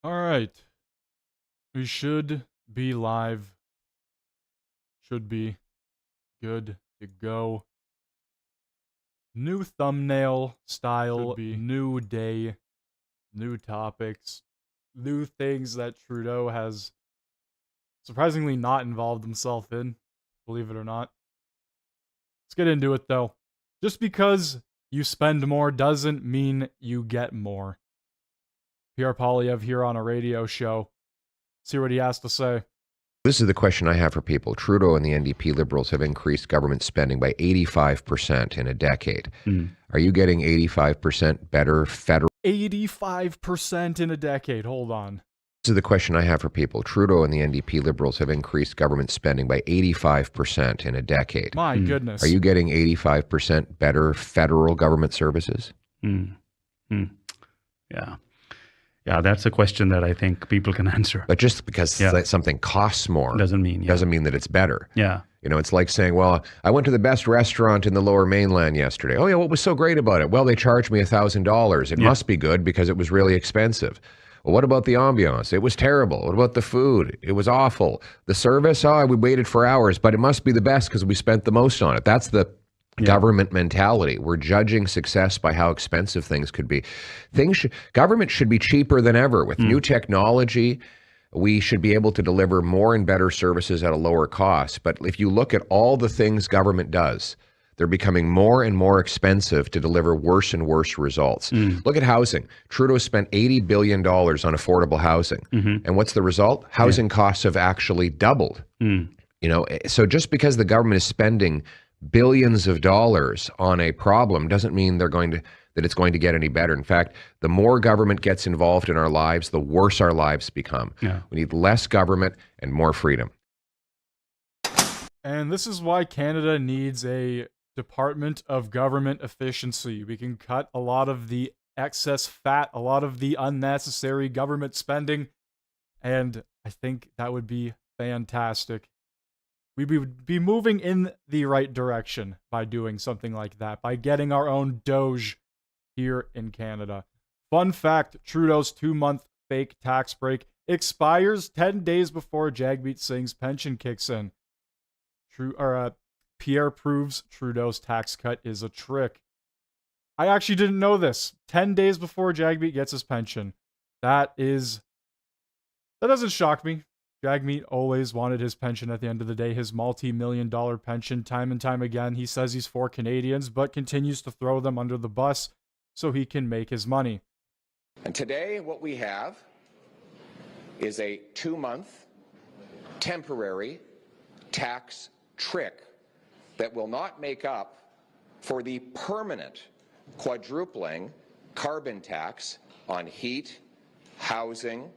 All right. We should be live. Should be good to go. New thumbnail style, new day, new topics, new things that Trudeau has surprisingly not involved himself in, believe it or not. Let's get into it though. Just because you spend more doesn't mean you get more. Pierre Polyev here on a radio show. See what he has to say. This is the question I have for people. Trudeau and the NDP Liberals have increased government spending by 85% in a decade. Are you getting 85% better federal? 85% in a decade. Hold on. This is the question I have for people. Trudeau and the NDP Liberals have increased government spending by 85% in a decade. My goodness. Are you getting 85% better federal government services? Yeah, that's a question that I think people can answer. But just because something costs more doesn't mean that it's better. Yeah. You know, it's like saying, well, I went to the best restaurant in the Lower Mainland yesterday. Oh yeah, what was so great about it? Well, they charged me $1,000. It must be good because it was really expensive. Well, what about the ambiance? It was terrible. What about the food? It was awful. The service? Oh, we waited for hours, but it must be the best because we spent the most on it. That's the government mentality. We're judging success by how expensive things could be. Government should be cheaper than ever. With new technology, we should be able to deliver more and better services at a lower cost. But if you look at all the things government does, they're becoming more and more expensive to deliver worse and worse results. Look at housing. Trudeau spent $80 billion on affordable housing. And what's the result? Housing costs have actually doubled. You know, so just because the government is spending billions of dollars on a problem doesn't mean that it's going to get any better. In fact, the more government gets involved in our lives, the worse our lives become. We need less government and more freedom. And this is why Canada needs a Department of Government Efficiency. We can cut a lot of the excess fat, a lot of the unnecessary government spending, and I think that would be fantastic. We would be moving in the right direction by doing something like that, by getting our own Doge here in Canada. Fun fact, Trudeau's 2-month fake tax break expires 10 days before Jagmeet Singh's pension kicks in. Pierre proves Trudeau's tax cut is a trick. I actually didn't know this. 10 days before Jagmeet gets his pension. That doesn't shock me. Jagmeet always wanted his pension at the end of the day, his multi-million-dollar pension. Time and time again, he says he's for Canadians, but continues to throw them under the bus so he can make his money. And today, what we have is a 2-month temporary tax trick that will not make up for the permanent quadrupling carbon tax on heat, housing,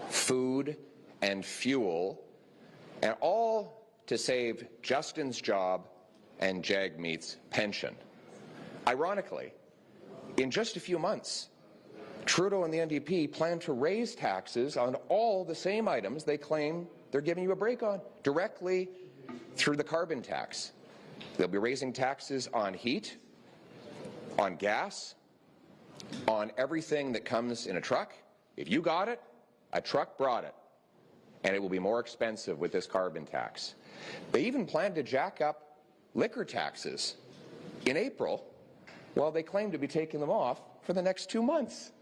food, and fuel, and all to save Justin's job and Jagmeet's pension. Ironically, in just a few months, Trudeau and the NDP plan to raise taxes on all the same items they claim they're giving you a break on, directly through the carbon tax. They'll be raising taxes on heat, on gas, on everything that comes in a truck. If you got it, a truck brought it. And it will be more expensive with this carbon tax. They even plan to jack up liquor taxes in April, while they claim to be taking them off for the next 2 months.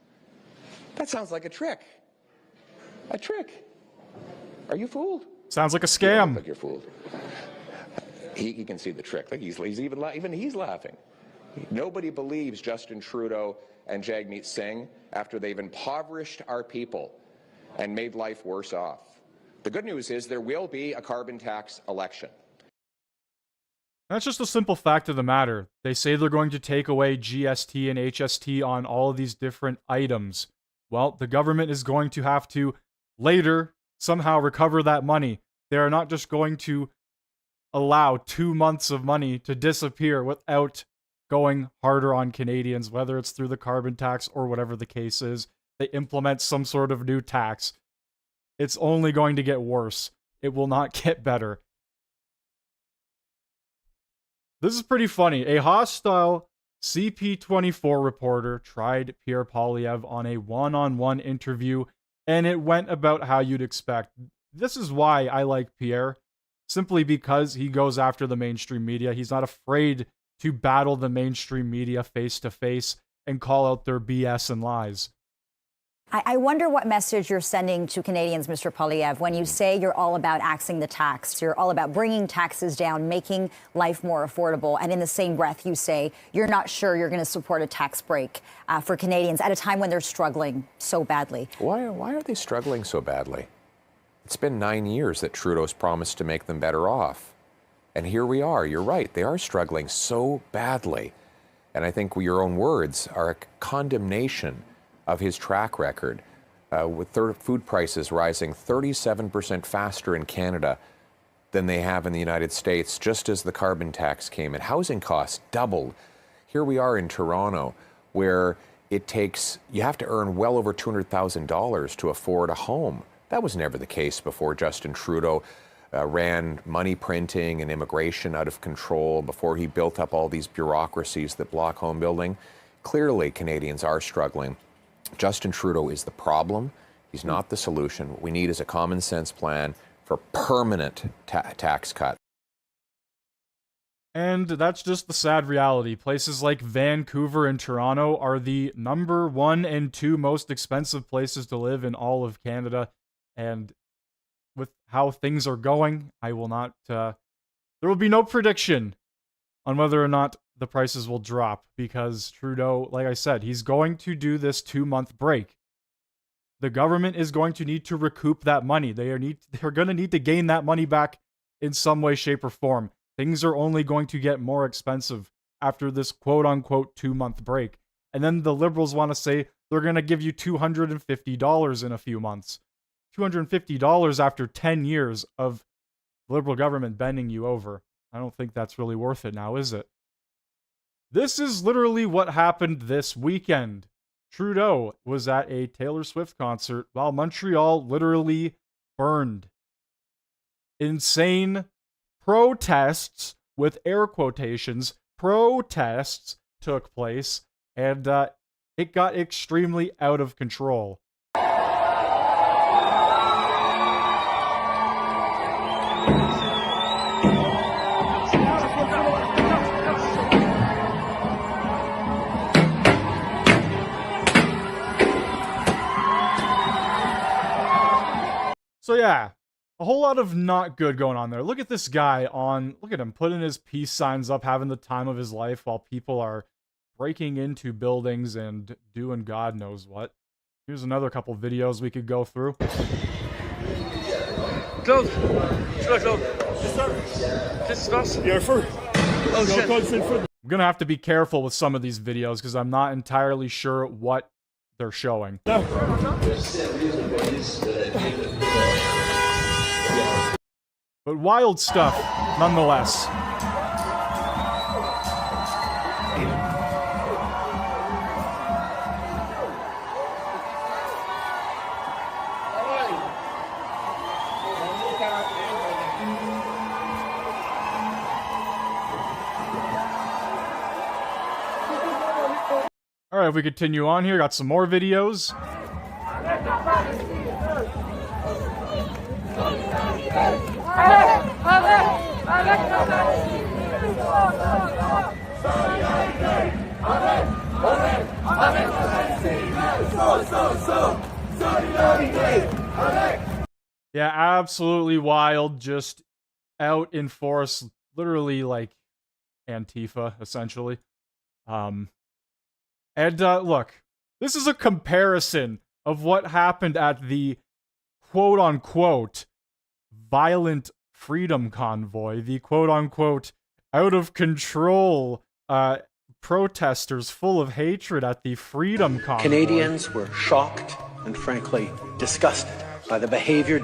That sounds like a trick. A trick. Are you fooled? Sounds like a scam. You look like you're fooled. He can see the trick. Like he's even he's laughing. Nobody believes Justin Trudeau and Jagmeet Singh after they've impoverished our people and made life worse off. The good news is there will be a carbon tax election. That's just a simple fact of the matter. They say they're going to take away GST and HST on all of these different items. Well, the government is going to have to later somehow recover that money. They are not just going to allow 2 months of money to disappear without going harder on Canadians, whether it's through the carbon tax or whatever the case is. They implement some sort of new tax. It's only going to get worse. It will not get better. This is pretty funny. A hostile CP24 reporter tried Pierre Polyev on a one-on-one interview and it went about how you'd expect. This is why I like Pierre, simply because he goes after the mainstream media. He's not afraid to battle the mainstream media face to face and call out their BS and lies. I wonder what message you're sending to Canadians, Mr. Poilievre, when you say you're all about axing the tax. You're all about bringing taxes down, making life more affordable. And in the same breath, you say you're not sure you're going to support a tax break for Canadians at a time when they're struggling so badly. Why are they struggling so badly? It's been 9 years that Trudeau's promised to make them better off. And here we are. You're right. They are struggling so badly. And I think your own words are a condemnation of his track record, with food prices rising 37% faster in Canada than they have in the United States, just as the carbon tax came in. Housing costs doubled. Here we are in Toronto, where you have to earn well over $200,000 to afford a home. That was never the case before Justin Trudeau ran money printing and immigration out of control, before he built up all these bureaucracies that block home building. Clearly, Canadians are struggling. Justin Trudeau is the problem. He's not the solution. What we need is a common sense plan for permanent tax cut. And that's just the sad reality. Places like Vancouver and Toronto are the number 1 and 2 most expensive places to live in all of Canada. And with how things are going, I will not, there will be no prediction on whether or not the prices will drop, because Trudeau, like I said, he's going to do this 2-month break. The government is going to need to recoup that money. They're going to need to gain that money back in some way, shape, or form. Things are only going to get more expensive after this quote-unquote 2-month break. And then the Liberals want to say they're going to give you $250 in a few months. $250 after 10 years of Liberal government bending you over. I don't think that's really worth it now, is it? This is literally what happened this weekend. Trudeau was at a Taylor Swift concert while Montreal literally burned. Insane protests, with air quotations, protests took place, and it got extremely out of control. So yeah, a whole lot of not good going on there. Look at this guy look at him putting his peace signs up, having the time of his life while people are breaking into buildings and doing God knows what. Here's another couple videos we could go through. Close. Close. This is you're first. Oh, shit. I'm gonna have to be careful with some of these videos because I'm not entirely sure what they're showing. But wild stuff, nonetheless. All right, if we continue on here, got some more videos. Yeah, absolutely wild, just out in force, literally like Antifa, essentially. And look, this is a comparison of what happened at the quote-unquote violent freedom convoy, the quote-unquote out-of-control protesters full of hatred at the freedom convoy. Canadians were shocked and frankly disgusted by the behavior.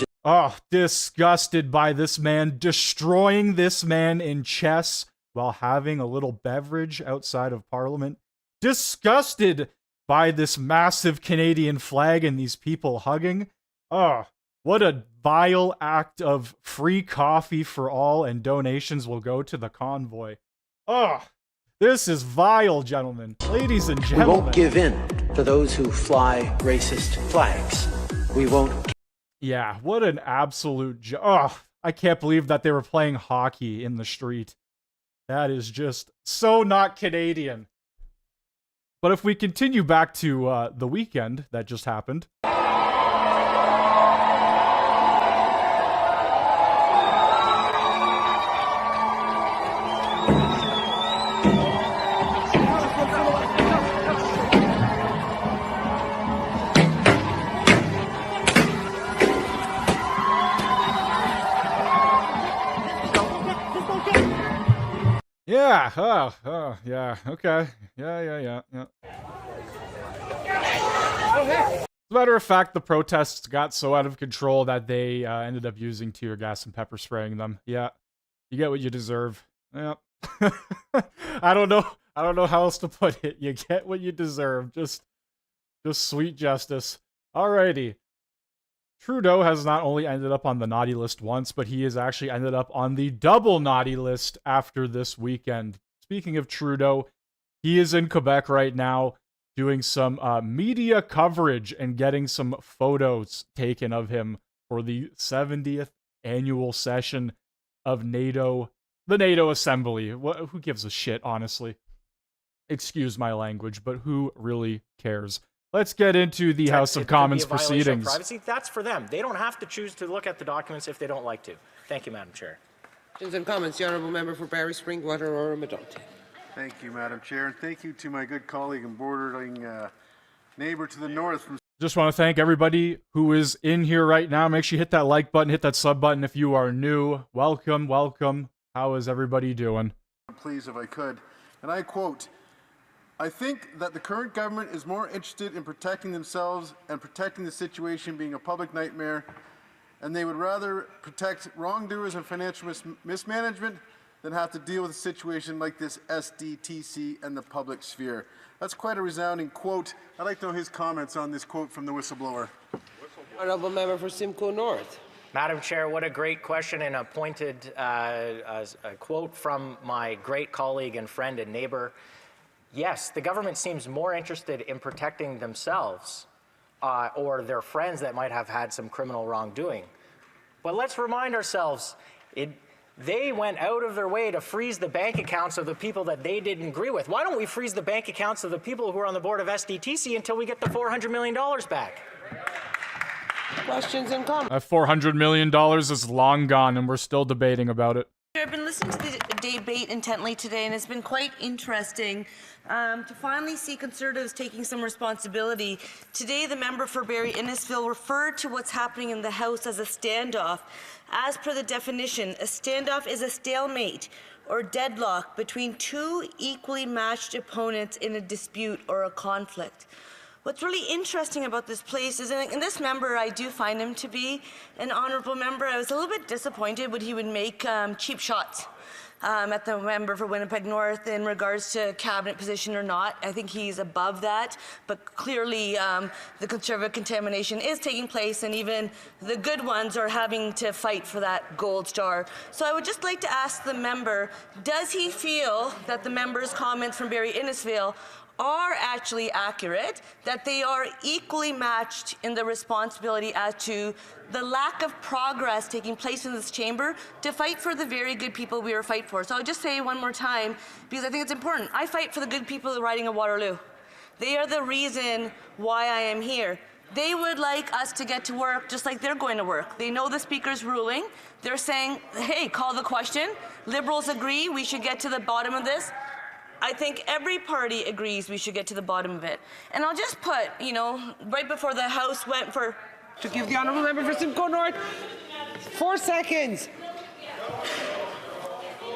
Disgusted by this man destroying this man in chess while having a little beverage outside of Parliament. Disgusted by this massive Canadian flag and these people hugging. What a vile act of free coffee for all, and donations will go to the convoy. This is vile, gentlemen. Ladies and gentlemen. We won't give in to those who fly racist flags. We won't. Yeah, what an absolute I can't believe that they were playing hockey in the street. That is just so not Canadian. But if we continue back to the weekend that just happened. Yeah, yeah, okay. Yeah. As a matter of fact, the protests got so out of control that they ended up using tear gas and pepper spraying them. Yeah, you get what you deserve. Yeah. I don't know how else to put it. You get what you deserve. Just sweet justice. Alrighty. Trudeau has not only ended up on the naughty list once, but he has actually ended up on the double naughty list after this weekend. Speaking of Trudeau, he is in Quebec right now doing some media coverage and getting some photos taken of him for the 70th annual session of the NATO Assembly. Who gives a shit, honestly? Excuse my language, but who really cares? Let's get into the House of Commons proceedings. Privacy, that's for them. They don't have to choose to look at the documents if they don't like to. Thank you, Madam Chair. Questions and comments. The Honourable Member for Barrie Springwater or Medonte. Thank you, Madam Chair, and thank you to my good colleague and bordering neighbour to the north. Just want to thank everybody who is in here right now. Make sure you hit that like button, hit that sub button if you are new. Welcome. How is everybody doing? Please, if I could. And I quote, I think that the current government is more interested in protecting themselves and protecting the situation being a public nightmare, and they would rather protect wrongdoers and financial mismanagement than have to deal with a situation like this SDTC and the public sphere. That's quite a resounding quote. I'd like to know his comments on this quote from the whistleblower. Honourable Member for Simcoe North. Madam Chair, what a great question and a pointed a quote from my great colleague and friend and neighbor. Yes, the government seems more interested in protecting themselves or their friends that might have had some criminal wrongdoing. But let's remind ourselves, they went out of their way to freeze the bank accounts of the people that they didn't agree with. Why don't we freeze the bank accounts of the people who are on the board of SDTC until we get the $400 million back? Questions and comments. That $400 million is long gone, and we're still debating about it. I've been listening to the debate intently today, and it's been quite interesting to finally see Conservatives taking some responsibility. Today, the member for Barrie Innisfil referred to what's happening in the House as a standoff. As per the definition, a standoff is a stalemate or deadlock between two equally matched opponents in a dispute or a conflict. What's really interesting about this place is, and this member, I do find him to be an honourable member. I was a little bit disappointed when he would make cheap shots at the member for Winnipeg North in regards to cabinet position or not. I think he's above that, but clearly the Conservative contamination is taking place, and even the good ones are having to fight for that gold star. So I would just like to ask the member, does he feel that the member's comments from Barrie Innisfil are actually accurate, that they are equally matched in the responsibility as to the lack of progress taking place in this chamber to fight for the very good people we are fighting for. So I'll just say one more time, because I think it's important. I fight for the good people riding at Waterloo. They are the reason why I am here. They would like us to get to work just like they're going to work. They know the Speaker's ruling. They're saying, hey, call the question. Liberals agree we should get to the bottom of this. I think every party agrees we should get to the bottom of it. And I'll just put, right before the House went for... To give the Honourable Member for Simcoe North 4 seconds.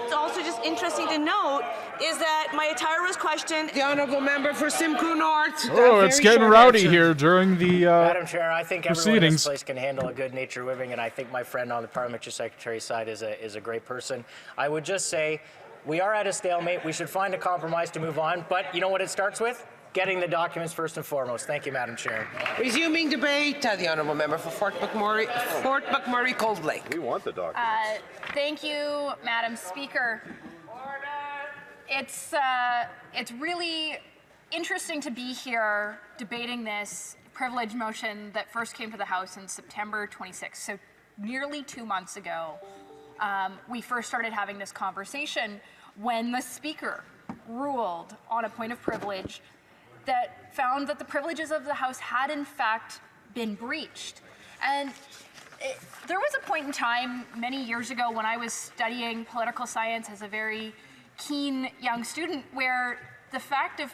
It's also just interesting to note is that my attire was questioned. The Honourable Member for Simcoe North. Oh, it's getting rowdy here during the Madam Chair, I think everyone in proceedings. this place can handle a good-natured whipping, and I think my friend on the Parliamentary Secretary side is a great person. I would just say, we are at a stalemate. We should find a compromise to move on. But you know what it starts with? Getting the documents first and foremost. Thank you, Madam Chair. Resuming debate, the Honourable Member for Fort McMurray Cold Lake. We want the documents. Thank you, Madam Speaker. It's really interesting to be here debating this privilege motion that first came to the House in September 26th, so nearly 2 months ago, we first started having this conversation when the Speaker ruled on a point of privilege that found that the privileges of the House had in fact been breached. And there was a point in time many years ago when I was studying political science as a very keen young student where the fact of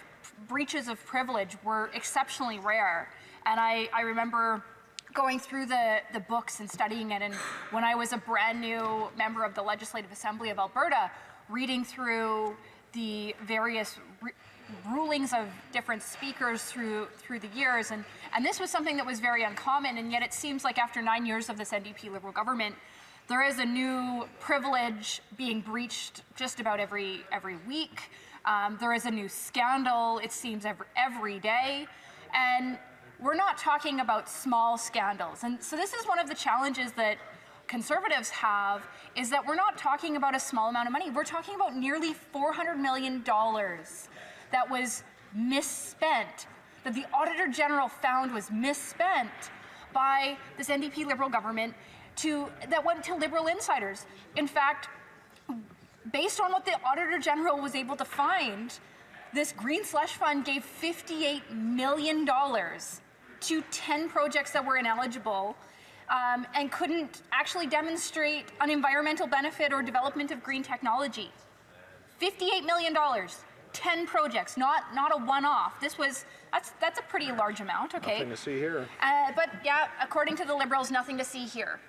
breaches of privilege were exceptionally rare. And I remember going through the books and studying it, and when I was a brand new member of the Legislative Assembly of Alberta, reading through the various rulings of different speakers through the years, and this was something that was very uncommon, and yet it seems like after 9 years of this NDP Liberal government, there is a new privilege being breached just about every week. There is a new scandal, it seems, every day, and we're not talking about small scandals. And so this is one of the challenges that Conservatives have, is that we're not talking about a small amount of money. We're talking about nearly $400 million that was misspent, that the Auditor General found was misspent by this NDP Liberal government that went to Liberal insiders. In fact, based on what the Auditor General was able to find, this Green Slush Fund gave $58 million to 10 projects that were ineligible and couldn't actually demonstrate an environmental benefit or development of green technology. $58 million, 10 projects, not a one-off. That's a pretty large amount, okay? Nothing to see here. But yeah, according to the Liberals, nothing to see here.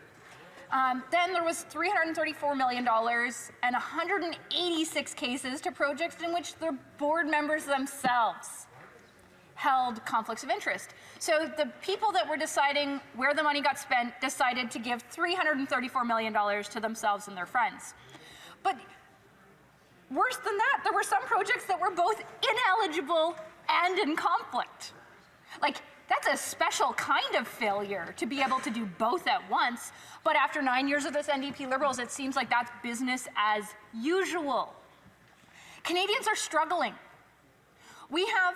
Then there was $334 million and 186 cases to projects in which the board members themselves held conflicts of interest. So the people that were deciding where the money got spent decided to give $334 million to themselves and their friends. But worse than that, there were some projects that were both ineligible and in conflict. Like, that's a special kind of failure to be able to do both at once. But after 9 years of this NDP Liberals, it seems like that's business as usual. Canadians are struggling. We have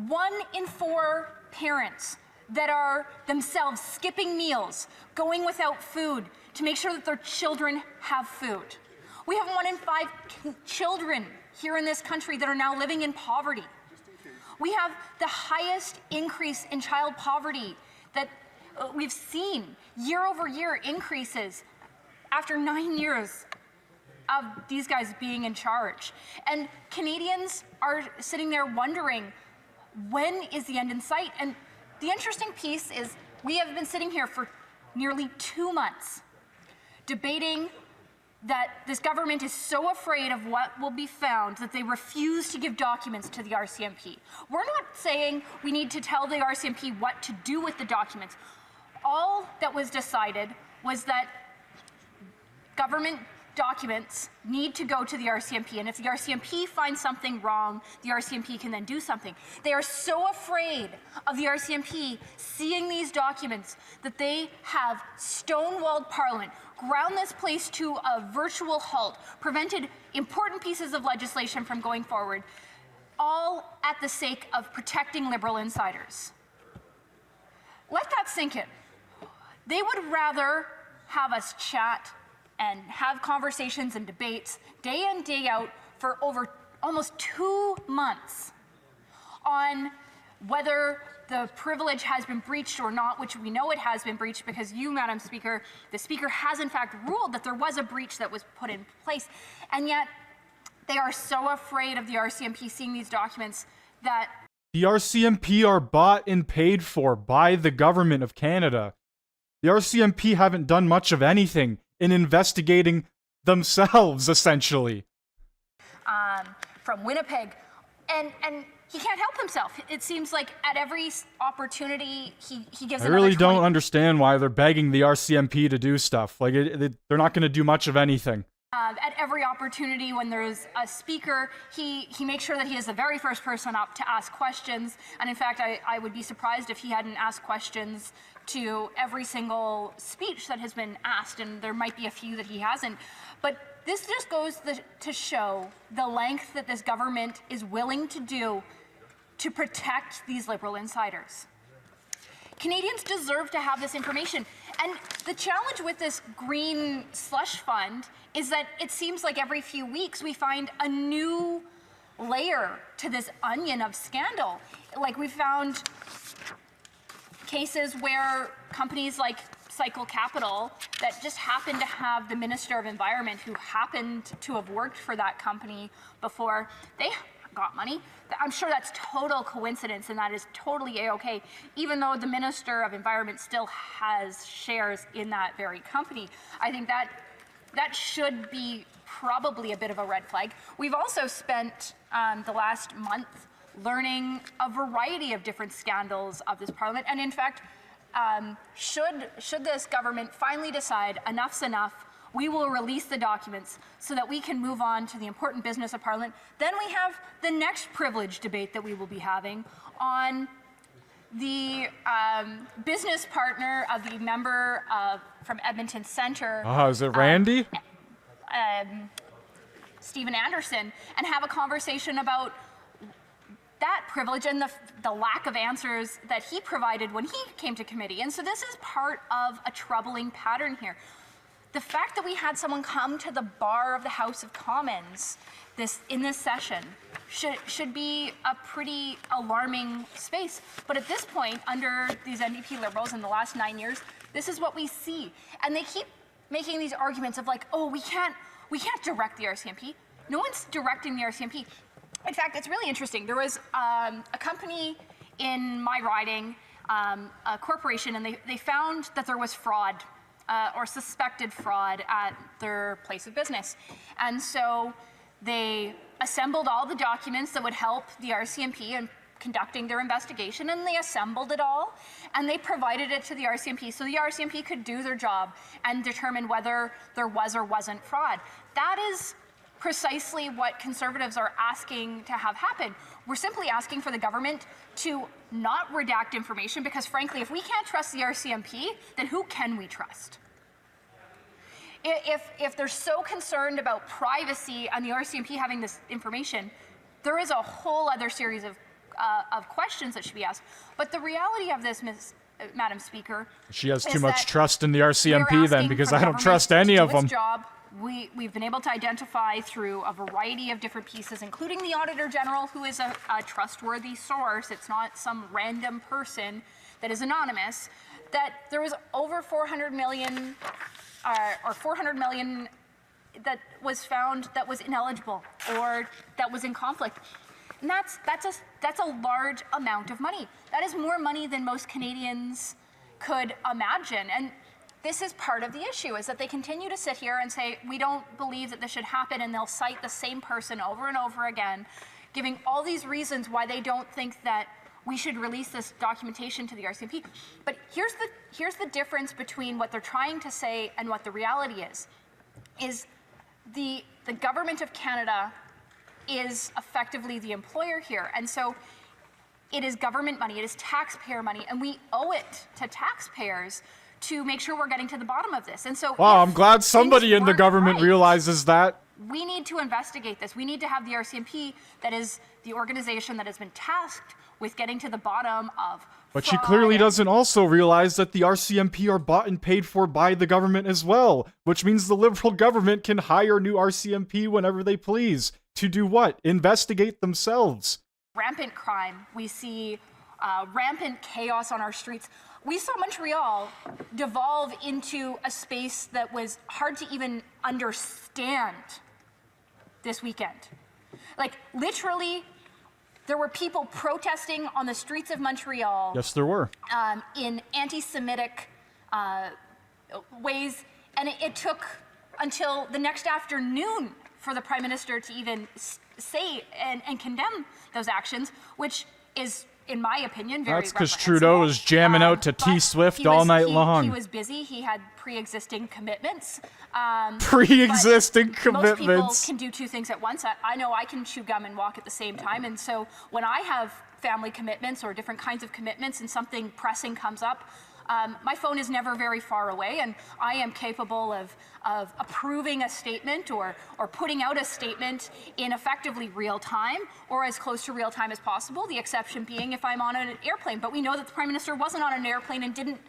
1 in 4 parents that are themselves skipping meals, going without food to make sure that their children have food. We have 1 in 5 children here in this country that are now living in poverty. We have the highest increase in child poverty that we've seen, year-over-year increases after 9 years of these guys being in charge. And Canadians are sitting there wondering, when is the end in sight? And the interesting piece is we have been sitting here for nearly 2 months debating that this government is so afraid of what will be found that they refuse to give documents to the RCMP. We're not saying we need to tell the RCMP what to do with the documents. All that was decided was that government documents need to go to the RCMP, and if the RCMP finds something wrong, the RCMP can then do something. They are so afraid of the RCMP seeing these documents that they have stonewalled Parliament, ground this place to a virtual halt, prevented important pieces of legislation from going forward, all at the sake of protecting Liberal insiders. Let that sink in. They would rather have us chat and have conversations and debates day in, day out for over almost 2 months on whether the privilege has been breached or not, which we know it has been breached because you, Madam Speaker, the Speaker has in fact ruled that there was a breach that was put in place. And yet they are so afraid of the RCMP seeing these documents that the RCMP are bought and paid for by the government of Canada. The RCMP haven't done much of anything in investigating themselves, essentially. From Winnipeg, and he can't help himself. It seems like at every opportunity he gives. I really don't understand why they're begging the RCMP to do stuff. Like they're not going to do much of anything. At every opportunity when there's a speaker, he makes sure that he is the very first person up to ask questions. And in fact, I would be surprised if he hadn't asked questions to every single speech that has been asked, and there might be a few that he hasn't. But this just goes to show the length that this government is willing to do to protect these Liberal insiders. Canadians deserve to have this information. And the challenge with this green slush fund is that it seems like every few weeks we find a new layer to this onion of scandal. Like we found cases where companies like Cycle Capital that just happened to have the Minister of Environment who happened to have worked for that company before, they got money. I'm sure that's total coincidence and that is totally A-okay, even though the Minister of Environment still has shares in that very company. I think that should be probably a bit of a red flag. We've also spent the last month learning a variety of different scandals of this parliament, and in fact, should this government finally decide enough's enough, we will release the documents so that we can move on to the important business of Parliament. Then we have the next privilege debate that we will be having on the business partner of the member from Edmonton Centre. Is it Randy? Stephen Anderson, and have a conversation about that privilege and the lack of answers that he provided when he came to committee. And so this is part of a troubling pattern here. The fact that we had someone come to the bar of the House of Commons in this session should be a pretty alarming space. But at this point, under these NDP Liberals in the last 9 years, this is what we see. And they keep making these arguments of like, oh, we can't direct the RCMP. No one's directing the RCMP. In fact, it's really interesting. There was a company in my riding, a corporation, and they found that there was fraud or suspected fraud at their place of business. And so they assembled all the documents that would help the RCMP in conducting their investigation, and they assembled it all, and they provided it to the RCMP so the RCMP could do their job and determine whether there was or wasn't fraud. That is precisely what Conservatives are asking to have happen. We're simply asking for the government to not redact information because, frankly, if we can't trust the RCMP, then who can we trust? If they're so concerned about privacy and the RCMP having this information, there is a whole other series of questions that should be asked. But the reality of this, Madam Speaker, she has too much trust in the RCMP then, because I don't trust any of them. Job. We've been able to identify through a variety of different pieces, including the Auditor General, who is a trustworthy source. It's not some random person that is anonymous, that there was over 400 million or 400 million that was found that was ineligible or that was in conflict. And that's a large amount of money. That is more money than most Canadians could imagine. And this is part of the issue, is that they continue to sit here and say, we don't believe that this should happen, and they'll cite the same person over and over again, giving all these reasons why they don't think that we should release this documentation to the RCMP. But here's the difference between what they're trying to say and what the reality is the government of Canada is effectively the employer here. And so it is government money, it is taxpayer money, and we owe it to taxpayers to make sure we're getting to the bottom of this. And so, wow, I'm glad somebody in the government realizes that. We need to investigate this. We need to have the RCMP, that is the organization that has been tasked with getting to the bottom of But she clearly doesn't also realize that the RCMP are bought and paid for by the government as well, which means the Liberal government can hire new RCMP whenever they please. To do what? Investigate themselves. Rampant crime. We see rampant chaos on our streets. We saw Montreal devolve into a space that was hard to even understand this weekend. Like, literally, there were people protesting on the streets of Montreal. Yes, there were. In anti-Semitic ways, and it took until the next afternoon for the Prime Minister to even say and condemn those actions, which is, in my opinion, very That's because Trudeau was jamming out to T-Swift all night long. He was busy. He had pre-existing commitments. Pre-existing commitments. Most people can do two things at once. I know I can chew gum and walk at the same time. And so when I have family commitments or different kinds of commitments and something pressing comes up, My phone is never very far away, and I am capable of approving a statement or putting out a statement in effectively real time or as close to real time as possible, the exception being if I'm on an airplane. But we know that the Prime Minister wasn't on an airplane and didn't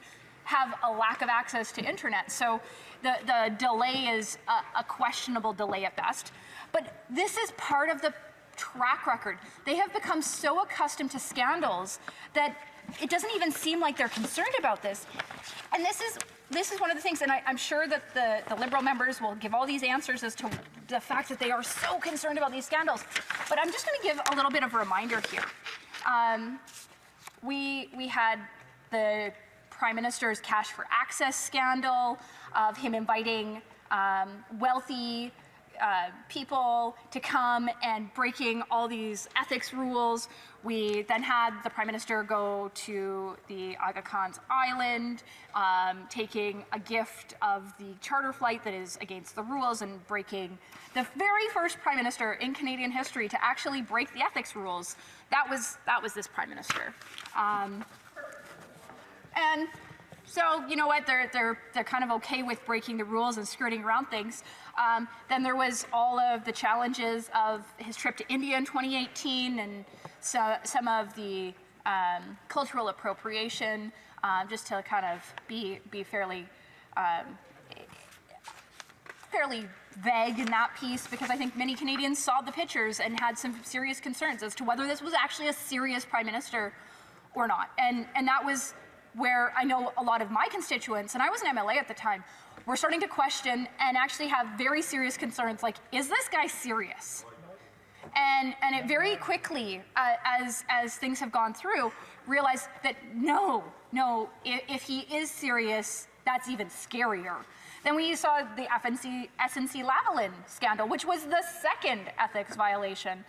have a lack of access to internet. So the delay is a questionable delay at best. But this is part of the track record. They have become so accustomed to scandals that it doesn't even seem like they're concerned about this. And this is one of the things, and I'm sure that the Liberal members will give all these answers as to the fact that they are so concerned about these scandals. But I'm just going to give a little bit of a reminder here. We had the Prime Minister's Cash for Access scandal of him inviting wealthy people to come and breaking all these ethics rules. We then had the Prime Minister go to the Aga Khan's Island, taking a gift of the charter flight that is against the rules and breaking the very first Prime Minister in Canadian history to actually break the ethics rules. That was this Prime Minister. And so, you know what, they're kind of okay with breaking the rules and skirting around things. Then there was all of the challenges of his trip to India in 2018 and some of the cultural appropriation, just to kind of be fairly vague in that piece, because I think many Canadians saw the pictures and had some serious concerns as to whether this was actually a serious Prime Minister or not. And that was where I know a lot of my constituents, and I was an MLA at the time, were starting to question and actually have very serious concerns, like, is this guy serious? And it very quickly, as things have gone through, realized that no, if he is serious, that's even scarier. Then we saw the SNC-Lavalin scandal, which was the second ethics violation,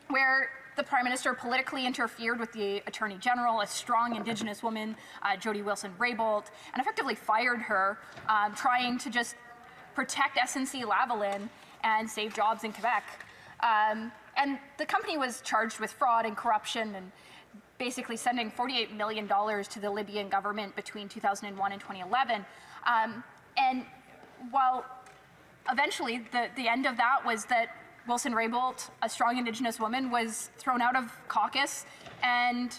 where the Prime Minister politically interfered with the Attorney General, a strong Indigenous woman, Jody Wilson-Raybould, and effectively fired her, trying to just protect SNC-Lavalin and save jobs in Quebec. And the company was charged with fraud and corruption and basically sending $48 million to the Libyan government between 2001 and 2011. And while eventually the end of that was that Wilson-Raybould, a strong Indigenous woman, was thrown out of caucus and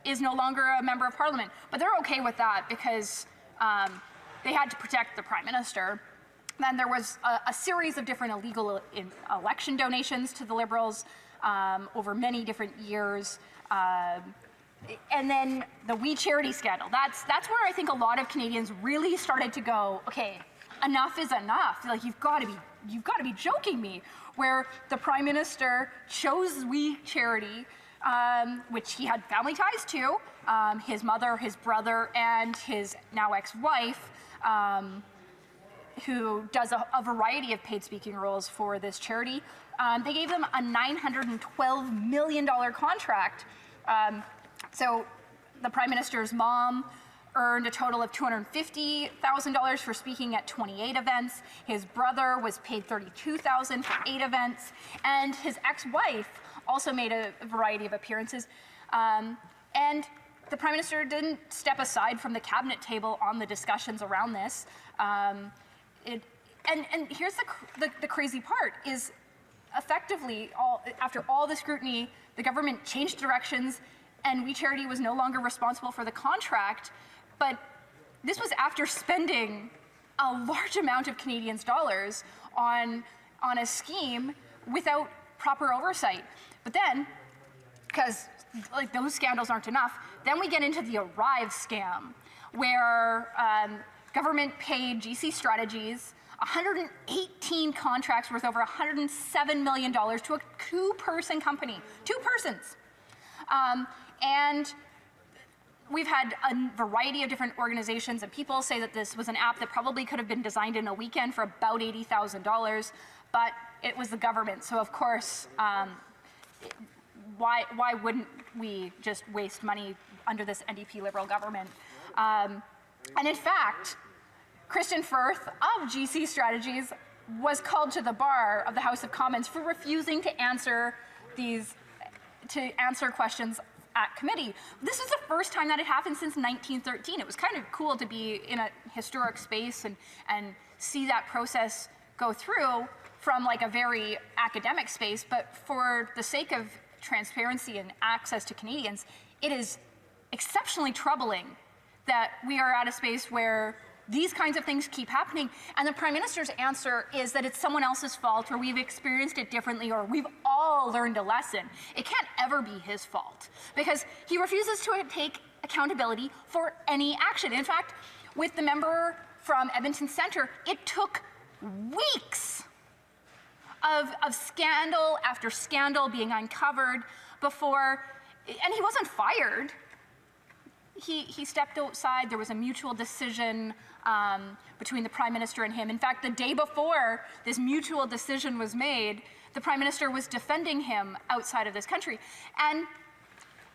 is no longer a member of Parliament. But they're okay with that because they had to protect the Prime Minister. Then there was a series of different illegal election donations to the Liberals over many different years. And then the We Charity scandal. That's where I think a lot of Canadians really started to go, okay, enough is enough. Like, you've got to be joking me. Where the Prime Minister chose We Charity, which he had family ties to, his mother, his brother, and his now ex-wife, who does a variety of paid speaking roles for this charity. They gave them a $912 million contract. So the Prime Minister's mom earned a total of $250,000 for speaking at 28 events. His brother was paid $32,000 for 8 events. And his ex-wife also made a variety of appearances. And the Prime Minister didn't step aside from the cabinet table on the discussions around this. And here's the crazy part is, effectively, after all the scrutiny, the government changed directions, and We Charity was no longer responsible for the contract. But this was after spending a large amount of Canadians' dollars on a scheme without proper oversight. But then, because like those scandals aren't enough, then we get into the Arrive scam, where government paid GC Strategies 118 contracts worth over $107 million to a two-person company, 2 persons. And we've had a variety of different organizations and people say that this was an app that probably could have been designed in a weekend for about $80,000, but it was the government. So of course, why wouldn't we just waste money under this NDP Liberal government? And in fact, Kristen Firth of GC Strategies was called to the bar of the House of Commons for refusing to answer questions at committee. This is the first time that it happened since 1913. It was kind of cool to be in a historic space and see that process go through from like a very academic space, but for the sake of transparency and access to Canadians, it is exceptionally troubling that we are at a space where these kinds of things keep happening, and the Prime Minister's answer is that it's someone else's fault, or we've experienced it differently, or we've all learned a lesson. It can't ever be his fault, because he refuses to take accountability for any action. In fact, with the member from Edmonton Centre, it took weeks of scandal after scandal being uncovered before, and he wasn't fired. He stepped outside. There was a mutual decision between the Prime Minister and him. In fact, the day before this mutual decision was made, the Prime Minister was defending him outside of this country. And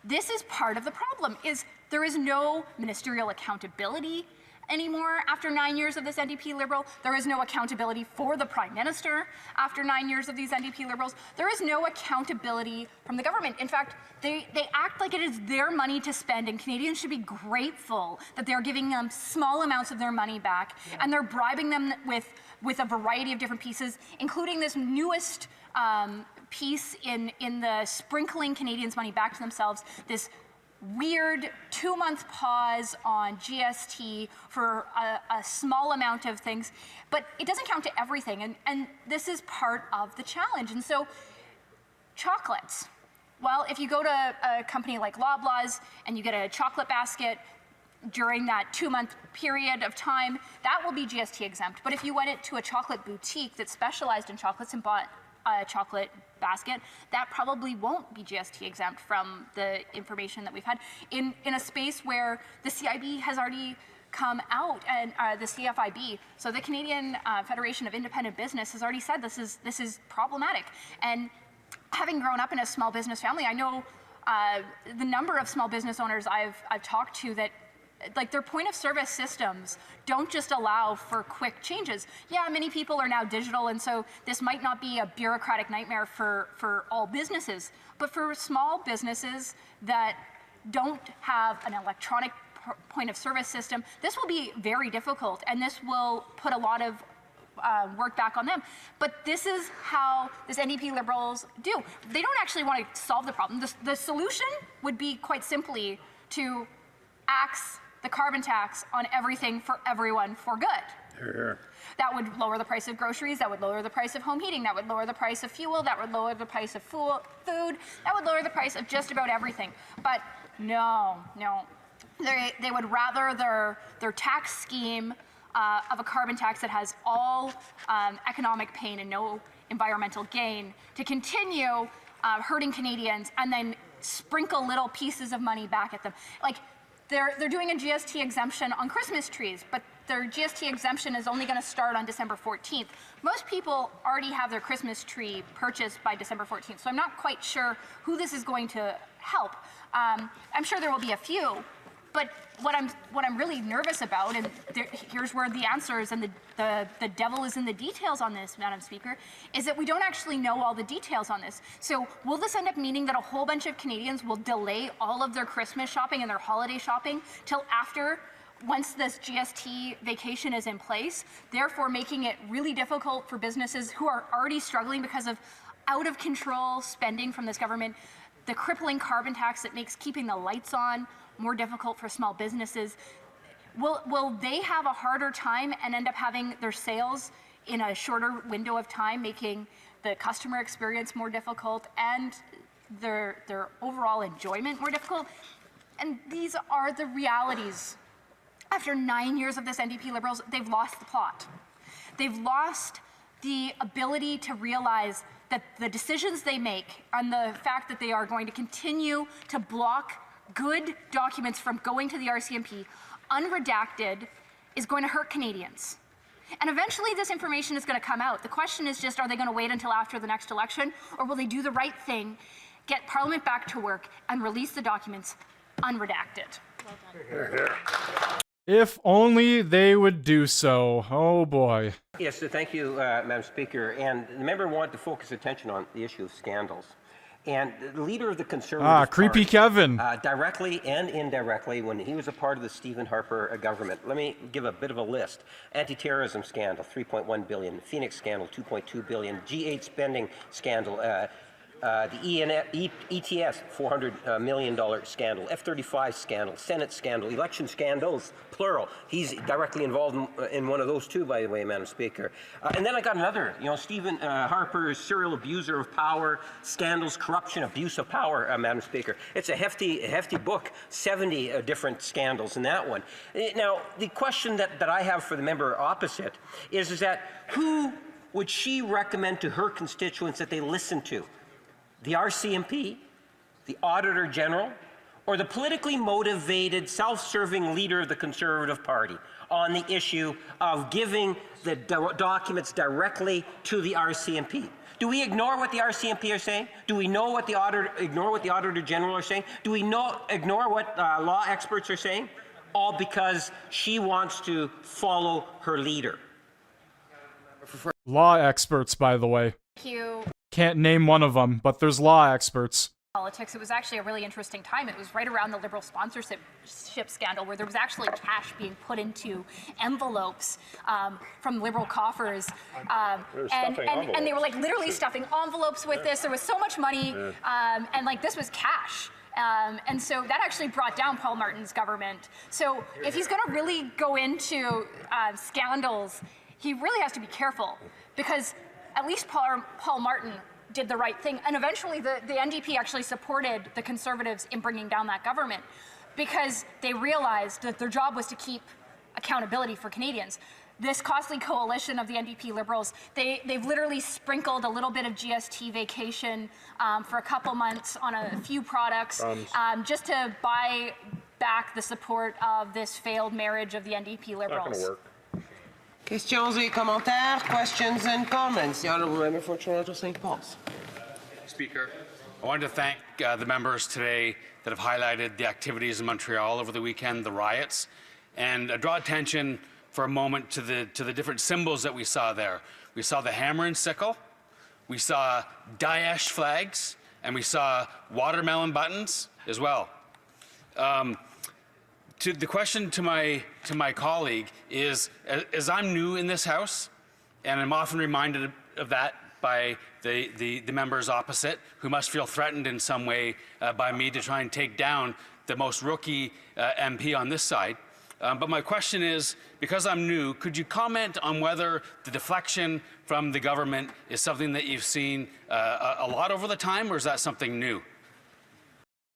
this is part of the problem, is there is no ministerial accountability anymore after 9 years of this NDP Liberal. There is no accountability for the Prime Minister after 9 years of these NDP Liberals. There is no accountability from the government. In fact, they act like it is their money to spend, and Canadians should be grateful that they're giving them small amounts of their money back, and they're bribing them with a variety of different pieces, including this newest piece in the sprinkling Canadians' money back to themselves, this weird 2-month pause on GST for a small amount of things, but it doesn't count to everything, and this is part of the challenge. And so, chocolates. Well, if you go to a company like Loblaws and you get a chocolate basket during that 2-month period of time, that will be GST exempt. But if you went to a chocolate boutique that specialized in chocolates and bought a chocolate basket, that probably won't be GST exempt from the information that we've had in a space where the CIB has already come out, and the CFIB, so the Canadian Federation of Independent Business, has already said this is problematic. And having grown up in a small business family, I know the number of small business owners I've talked to that, like, their point of service systems don't just allow for quick changes. Yeah, many people are now digital, and so this might not be a bureaucratic nightmare for all businesses, but for small businesses that don't have an electronic point of service system, this will be very difficult, and this will put a lot of work back on them. But this is how this NDP Liberals do. They don't actually want to solve the problem. The solution would be quite simply to axe the carbon tax on everything for everyone for good. Here. That would lower the price of groceries, that would lower the price of home heating, that would lower the price of fuel, that would lower the price of food, that would lower the price of just about everything. But no. They would rather their tax scheme of a carbon tax that has all economic pain and no environmental gain to continue hurting Canadians and then sprinkle little pieces of money back at them. Like, they're doing a GST exemption on Christmas trees, but their GST exemption is only going to start on December 14th. Most people already have their Christmas tree purchased by December 14th, so I'm not quite sure who this is going to help. I'm sure there will be a few, but what I'm really nervous about, and here's where the answers and the devil is in the details on this, Madam Speaker, is that we don't actually know all the details on this. So will this end up meaning that a whole bunch of Canadians will delay all of their Christmas shopping and their holiday shopping till after, once this GST vacation is in place, therefore making it really difficult for businesses who are already struggling because of out of control spending from this government, the crippling carbon tax that makes keeping the lights on more difficult for small businesses? Will they have a harder time and end up having their sales in a shorter window of time, making the customer experience more difficult and their overall enjoyment more difficult? And these are the realities. After 9 years of this NDP Liberals, they've lost the plot. They've lost the ability to realize that the decisions they make and the fact that they are going to continue to block good documents from going to the RCMP, unredacted, is going to hurt Canadians. And eventually this information is going to come out. The question is just, are they going to wait until after the next election, or will they do the right thing, get Parliament back to work, and release the documents unredacted? Here, here. If only they would do so. Oh boy. Yes, thank you, Madam Speaker. And the member wanted to focus attention on the issue of scandals. And the leader of the Conservative creepy Party, Kevin. Directly and indirectly, when he was a part of the Stephen Harper government. Let me give a bit of a list. Anti-terrorism scandal, $3.1 billion. Phoenix scandal, $2.2 billion. G8 spending scandal. The ETS, $400 million scandal, F-35 scandal, Senate scandal, election scandals, plural. He's directly involved in one of those too, by the way, Madam Speaker. And then I got another, Stephen Harper is serial abuser of power, scandals, corruption, abuse of power, Madam Speaker. It's a hefty book, 70 different scandals in that one. Now, the question that I have for the member opposite is that who would she recommend to her constituents that they listen to? The RCMP, the Auditor General, or the politically motivated, self-serving leader of the Conservative Party on the issue of giving the documents directly to the RCMP? Do we ignore what the RCMP are saying? Do we know what ignore what the Auditor General are saying? Do we ignore what law experts are saying? All because she wants to follow her leader. Law experts, by the way. Thank you. Can't name one of them, but there's law experts. Politics. It was actually a really interesting time. It was right around the Liberal sponsorship scandal where there was actually cash being put into envelopes from Liberal coffers. And they were like literally stuffing envelopes with this. There was so much money and like this was cash. And so that actually brought down Paul Martin's government. So if he's going to really go into scandals, he really has to be careful because at least Paul Martin did the right thing. And eventually the NDP actually supported the Conservatives in bringing down that government because they realized that their job was to keep accountability for Canadians. This costly coalition of the NDP Liberals, they've literally sprinkled a little bit of GST vacation for a couple months on a few products just to buy back the support of this failed marriage of the NDP Liberals. Not gonna work. Questions et commentaires, questions and comments. The Honourable Member for Toronto St. Paul's. Speaker, I wanted to thank the members today that have highlighted the activities in Montreal over the weekend, the riots, and draw attention for a moment to the different symbols that we saw there. We saw the hammer and sickle, we saw Daesh flags, and we saw watermelon buttons as well. The question to my colleague is, as I'm new in this House, and I'm often reminded of that by the members opposite, who must feel threatened in some way by me to try and take down the most rookie MP on this side. But my question is, because I'm new, could you comment on whether the deflection from the government is something that you've seen a lot over the time, or is that something new?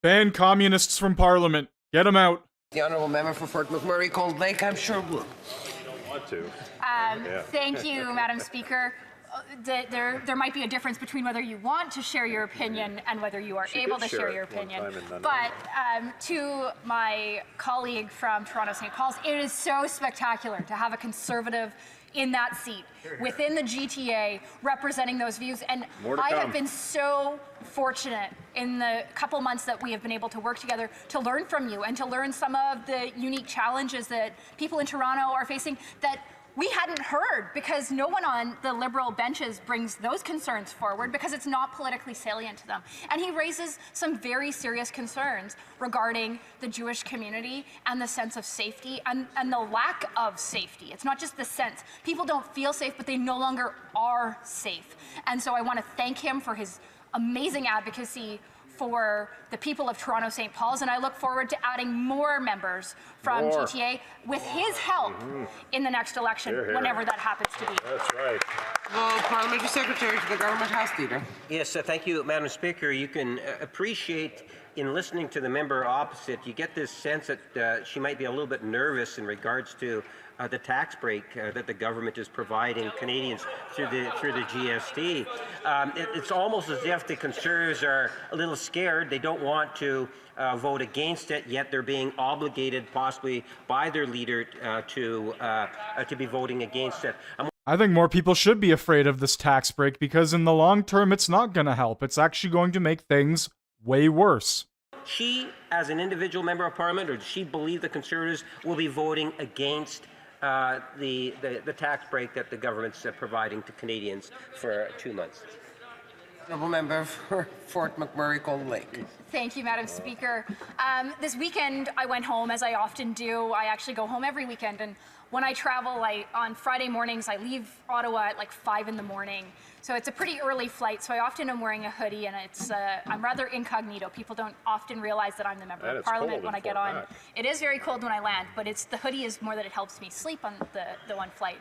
Ban communists from Parliament. Get them out. The Honourable Member for Fort McMurray, Cold Lake, I'm sure will. I want to. Thank you, Madam Speaker. There might be a difference between whether you want to share your opinion and whether you are able to share your opinion. But to my colleague from Toronto St. Paul's, it is so spectacular to have a Conservative in that seat within the GTA representing those views. And I have been so fortunate in the couple months that we have been able to work together to learn from you and to learn some of the unique challenges that people in Toronto are facing that we hadn't heard because no one on the Liberal benches brings those concerns forward because it's not politically salient to them. And he raises some very serious concerns regarding the Jewish community and the sense of safety and the lack of safety. It's not just the sense. People don't feel safe, but they no longer are safe. And so I want to thank him for his amazing advocacy for the people of Toronto St. Paul's, and I look forward to adding more members from GTA with his help in the next election, whenever that happens to be. That's right. Well, Parliamentary Secretary to the Government House Leader. Yes, thank you, Madam Speaker. You can appreciate in listening to the member opposite, you get this sense that she might be a little bit nervous in regards to the tax break that the government is providing Canadians through the GST. It's almost as if the Conservatives are a little scared. They don't want to vote against it, yet they're being obligated, possibly by their leader, to be voting against it. I think more people should be afraid of this tax break because in the long term, it's not going to help. It's actually going to make things way worse. She, as an individual member of Parliament, or does she believe the Conservatives will be voting against the tax break that the government's providing to Canadians for 2 months? Honourable member for Fort McMurray Cold Lake. Thank you, Madam Speaker. This weekend, I went home, as I often do. I actually go home every weekend, and when I travel, on Friday mornings, I leave Ottawa at like 5 in the morning. So it's a pretty early flight, so I often am wearing a hoodie, and I'm rather incognito. People don't often realize that I'm the member of Parliament when I get on. It is very cold when I land, but the hoodie is more that it helps me sleep on the one flight.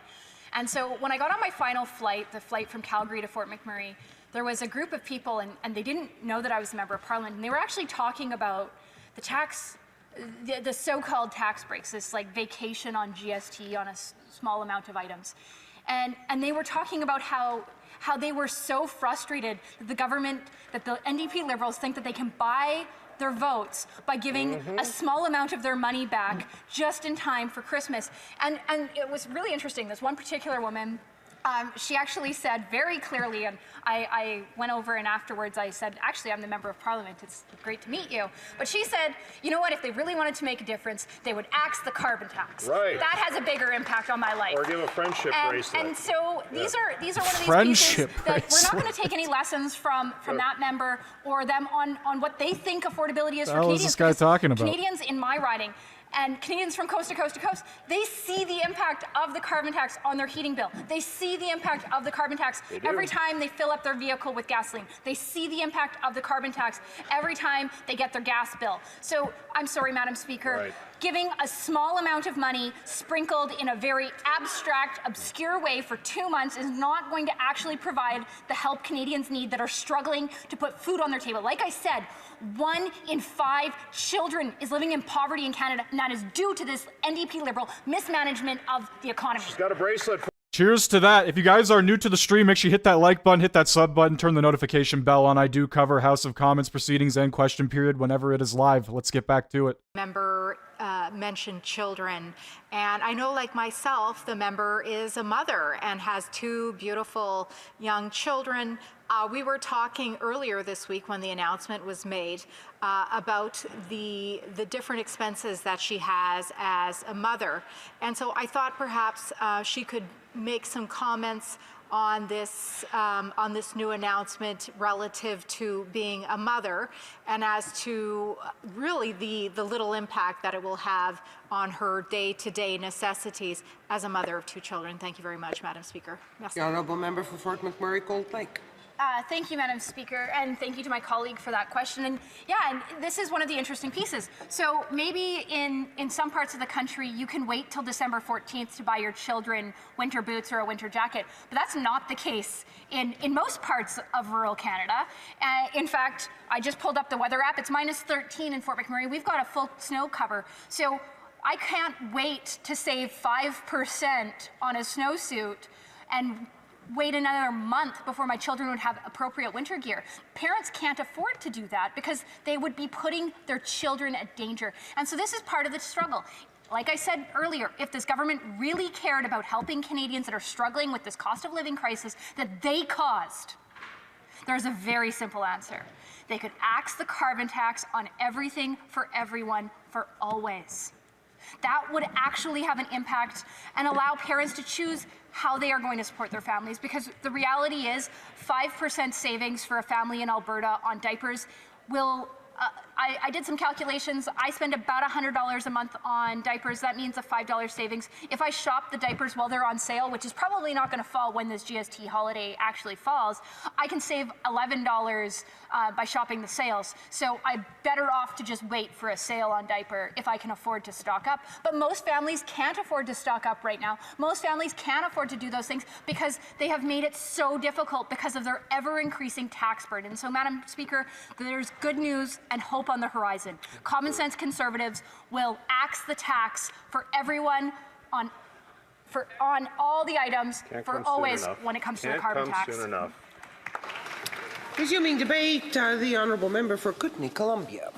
And so when I got on my final flight, the flight from Calgary to Fort McMurray, there was a group of people, and they didn't know that I was a member of Parliament, and they were actually talking about the tax, the so-called tax breaks, this like vacation on GST on a small amount of items. And they were talking about how they were so frustrated that the government, that the NDP Liberals think that they can buy their votes by giving a small amount of their money back just in time for Christmas. And it was really interesting. This one particular woman, she actually said very clearly, and I went over and afterwards I said, actually, I'm the member of Parliament. It's great to meet you. But she said, you know what, if they really wanted to make a difference, they would axe the carbon tax. Right. That has a bigger impact on my life. Or give a friendship bracelet. And so these are one of these Friendship pieces that we're not bracelet. going to take any lessons from that member or them on what they think affordability is for What the hell is Canadians. this guy because talking about? Canadians in my riding and Canadians from coast to coast to coast, they see the impact of the carbon tax on their heating bill. They see the impact of the carbon tax every time they fill up their vehicle with gasoline. They see the impact of the carbon tax every time they get their gas bill. So I'm sorry, Madam Speaker, giving a small amount of money sprinkled in a very abstract, obscure way for 2 months is not going to actually provide the help Canadians need that are struggling to put food on their table. Like I said, 1 in 5 children is living in poverty in Canada, and that is due to this NDP Liberal mismanagement of the economy. She's got a bracelet. Cheers to that. If you guys are new to the stream, make sure you hit that like button, hit that sub button, turn the notification bell on. I do cover House of Commons proceedings and question period whenever it is live. Let's get back to it. Member mentioned children, and I know, like myself, the member is a mother and has 2 beautiful young children. We were talking earlier this week when the announcement was made about the different expenses that she has as a mother, and so I thought perhaps she could make some comments on this new announcement relative to being a mother, and as to really the little impact that it will have on her day-to-day necessities as a mother of 2 children. Thank you very much, Madam Speaker. The Honourable Member for Fort McMurray Cold Lake. Thank you, Madam Speaker, and thank you to my colleague for that question. And yeah, and this is one of the interesting pieces. So maybe in some parts of the country, you can wait till December 14th to buy your children winter boots or a winter jacket, but that's not the case in most parts of rural Canada. In fact, I just pulled up the weather app. It's -13 in Fort McMurray. We've got a full snow cover. So I can't wait to save 5% on a snowsuit and wait another month before my children would have appropriate winter gear. Parents can't afford to do that because they would be putting their children at danger. And so this is part of the struggle. Like I said earlier, if this government really cared about helping Canadians that are struggling with this cost of living crisis that they caused, there's a very simple answer. They could axe the carbon tax on everything for everyone for always. That would actually have an impact and allow parents to choose how they are going to support their families, because the reality is 5% savings for a family in Alberta on diapers will I did some calculations. I spend about $100 a month on diapers. That means a $5 savings. If I shop the diapers while they're on sale, which is probably not going to fall when this GST holiday actually falls, I can save $11 by shopping the sales. So I'm better off to just wait for a sale on diaper if I can afford to stock up. But most families can't afford to stock up right now. Most families can't afford to do those things because they have made it so difficult because of their ever-increasing tax burden. So, Madam Speaker, there's good news and hope on the horizon. Common sense Conservatives will axe the tax for everyone on all the items for always when it comes to the carbon tax. Soon enough. Resuming debate, the Honourable Member for Kootenay, Columbia.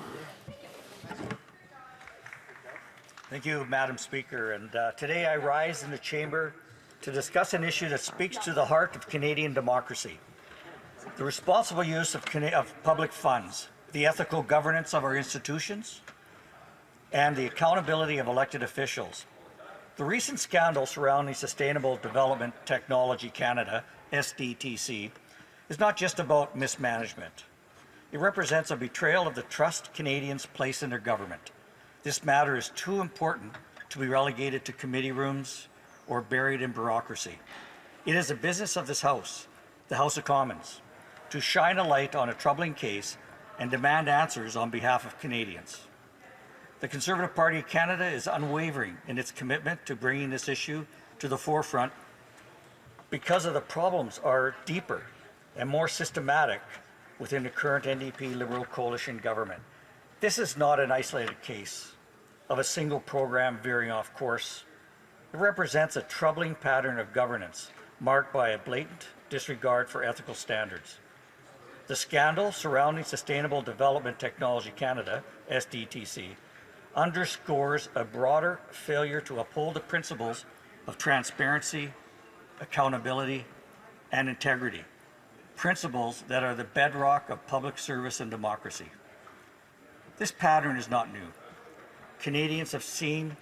Thank you, Madam Speaker. And today I rise in the chamber to discuss an issue that speaks to the heart of Canadian democracy: the responsible use of public funds, the ethical governance of our institutions, and the accountability of elected officials. The recent scandal surrounding Sustainable Development Technology Canada, SDTC, is not just about mismanagement. It represents a betrayal of the trust Canadians place in their government. This matter is too important to be relegated to committee rooms or buried in bureaucracy. It is the business of this House, the House of Commons, to shine a light on a troubling case and demand answers on behalf of Canadians. The Conservative Party of Canada is unwavering in its commitment to bringing this issue to the forefront because of the problems are deeper and more systematic within the current NDP Liberal coalition government. This is not an isolated case of a single program veering off course. It represents a troubling pattern of governance marked by a blatant disregard for ethical standards. The scandal surrounding Sustainable Development Technology Canada, SDTC, underscores a broader failure to uphold the principles of transparency, accountability, and integrity, principles that are the bedrock of public service and democracy. This pattern is not new. Canadians have seen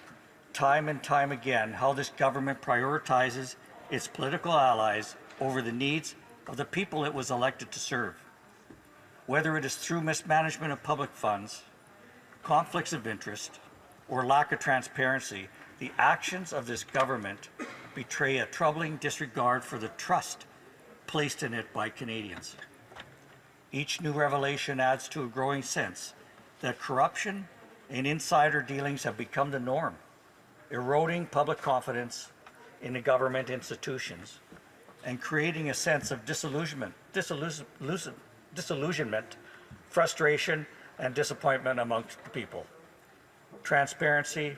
time and time again how this government prioritizes its political allies over the needs of the people it was elected to serve. Whether it is through mismanagement of public funds, conflicts of interest, or lack of transparency, the actions of this government betray a troubling disregard for the trust placed in it by Canadians. Each new revelation adds to a growing sense that corruption and insider dealings have become the norm, eroding public confidence in the government institutions and creating a sense of disillusionment, frustration, and disappointment amongst the people. Transparency,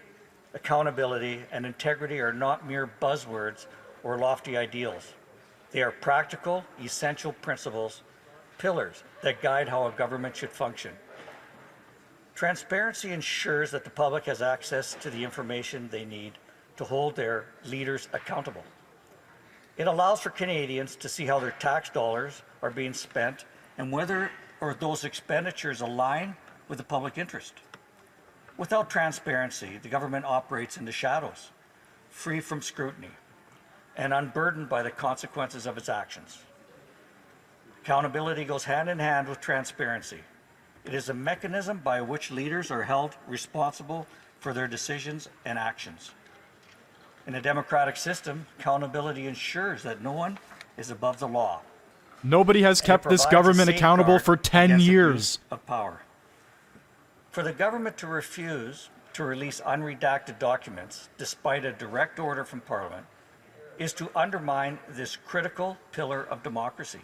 accountability, and integrity are not mere buzzwords or lofty ideals. They are practical, essential principles, pillars that guide how a government should function. Transparency ensures that the public has access to the information they need to hold their leaders accountable. It allows for Canadians to see how their tax dollars are being spent and whether or those expenditures align with the public interest. Without transparency, the government operates in the shadows, free from scrutiny, and unburdened by the consequences of its actions. Accountability goes hand in hand with transparency. It is a mechanism by which leaders are held responsible for their decisions and actions. In a democratic system, accountability ensures that no one is above the law. Nobody has kept this government accountable for 10 years. Of power. For the government to refuse to release unredacted documents despite a direct order from Parliament is to undermine this critical pillar of democracy.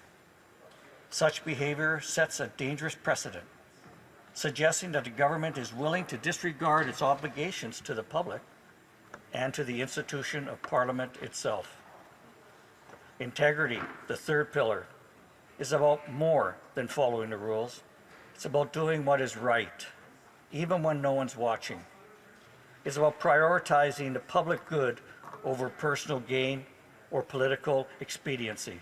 Such behavior sets a dangerous precedent, suggesting that the government is willing to disregard its obligations to the public and to the institution of Parliament itself. Integrity, the third pillar, is about more than following the rules. It's about doing what is right, even when no one's watching. It's about prioritizing the public good over personal gain or political expediency.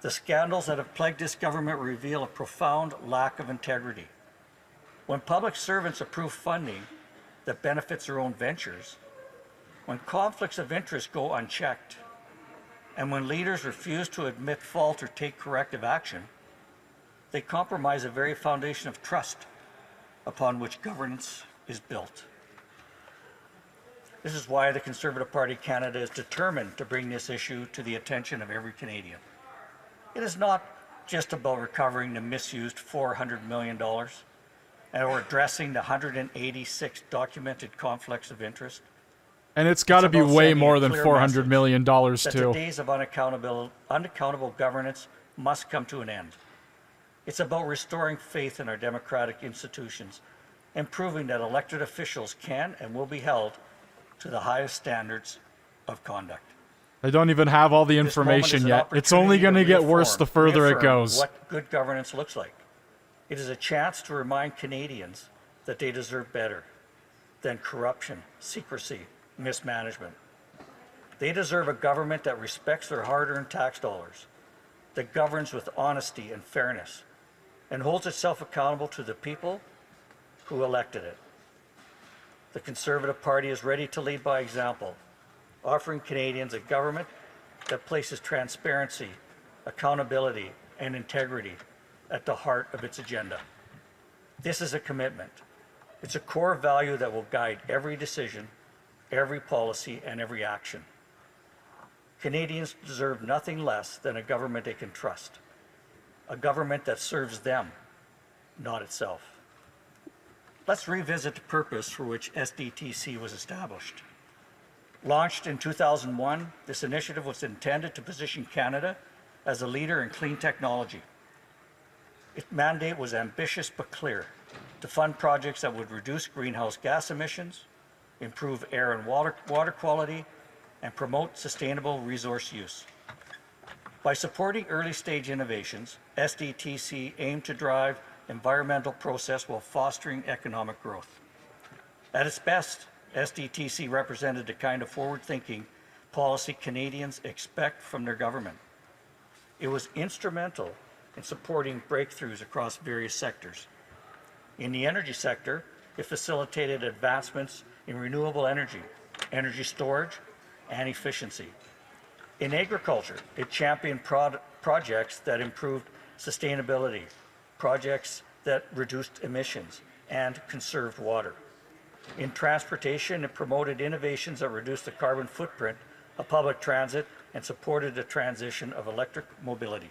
The scandals that have plagued this government reveal a profound lack of integrity. When public servants approve funding that benefits their own ventures, when conflicts of interest go unchecked, and when leaders refuse to admit fault or take corrective action, they compromise the very foundation of trust upon which governance is built. This is why the Conservative Party of Canada is determined to bring this issue to the attention of every Canadian. It is not just about recovering the misused $400 million or addressing the 186 documented conflicts of interest. And it's got to be way more than $400 million, too. That the days of unaccountable governance must come to an end. It's about restoring faith in our democratic institutions and proving that elected officials can and will be held to the highest standards of conduct. They don't even have all the information yet. It's only going to get worse the further it goes. What good governance looks like. It is a chance to remind Canadians that they deserve better than corruption, secrecy, mismanagement. They deserve a government that respects their hard-earned tax dollars, that governs with honesty and fairness, and holds itself accountable to the people who elected it. The Conservative Party is ready to lead by example, offering Canadians a government that places transparency, accountability, and integrity at the heart of its agenda. This is a commitment. It's a core value that will guide every decision, every policy, and every action. Canadians deserve nothing less than a government they can trust, a government that serves them, not itself. Let's revisit the purpose for which SDTC was established. Launched in 2001, this initiative was intended to position Canada as a leader in clean technology. Its mandate was ambitious but clear: to fund projects that would reduce greenhouse gas emissions, improve air and water quality, and promote sustainable resource use. By supporting early-stage innovations, SDTC aimed to drive environmental process while fostering economic growth. At its best, SDTC represented the kind of forward-thinking policy Canadians expect from their government. It was instrumental in supporting breakthroughs across various sectors. In the energy sector, it facilitated advancements in renewable energy, energy storage, and efficiency. In agriculture, it championed projects that improved sustainability, projects that reduced emissions and conserved water. In transportation, it promoted innovations that reduced the carbon footprint of public transit and supported the transition of electric mobility.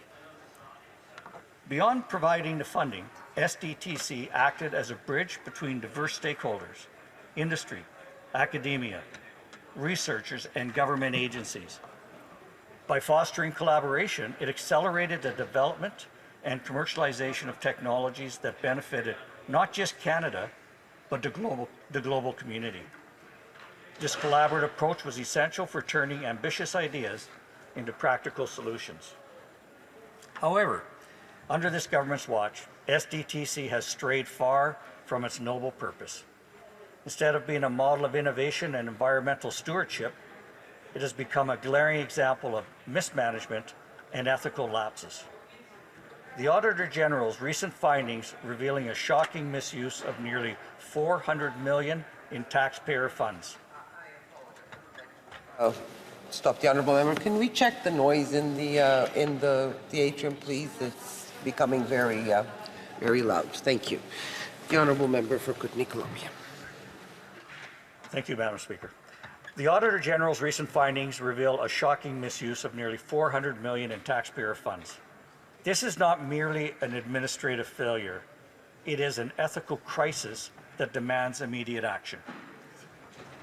Beyond providing the funding, SDTC acted as a bridge between diverse stakeholders, industry, academia, researchers, and government agencies. By fostering collaboration, it accelerated the development and commercialization of technologies that benefited not just Canada, but the global community. This collaborative approach was essential for turning ambitious ideas into practical solutions. However, under this government's watch, SDTC has strayed far from its noble purpose. Instead of being a model of innovation and environmental stewardship, it has become a glaring example of mismanagement and ethical lapses. The Auditor General's recent findings revealing a shocking misuse of nearly $400 million in taxpayer funds. Stop the honourable member. Can we check the noise in the atrium, please? It's becoming very loud. Thank you. The honourable member for Kootenay Columbia. Thank you, Madam Speaker. The Auditor General's recent findings reveal a shocking misuse of nearly $400 million in taxpayer funds. This is not merely an administrative failure. It is an ethical crisis that demands immediate action.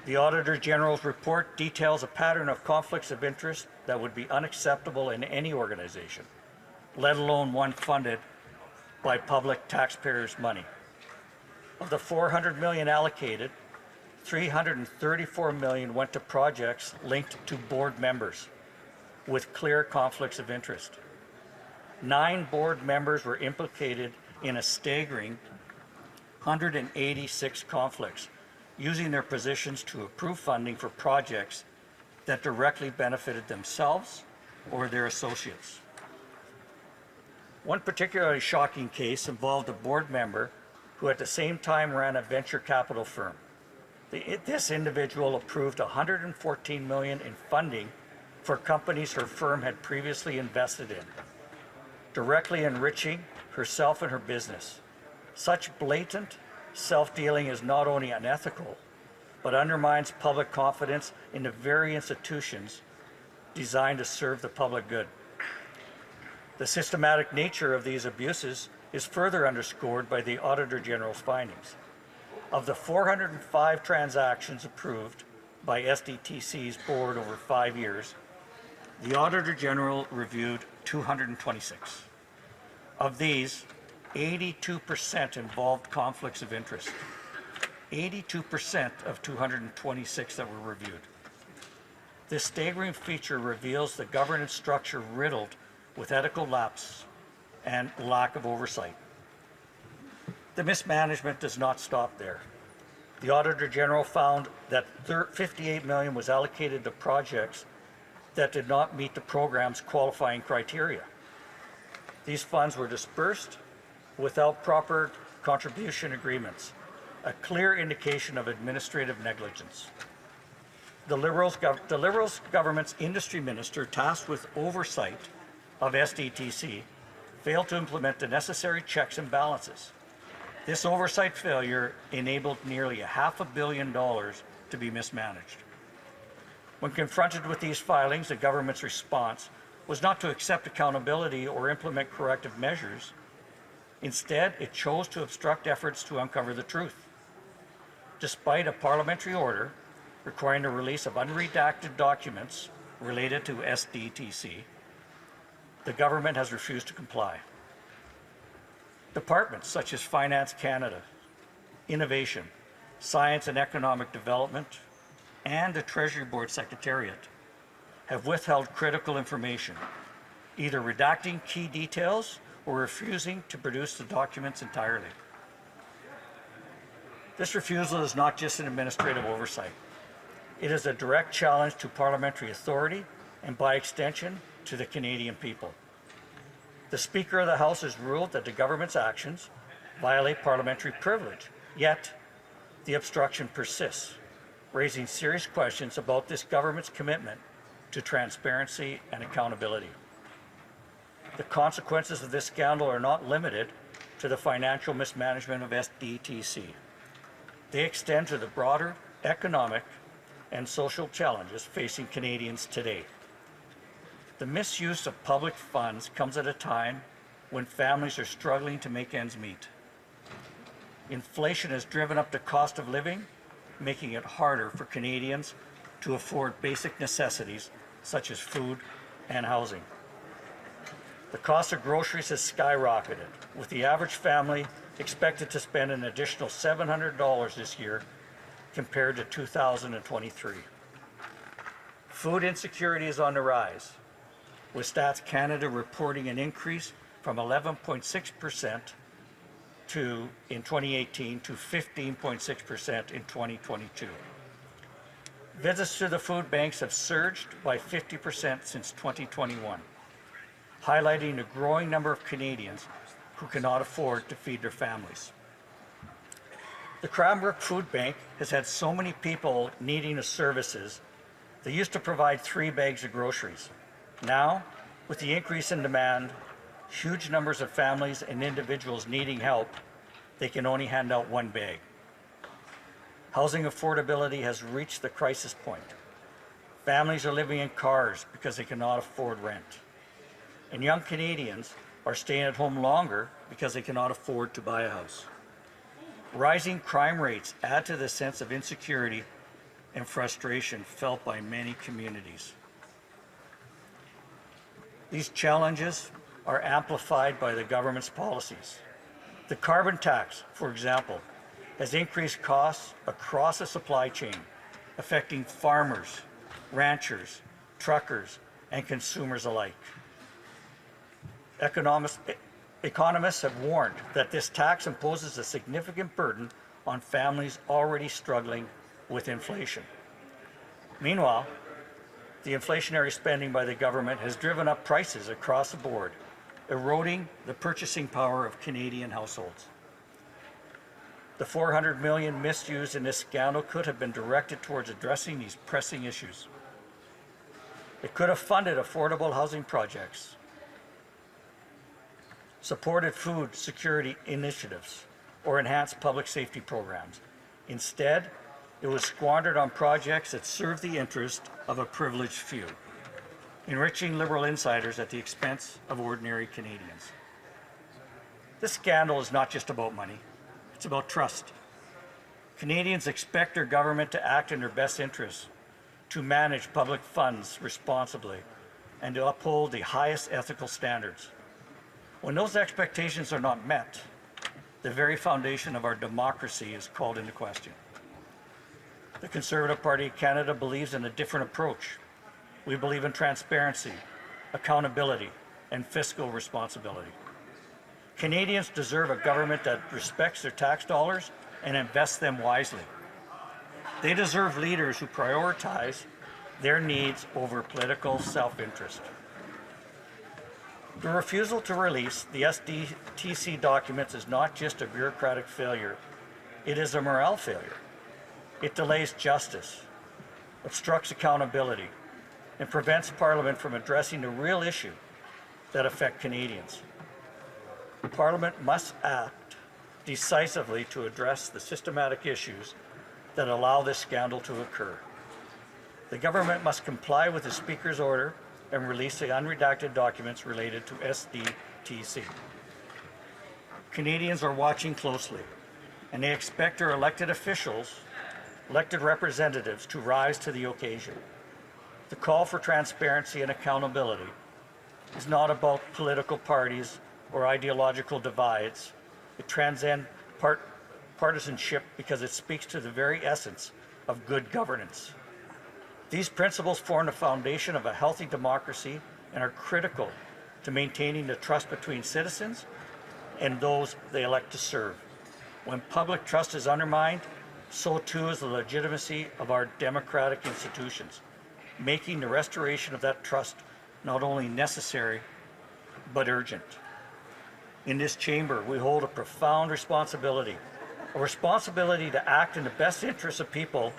The Auditor General's report details a pattern of conflicts of interest that would be unacceptable in any organization, let alone one funded by public taxpayers' money. Of the $400 million allocated, $334 million went to projects linked to board members with clear conflicts of interest. 9 board members were implicated in a staggering 186 conflicts, using their positions to approve funding for projects that directly benefited themselves or their associates. One particularly shocking case involved a board member who at the same time ran a venture capital firm. This individual approved $114 million in funding for companies her firm had previously invested in, directly enriching herself and her business. Such blatant self-dealing is not only unethical, but undermines public confidence in the very institutions designed to serve the public good. The systematic nature of these abuses is further underscored by the Auditor General's findings. Of the 405 transactions approved by SDTC's board over 5 years, the Auditor General reviewed 226. Of these, 82% involved conflicts of interest. 82% of 226 that were reviewed. This staggering feature reveals the governance structure riddled with ethical lapse and lack of oversight. The mismanagement does not stop there. The Auditor General found that $58 million was allocated to projects that did not meet the program's qualifying criteria. These funds were dispersed without proper contribution agreements, a clear indication of administrative negligence. The Liberals government's industry minister tasked with oversight of SDTC failed to implement the necessary checks and balances. This oversight failure enabled nearly $500 million to be mismanaged. When confronted with these filings, the government's response was not to accept accountability or implement corrective measures. Instead, it chose to obstruct efforts to uncover the truth. Despite a parliamentary order requiring the release of unredacted documents related to SDTC, the government has refused to comply. Departments such as Finance Canada, Innovation, Science and Economic Development, and the Treasury Board Secretariat have withheld critical information, either redacting key details or refusing to produce the documents entirely. This refusal is not just an administrative oversight. It is a direct challenge to parliamentary authority and, by extension, to the Canadian people. The Speaker of the House has ruled that the government's actions violate parliamentary privilege, yet the obstruction persists, raising serious questions about this government's commitment to transparency and accountability. The consequences of this scandal are not limited to the financial mismanagement of SDTC. They extend to the broader economic and social challenges facing Canadians today. The misuse of public funds comes at a time when families are struggling to make ends meet. Inflation has driven up the cost of living, making it harder for Canadians to afford basic necessities such as food and housing. The cost of groceries has skyrocketed, with the average family expected to spend an additional $700 this year compared to 2023. Food insecurity is on the rise, with Stats Canada reporting an increase from 11.6% in 2018 to 15.6% in 2022. Visits to the food banks have surged by 50% since 2021, highlighting the growing number of Canadians who cannot afford to feed their families. The Cranbrook Food Bank has had so many people needing the services. They used to provide 3 bags of groceries. Now, with the increase in demand, huge numbers of families and individuals needing help, they can only hand out 1 bag. Housing affordability has reached the crisis point. Families are living in cars because they cannot afford rent. And young Canadians are staying at home longer because they cannot afford to buy a house. Rising crime rates add to the sense of insecurity and frustration felt by many communities. These challenges are amplified by the government's policies. The carbon tax, for example, has increased costs across the supply chain, affecting farmers, ranchers, truckers, and consumers alike. Economists have warned that this tax imposes a significant burden on families already struggling with inflation. Meanwhile, the inflationary spending by the government has driven up prices across the board, eroding the purchasing power of Canadian households. The $400 million misused in this scandal could have been directed towards addressing these pressing issues. It could have funded affordable housing projects, supported food security initiatives, or enhanced public safety programs. Instead, it was squandered on projects that serve the interest of a privileged few, enriching Liberal insiders at the expense of ordinary Canadians. This scandal is not just about money, it's about trust. Canadians expect their government to act in their best interests, to manage public funds responsibly, and to uphold the highest ethical standards. When those expectations are not met, the very foundation of our democracy is called into question. The Conservative Party of Canada believes in a different approach. We believe in transparency, accountability, and fiscal responsibility. Canadians deserve a government that respects their tax dollars and invests them wisely. They deserve leaders who prioritize their needs over political self-interest. The refusal to release the SDTC documents is not just a bureaucratic failure, it is a morale failure. It delays justice, obstructs accountability, and prevents Parliament from addressing the real issue, that affect Canadians. Parliament must act decisively to address the systematic issues that allow this scandal to occur. The government must comply with the Speaker's order and release the unredacted documents related to SDTC. Canadians are watching closely, and they expect our elected officials, elected representatives, to rise to the occasion. The call for transparency and accountability is not about political parties or ideological divides. It transcends partisanship because it speaks to the very essence of good governance. These principles form the foundation of a healthy democracy and are critical to maintaining the trust between citizens and those they elect to serve. When public trust is undermined, so too is the legitimacy of our democratic institutions, making the restoration of that trust not only necessary, but urgent. In this chamber, we hold a profound responsibility, a responsibility to act in the best interests of people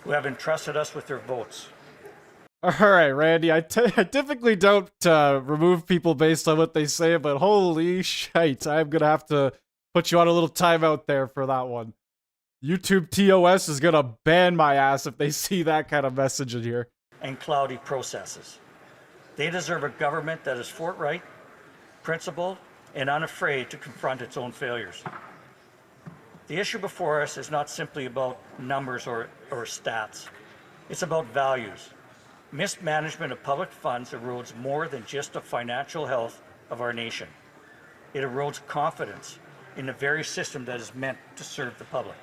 who have entrusted us with their votes. All right, Randy, I typically don't remove people based on what they say, but holy shite, I'm going to have to put you on a little timeout there for that one. YouTube TOS is going to ban my ass if they see that kind of message in here. And cloudy processes. They deserve a government that is forthright, principled, and unafraid to confront its own failures. The issue before us is not simply about numbers or stats. It's about values. Mismanagement of public funds erodes more than just the financial health of our nation. It erodes confidence in the very system that is meant to serve the public.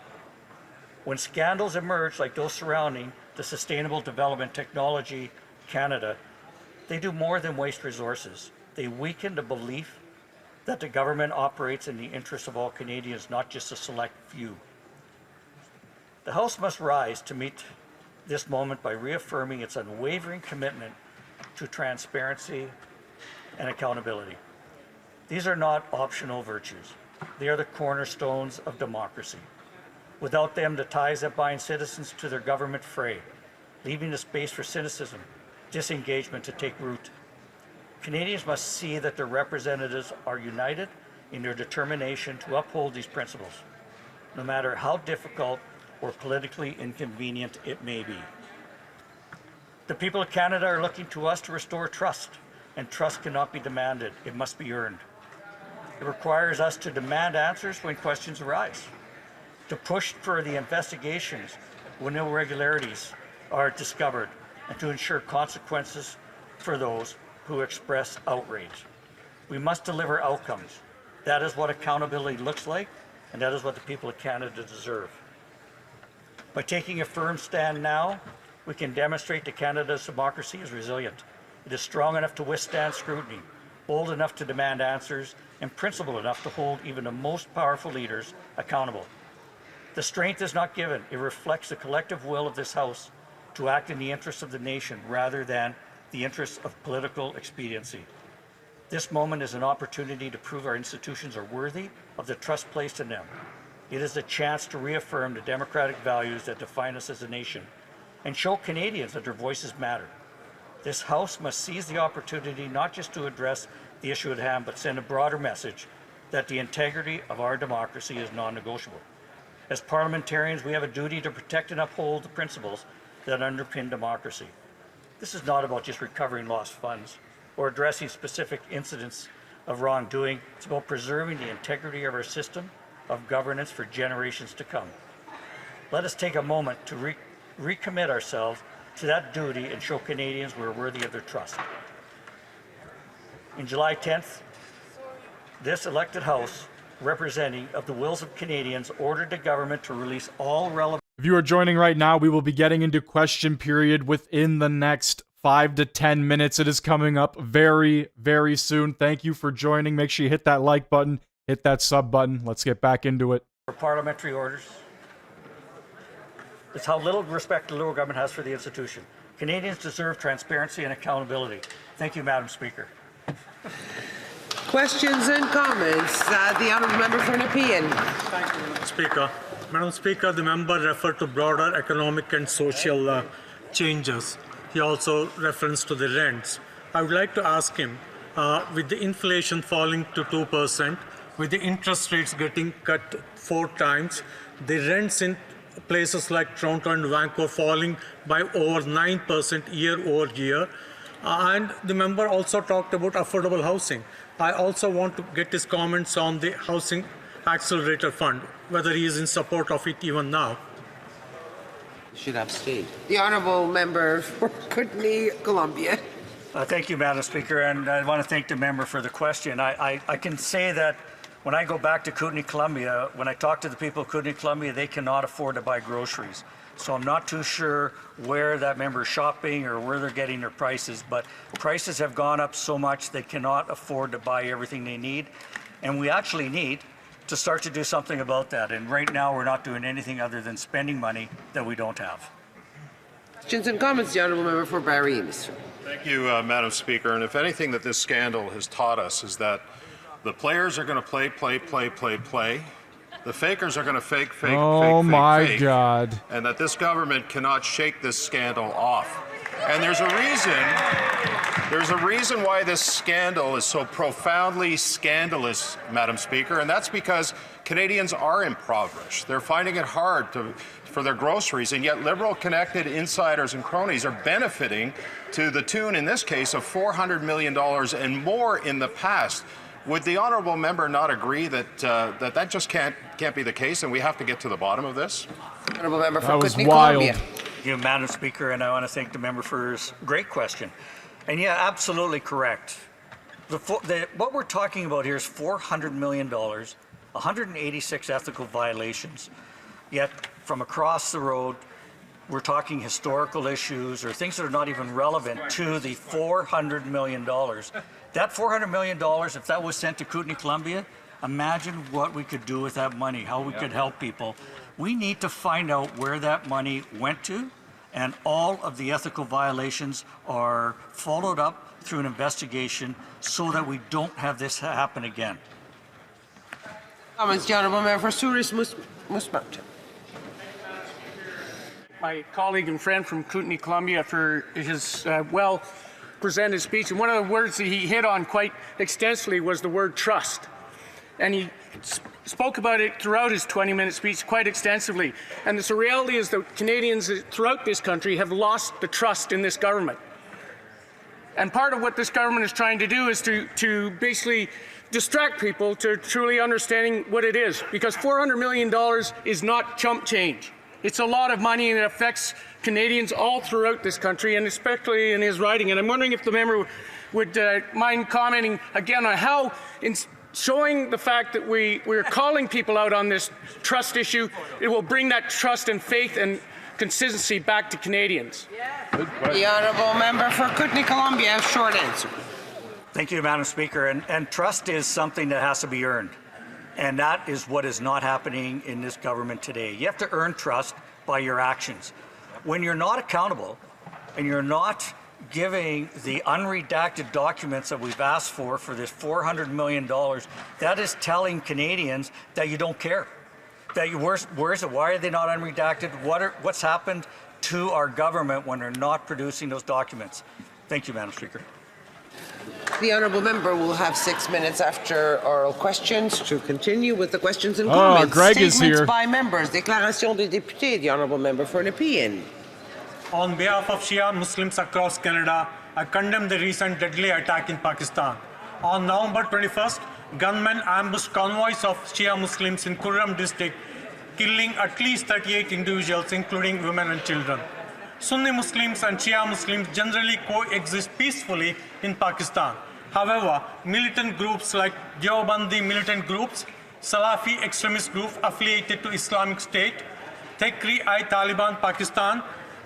When scandals emerge like those surrounding the Sustainable Development Technology Canada, they do more than waste resources. They weaken the belief that the government operates in the interest of all Canadians, not just a select few. The House must rise to meet this moment by reaffirming its unwavering commitment to transparency and accountability. These are not optional virtues. They are the cornerstones of democracy. Without them, the ties that bind citizens to their government fray, leaving the space for cynicism, disengagement to take root. Canadians must see that their representatives are united in their determination to uphold these principles, no matter how difficult or politically inconvenient it may be. The people of Canada are looking to us to restore trust, and trust cannot be demanded, it must be earned. It requires us to demand answers when questions arise, to push for the investigations when irregularities are discovered, and to ensure consequences for those who express outrage. We must deliver outcomes. That is what accountability looks like, and that is what the people of Canada deserve. By taking a firm stand now, we can demonstrate that Canada's democracy is resilient. It is strong enough to withstand scrutiny, bold enough to demand answers, and principled enough to hold even the most powerful leaders accountable. The strength is not given. It reflects the collective will of this House to act in the interests of the nation rather than the interests of political expediency. This moment is an opportunity to prove our institutions are worthy of the trust placed in them. It is a chance to reaffirm the democratic values that define us as a nation and show Canadians that their voices matter. This House must seize the opportunity not just to address the issue at hand, but send a broader message that the integrity of our democracy is non-negotiable. As parliamentarians, we have a duty to protect and uphold the principles that underpin democracy. This is not about just recovering lost funds or addressing specific incidents of wrongdoing. It's about preserving the integrity of our system of governance for generations to come. Let us take a moment to recommit ourselves to that duty and show Canadians we're worthy of their trust. In July 10th, this elected House, representing of the wills of Canadians, ordered the government to release all relevant... If you are joining right now, we will be getting into question period within the next 5 to 10 minutes. It is coming up very, very soon. Thank you for joining. Make sure you hit that like button, hit that sub button. Let's get back into it. For parliamentary orders. It's how little respect the Liberal government has for the institution. Canadians deserve transparency and accountability. Thank you, Madam Speaker. Questions and comments. The honourable member for Nepean. Thank you, Madam Speaker. Madam Speaker, the member referred to broader economic and social changes. He also referenced to the rents. I would like to ask him, with the inflation falling to 2%, with the interest rates getting cut 4 times, the rents in places like Toronto and Vancouver falling by over 9% year over year. And the member also talked about affordable housing. I also want to get his comments on the Housing Accelerator Fund, whether he is in support of it even now. Should abstain. The honourable member for Kootenay, Columbia. Thank you, Madam Speaker, and I want to thank the member for the question. I can say that when I go back to Kootenay, Columbia, when I talk to the people of Kootenay, Columbia, they cannot afford to buy groceries. So I'm not too sure where that member is shopping or where they're getting their prices, but prices have gone up so much they cannot afford to buy everything they need. And we actually need to start to do something about that. And right now we're not doing anything other than spending money that we don't have. Questions and comments, the honourable member for Barrie Innisfil. Thank you, Madam Speaker. And if anything that this scandal has taught us is that the players are going to play. The fakers are going to fake. Oh my God. And that this government cannot shake this scandal off. And there's a reason why this scandal is so profoundly scandalous, Madam Speaker, and that's because Canadians are impoverished. They're finding it hard for their groceries, and yet Liberal-connected insiders and cronies are benefiting to the tune, in this case, of $400 million and more in the past. Would the honourable member not agree that that just can't be the case, and we have to get to the bottom of this? Honourable member for Kootenay, Columbia. Thank you, Madam Speaker, and I want to thank the member for his great question. And yeah, absolutely correct. What we're talking about here is $400 million, 186 ethical violations, yet from across the road, we're talking historical issues or things that are not even relevant to the $400 million. That $400 million, if that was sent to Kootenay, Columbia, imagine what we could do with that money, how we could help people. We need to find out where that money went to, and all of the ethical violations are followed up through an investigation so that we don't have this happen again. Comments, the honourable member for Souris Moose Mountain. My colleague and friend from Kootenay, Columbia, for his well-presented speech. And one of the words that he hit on quite extensively was the word trust. And he spoke about it throughout his 20-minute speech quite extensively. And the reality is that Canadians throughout this country have lost the trust in this government. And part of what this government is trying to do is to basically distract people to truly understanding what it is. Because $400 million is not chump change. It's a lot of money, and it affects Canadians all throughout this country, and especially in his riding. And I'm wondering if the member would mind commenting again on how, in showing the fact that we're calling people out on this trust issue, it will bring that trust and faith and consistency back to Canadians. The honourable member for Kootenay, Columbia, short answer. Thank you, Madam Speaker. And trust is something that has to be earned. And that is what is not happening in this government today. You have to earn trust by your actions. When you're not accountable and you're not giving the unredacted documents that we've asked for this $400 million, that is telling Canadians that you don't care. That where is it? Why are they not unredacted? What's happened to our government when they're not producing those documents? Thank you, Madam Speaker. The honourable member will have 6 minutes after oral questions to continue with the questions and comments. Greg Statements is here. by members. Déclaration des députés. The honourable member for Nepean. On behalf of Shia Muslims across Canada, I condemn the recent deadly attack in Pakistan. On November 21st, gunmen ambushed convoys of Shia Muslims in Kurram district, killing at least 38 individuals, including women and children. Sunni Muslims and Shia Muslims generally coexist peacefully in Pakistan. However, militant groups like Deobandi militant groups, Salafi extremist groups affiliated to Islamic State, Tehreek-i-Taliban Pakistan,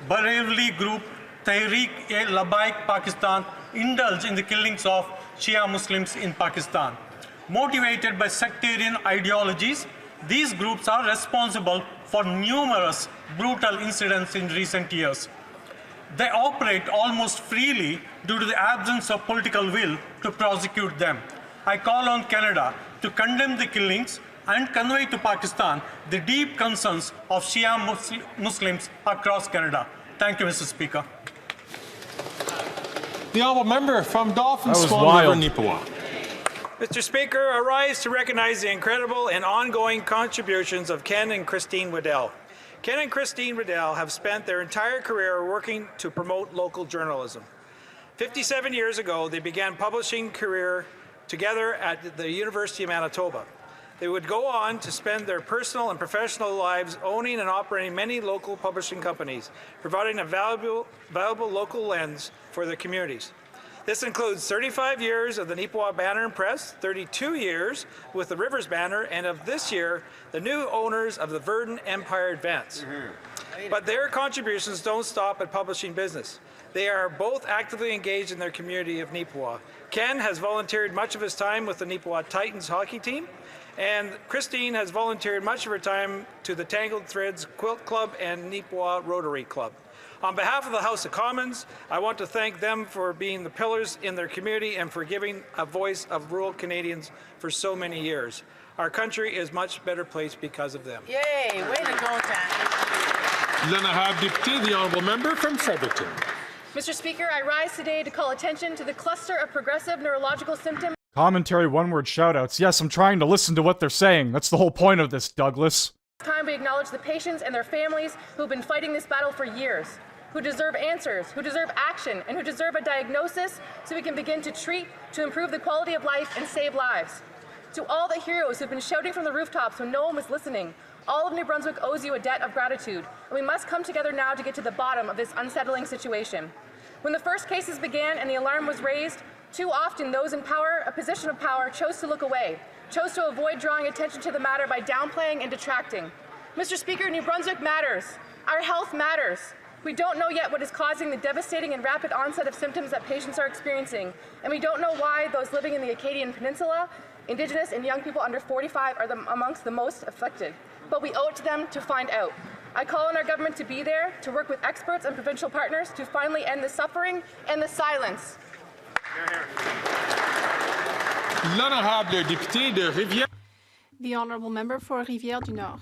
Bareilly group Tehreek-e-Labaik Pakistan indulge in the killings of Shia Muslims in Pakistan. Motivated by sectarian ideologies, these groups are responsible for numerous brutal incidents in recent years. They operate almost freely due to the absence of political will to prosecute them. I call on Canada to condemn the killings and convey to Pakistan the deep concerns of Shia Muslims across Canada. Thank you, Mr. Speaker. The honourable member from Dolphin, That was Swan wild. River, Neepawa. Mr. Speaker, I rise to recognize the incredible and ongoing contributions of Ken and Christine Waddell. Ken and Christine Waddell have spent their entire career working to promote local journalism. 57 years ago, they began publishing career together at the University of Manitoba. They would go on to spend their personal and professional lives owning and operating many local publishing companies, providing a valuable local lens for their communities. This includes 35 years of the Neepawa Banner and Press, 32 years with the Rivers Banner, and of this year, the new owners of the Verdun Empire Advance. But their contributions don't stop at publishing business. They are both actively engaged in their community of Neepawa. Ken has volunteered much of his time with the Neepawa Titans hockey team, and Christine has volunteered much of her time to the Tangled Threads Quilt Club and Neepawa Rotary Club. On behalf of the House of Commons, I want to thank them for being the pillars in their community and for giving a voice of rural Canadians for so many years. Our country is a much better place because of them. Yay, way to go, Dan. L'honorable député, the honourable member from Fredericton. Mr. Speaker, I rise today to call attention to the cluster of progressive neurological symptoms. Commentary, one-word shoutouts. Yes, I'm trying to listen to what they're saying. That's the whole point of this, Douglas. It's time we acknowledge the patients and their families who've been fighting this battle for years, who deserve answers, who deserve action, and who deserve a diagnosis so we can begin to treat, to improve the quality of life and save lives. To all the heroes who've been shouting from the rooftops when no one was listening, all of New Brunswick owes you a debt of gratitude, and we must come together now to get to the bottom of this unsettling situation. When the first cases began and the alarm was raised, too often those in power, a position of power, chose to look away, chose to avoid drawing attention to the matter by downplaying and detracting. Mr. Speaker, New Brunswick matters. Our health matters. We don't know yet what is causing the devastating and rapid onset of symptoms that patients are experiencing, and we don't know why those living in the Acadian Peninsula, Indigenous and young people under 45 are amongst the most afflicted. But we owe it to them to find out. I call on our government to be there, to work with experts and provincial partners to finally end the suffering and the silence. L'honorable député de Rivière. The honourable member for Rivière du Nord.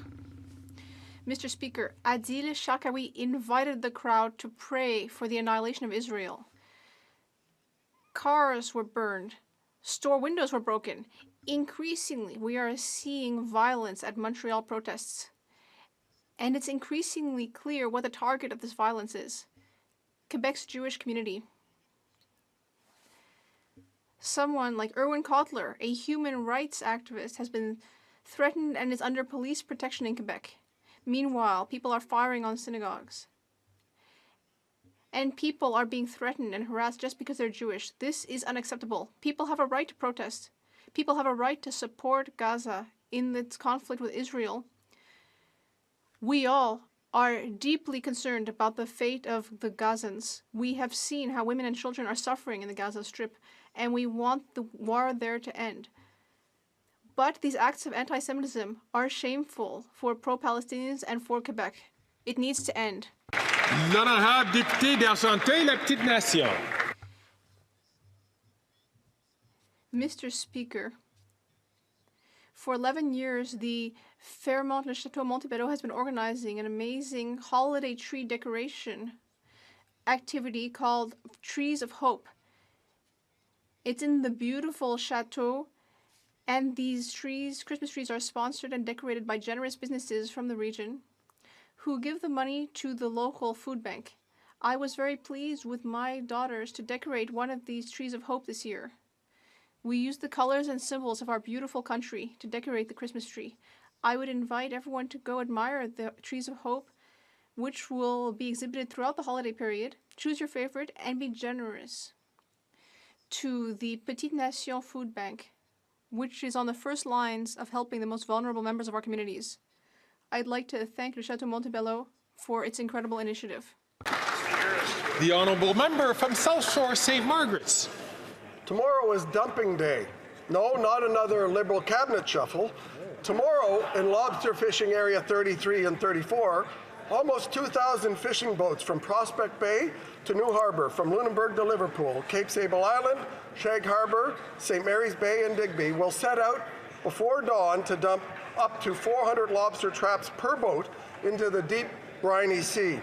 Mr. Speaker, Adil Shakawi invited the crowd to pray for the annihilation of Israel. Cars were burned. Store windows were broken. Increasingly, we are seeing violence at Montreal protests. And it's increasingly clear what the target of this violence is. Quebec's Jewish community. Someone like Erwin Kotler, a human rights activist, has been threatened and is under police protection in Quebec. Meanwhile, people are firing on synagogues. And people are being threatened and harassed just because they're Jewish. This is unacceptable. People have a right to protest. People have a right to support Gaza in its conflict with Israel. We all are deeply concerned about the fate of the Gazans. We have seen how women and children are suffering in the Gaza Strip, and we want the war there to end. But these acts of anti-Semitism are shameful for pro-Palestinians and for Quebec. It needs to end. L'honorable député d'Argenteuil, la Petite Nation. Mr. Speaker, for 11 years, the Fairmont Le Chateau Montebello has been organizing an amazing holiday tree decoration activity called Trees of Hope. It's in the beautiful chateau, and these trees, Christmas trees, are sponsored and decorated by generous businesses from the region who give the money to the local food bank. I was very pleased with my daughters to decorate one of these Trees of Hope this year. We used the colors and symbols of our beautiful country to decorate the Christmas tree. I would invite everyone to go admire the Trees of Hope, which will be exhibited throughout the holiday period. Choose your favorite and be generous to the Petite Nation Food Bank, which is on the first lines of helping the most vulnerable members of our communities. I'd like to thank Le Chateau Montebello for its incredible initiative. The honourable member from South Shore St. Margaret's. Tomorrow is dumping day. No, not another Liberal cabinet shuffle. Tomorrow, in lobster fishing area 33 and 34, almost 2,000 fishing boats from Prospect Bay to New Harbour, from Lunenburg to Liverpool, Cape Sable Island, Shag Harbour, St. Mary's Bay and Digby will set out before dawn to dump up to 400 lobster traps per boat into the deep, briny sea.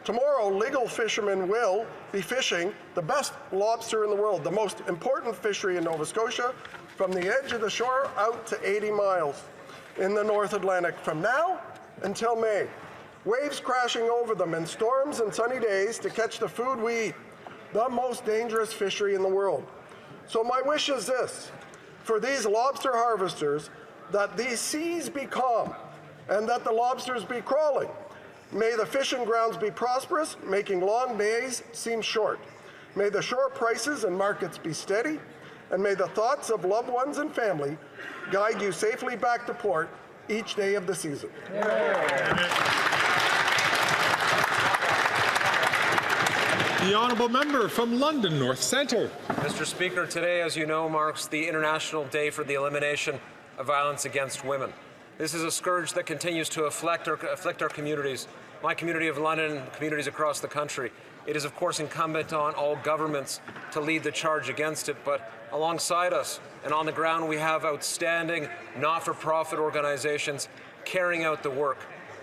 Tomorrow, legal fishermen will be fishing the best lobster in the world, the most important fishery in Nova Scotia, from the edge of the shore out to 80 miles in the North Atlantic from now until May. Waves crashing over them in storms and sunny days to catch the food we eat, the most dangerous fishery in the world. So my wish is this, for these lobster harvesters, that these seas be calm and that the lobsters be crawling. May the fishing grounds be prosperous, making long days seem short. May the shore prices and markets be steady, and may the thoughts of loved ones and family guide you safely back to port each day of the season. The honourable member from London North Centre. Mr. Speaker, today, as you know, marks the International Day for the Elimination of Violence Against Women. This is a scourge that continues to afflict our communities, my community of London and communities across the country. It is, of course, incumbent on all governments to lead the charge against it, but alongside us and on the ground, we have outstanding not-for-profit organizations carrying out the work.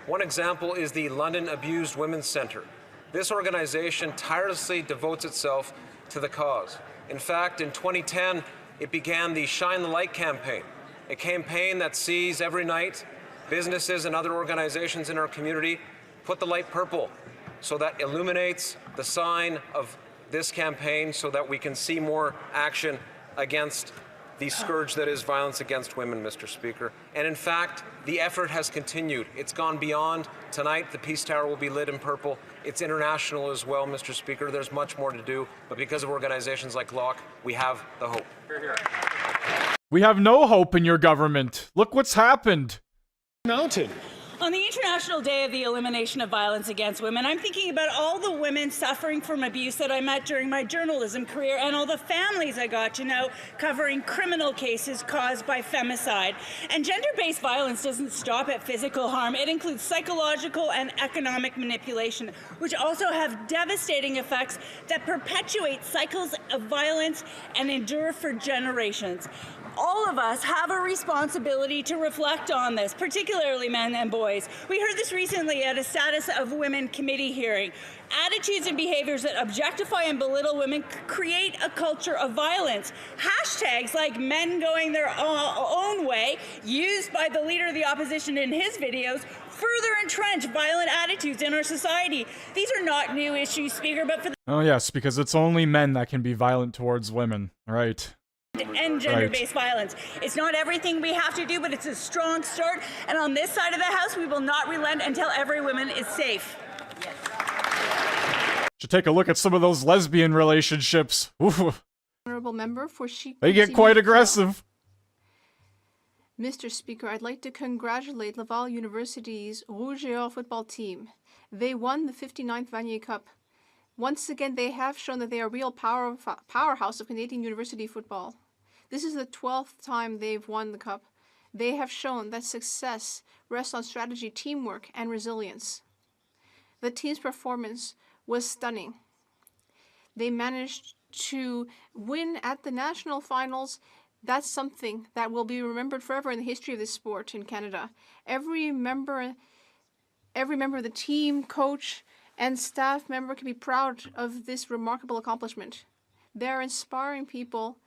One example is the London Abused Women's Centre. This organization tirelessly devotes itself to the cause. In fact, in 2010, it began the Shine the Light campaign, a campaign that sees every night businesses and other organizations in our community put the light purple, so that illuminates the sign of this campaign so that we can see more action against the scourge that is violence against women, Mr. Speaker. And in fact, the effort has continued. It's gone beyond. Tonight, the Peace Tower will be lit in purple. It's international as well, Mr. Speaker. There's much more to do, but because of organizations like LOC, we have the hope. We have no hope in your government. Look what's happened. Mountain. On the International Day of the Elimination of Violence Against Women, I'm thinking about all the women suffering from abuse that I met during my journalism career and all the families I got to know covering criminal cases caused by femicide. And gender-based violence doesn't stop at physical harm. It includes psychological and economic manipulation, which also have devastating effects that perpetuate cycles of violence and endure for generations. All of us have a responsibility to reflect on this, particularly men and boys. We heard this recently at a Status of Women committee hearing. Attitudes and behaviors that objectify and belittle women create a culture of violence. Hashtags like men going their own way, used by the leader of the opposition in his videos, further entrench violent attitudes in our society. These are not new issues, Speaker, but for the Oh yes, because it's only men that can be violent towards women, right? and gender-based violence. It's not everything we have to do, but it's a strong start. And on this side of the House, we will not relent until every woman is safe. Should take a look at some of those lesbian relationships. Ooh. Honourable member for Sheep. They get quite aggressive. Mr. Speaker, I'd like to congratulate Laval University's Rouge et Or football team. They won the 59th Vanier Cup. Once again, they have shown that they are a real powerhouse of Canadian university football. This is the 12th time they've won the cup. They have shown that success rests on strategy, teamwork, and resilience. The team's performance was stunning. They managed to win at the national finals. That's something that will be remembered forever in the history of this sport in Canada. Every member of the team, coach, and staff member can be proud of this remarkable accomplishment. They're inspiring people,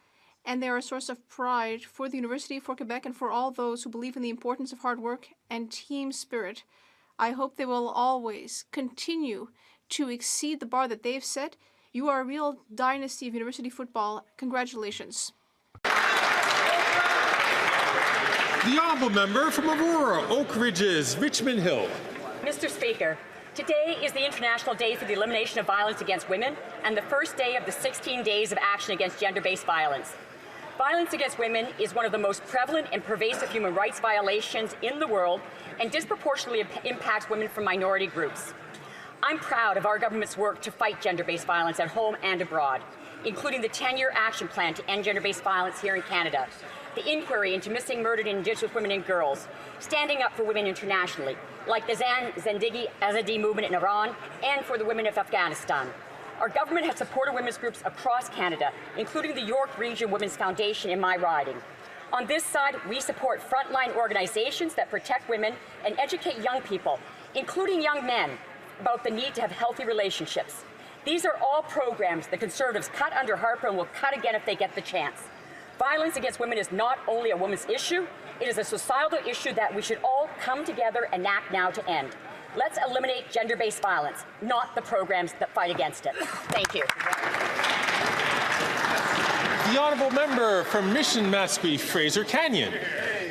and they're a source of pride for the University, for Quebec, and for all those who believe in the importance of hard work and team spirit. I hope they will always continue to exceed the bar that they've set. You are a real dynasty of university football. Congratulations. The honourable member from Aurora, Oak Ridges, Richmond Hill. Mr. Speaker, today is the International Day for the Elimination of Violence Against Women and the first day of the 16 days of action against gender-based violence. Violence against women is one of the most prevalent and pervasive human rights violations in the world and disproportionately impacts women from minority groups. I'm proud of our government's work to fight gender-based violence at home and abroad, including the 10-year action plan to end gender-based violence here in Canada, the inquiry into missing, murdered Indigenous women and girls, standing up for women internationally, like the Zendigi Azadi movement in Iran, and for the women of Afghanistan. Our government has supported women's groups across Canada, including the York Region Women's Foundation in my riding. On this side, we support frontline organizations that protect women and educate young people, including young men, about the need to have healthy relationships. These are all programs the Conservatives cut under Harper and will cut again if they get the chance. Violence against women is not only a women's issue, it is a societal issue that we should all come together and act now to end. Let's eliminate gender-based violence, not the programs that fight against it. Thank you. The honourable member from Mission Mashpee, Fraser Canyon.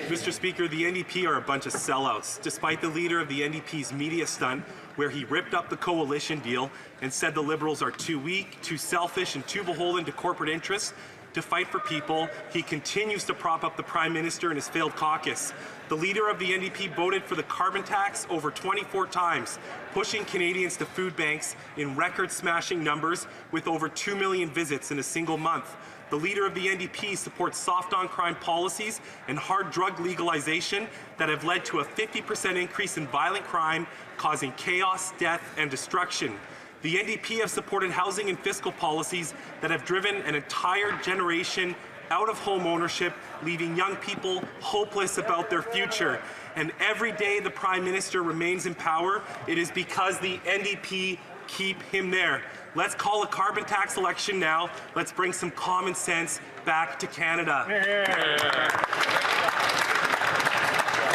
Mr. Speaker, the NDP are a bunch of sellouts, despite the leader of the NDP's media stunt where he ripped up the coalition deal and said the Liberals are too weak, too selfish, and too beholden to corporate interests to fight for people. He continues to prop up the Prime Minister and his failed caucus. The leader of the NDP voted for the carbon tax over 24 times, pushing Canadians to food banks in record-smashing numbers with over 2 million visits in a single month. The leader of the NDP supports soft-on-crime policies and hard drug legalization that have led to a 50% increase in violent crime, causing chaos, death, and destruction. The NDP have supported housing and fiscal policies that have driven an entire generation out of home ownership, leaving young people hopeless about their future. And every day the Prime Minister remains in power, it is because the NDP keep him there. Let's call a carbon tax election now. Let's bring some common sense back to Canada.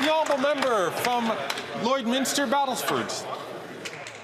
The honourable member from Lloydminster, Battleford.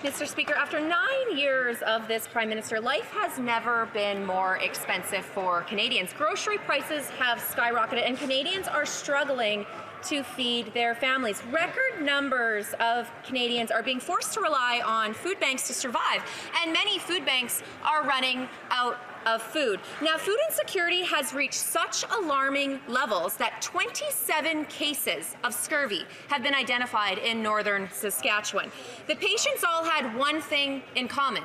Mr. Speaker, after 9 years of this Prime Minister, life has never been more expensive for Canadians. Grocery prices have skyrocketed and Canadians are struggling to feed their families. Record numbers of Canadians are being forced to rely on food banks to survive, and many food banks are running out of food. Now, food insecurity has reached such alarming levels that 27 cases of scurvy have been identified in northern Saskatchewan. The patients all had one thing in common: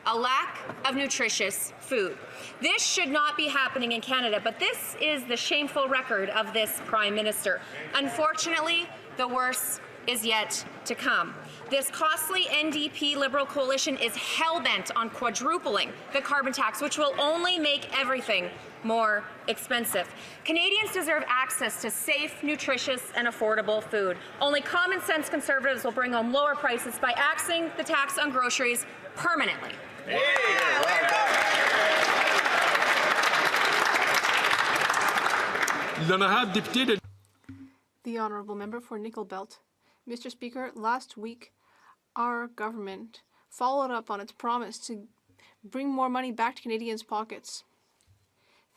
a lack of nutritious food. This should not be happening in Canada, but this is the shameful record of this Prime Minister. Unfortunately, the worst is yet to come. This costly NDP Liberal coalition is hell-bent on quadrupling the carbon tax, which will only make everything more expensive. Canadians deserve access to safe, nutritious, and affordable food. Only common-sense Conservatives will bring home lower prices by axing the tax on groceries permanently. The honourable member for Nickel Belt. Mr. Speaker, last week our government followed up on its promise to bring more money back to Canadians' pockets.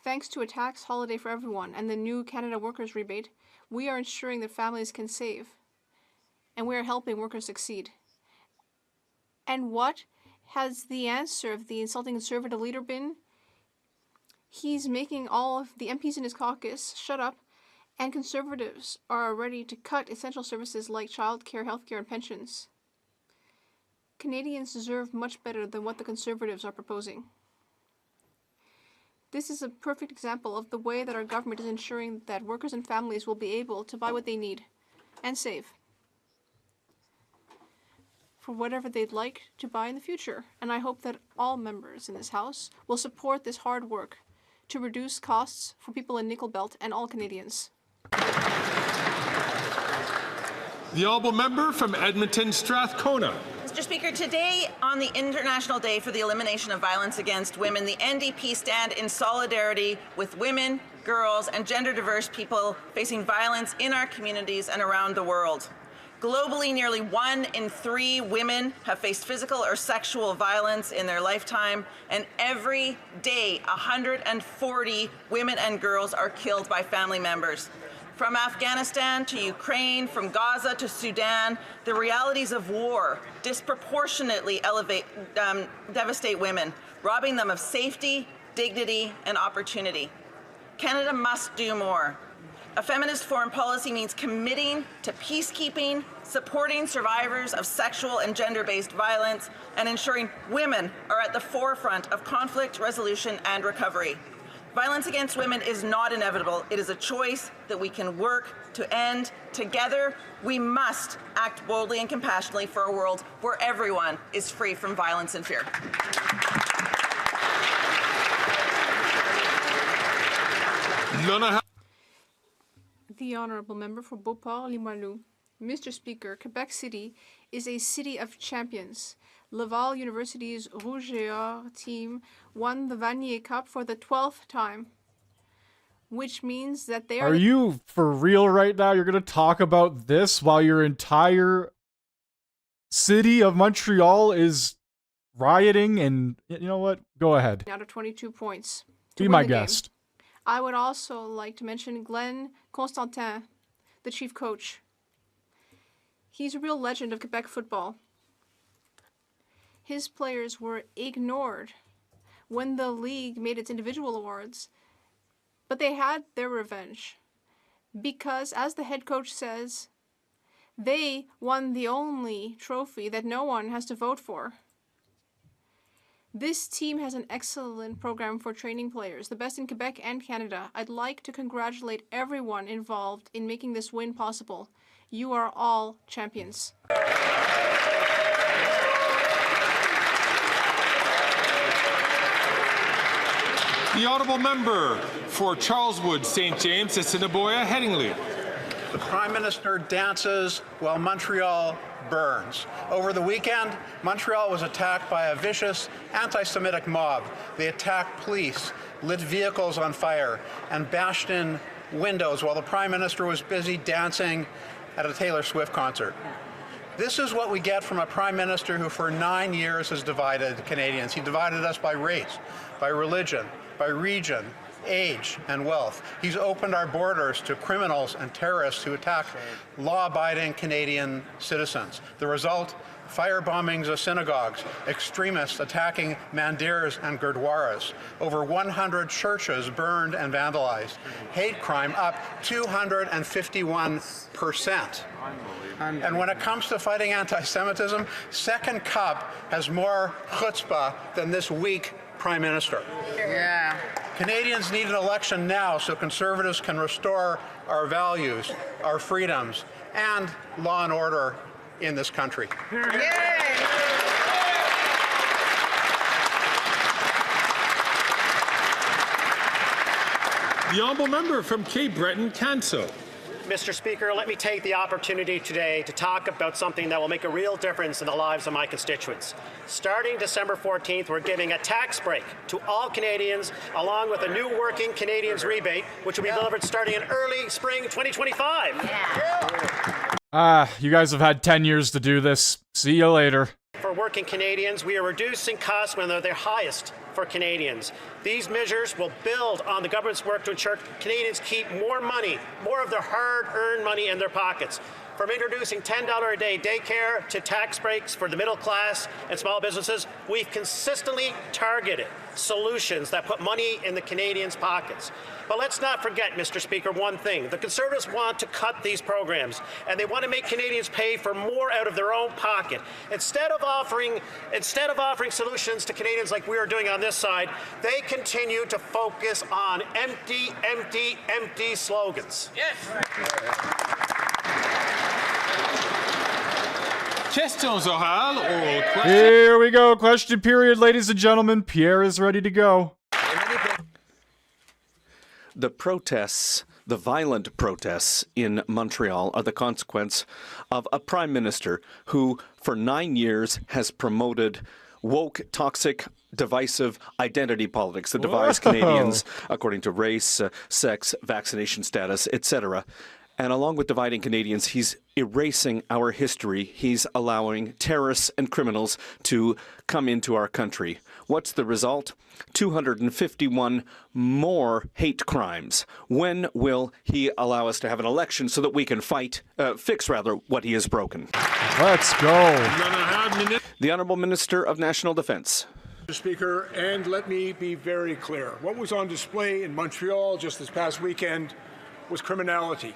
Thanks to a tax holiday for everyone and the new Canada Workers rebate, we are ensuring that families can save, and we are helping workers succeed. And what has the answer of the insulting Conservative leader been? He's making all of the MPs in his caucus shut up, and Conservatives are ready to cut essential services like childcare, healthcare, and pensions. Canadians deserve much better than what the Conservatives are proposing. This is a perfect example of the way that our government is ensuring that workers and families will be able to buy what they need and save for whatever they'd like to buy in the future. And I hope that all members in this House will support this hard work to reduce costs for people in Nickel Belt and all Canadians. The honourable member from Edmonton, Strathcona. Mr. Speaker, today on the International Day for the Elimination of Violence Against Women, the NDP stand in solidarity with women, girls, and gender-diverse people facing violence in our communities and around the world. Globally, nearly 1 in 3 women have faced physical or sexual violence in their lifetime, and every day 140 women and girls are killed by family members. From Afghanistan to Ukraine, from Gaza to Sudan, the realities of war disproportionately devastate women, robbing them of safety, dignity, and opportunity. Canada must do more. A feminist foreign policy means committing to peacekeeping, supporting survivors of sexual and gender-based violence, and ensuring women are at the forefront of conflict resolution and recovery. Violence against women is not inevitable. It is a choice that we can work to end. Together, we must act boldly and compassionately for a world where everyone is free from violence and fear. The honourable member for Beauport-Limoilou. Mr. Speaker, Quebec City is a city of champions. Laval University's Rouge et Or team won the Vanier Cup for the 12th time, which means that they are... Are you for real right now? You're going to talk about this while your entire city of Montreal is rioting and... You know what? Go ahead. Out of 22 points. Be my guest. I would also like to mention Glenn Constantin, the chief coach. He's a real legend of Quebec football. His players were ignored when the league made its individual awards, but they had their revenge because, as the head coach says, they won the only trophy that no one has to vote for. This team has an excellent program for training players, the best in Quebec and Canada. I'd like to congratulate everyone involved in making this win possible. You are all champions. The honourable member for Charleswood, St. James, Assiniboia, Headingley. The Prime Minister dances while Montreal burns. Over the weekend, Montreal was attacked by a vicious anti-Semitic mob. They attacked police, lit vehicles on fire, and bashed in windows while the Prime Minister was busy dancing at a Taylor Swift concert. This is what we get from a Prime Minister who for 9 years has divided Canadians. He divided us by race, by religion, by region, age, and wealth. He's opened our borders to criminals and terrorists who attack law-abiding Canadian citizens. The result? Fire bombings of synagogues, extremists attacking mandirs and gurdwaras, over 100 churches burned and vandalized, hate crime up 251%. And when it comes to fighting anti-Semitism, Second Cup has more chutzpah than this weak Prime Minister. Yeah. Canadians need an election now so Conservatives can restore our values, our freedoms, and law and order in this country. The honourable member from Cape Breton, Canso. Mr. Speaker, let me take the opportunity today to talk about something that will make a real difference in the lives of my constituents. Starting December 14th, we're giving a tax break to all Canadians, along with a new working Canadians rebate, which will be delivered starting in early spring 2025. You guys have had 10 years to do this. See you later. For working Canadians, we are reducing costs when they're their highest for Canadians. These measures will build on the government's work to ensure Canadians keep more money, more of their hard-earned money in their pockets. From introducing $10 a day daycare to tax breaks for the middle class and small businesses, we've consistently targeted solutions that put money in the Canadians' pockets. But let's not forget, Mr. Speaker, one thing. The Conservatives want to cut these programs, and they want to make Canadians pay for more out of their own pocket. Instead of offering solutions to Canadians like we are doing on this side, they continue to focus on empty, empty, empty slogans. Yes. Questions orales, oral questions. Here we go. Question period, ladies and gentlemen. Pierre is ready to go. The protests, the violent protests in Montreal are the consequence of a prime minister who, for 9 years, has promoted woke, toxic, divisive identity politics that divides Canadians according to race, sex, vaccination status, etc. And along with dividing Canadians, he's erasing our history. He's allowing terrorists and criminals to come into our country. What's the result? 251 more hate crimes. When will he allow us to have an election so that we can fix what he has broken? Let's go. The Honourable Minister of National Defence. Mr. Speaker, and let me be very clear. What was on display in Montreal just this past weekend was criminality.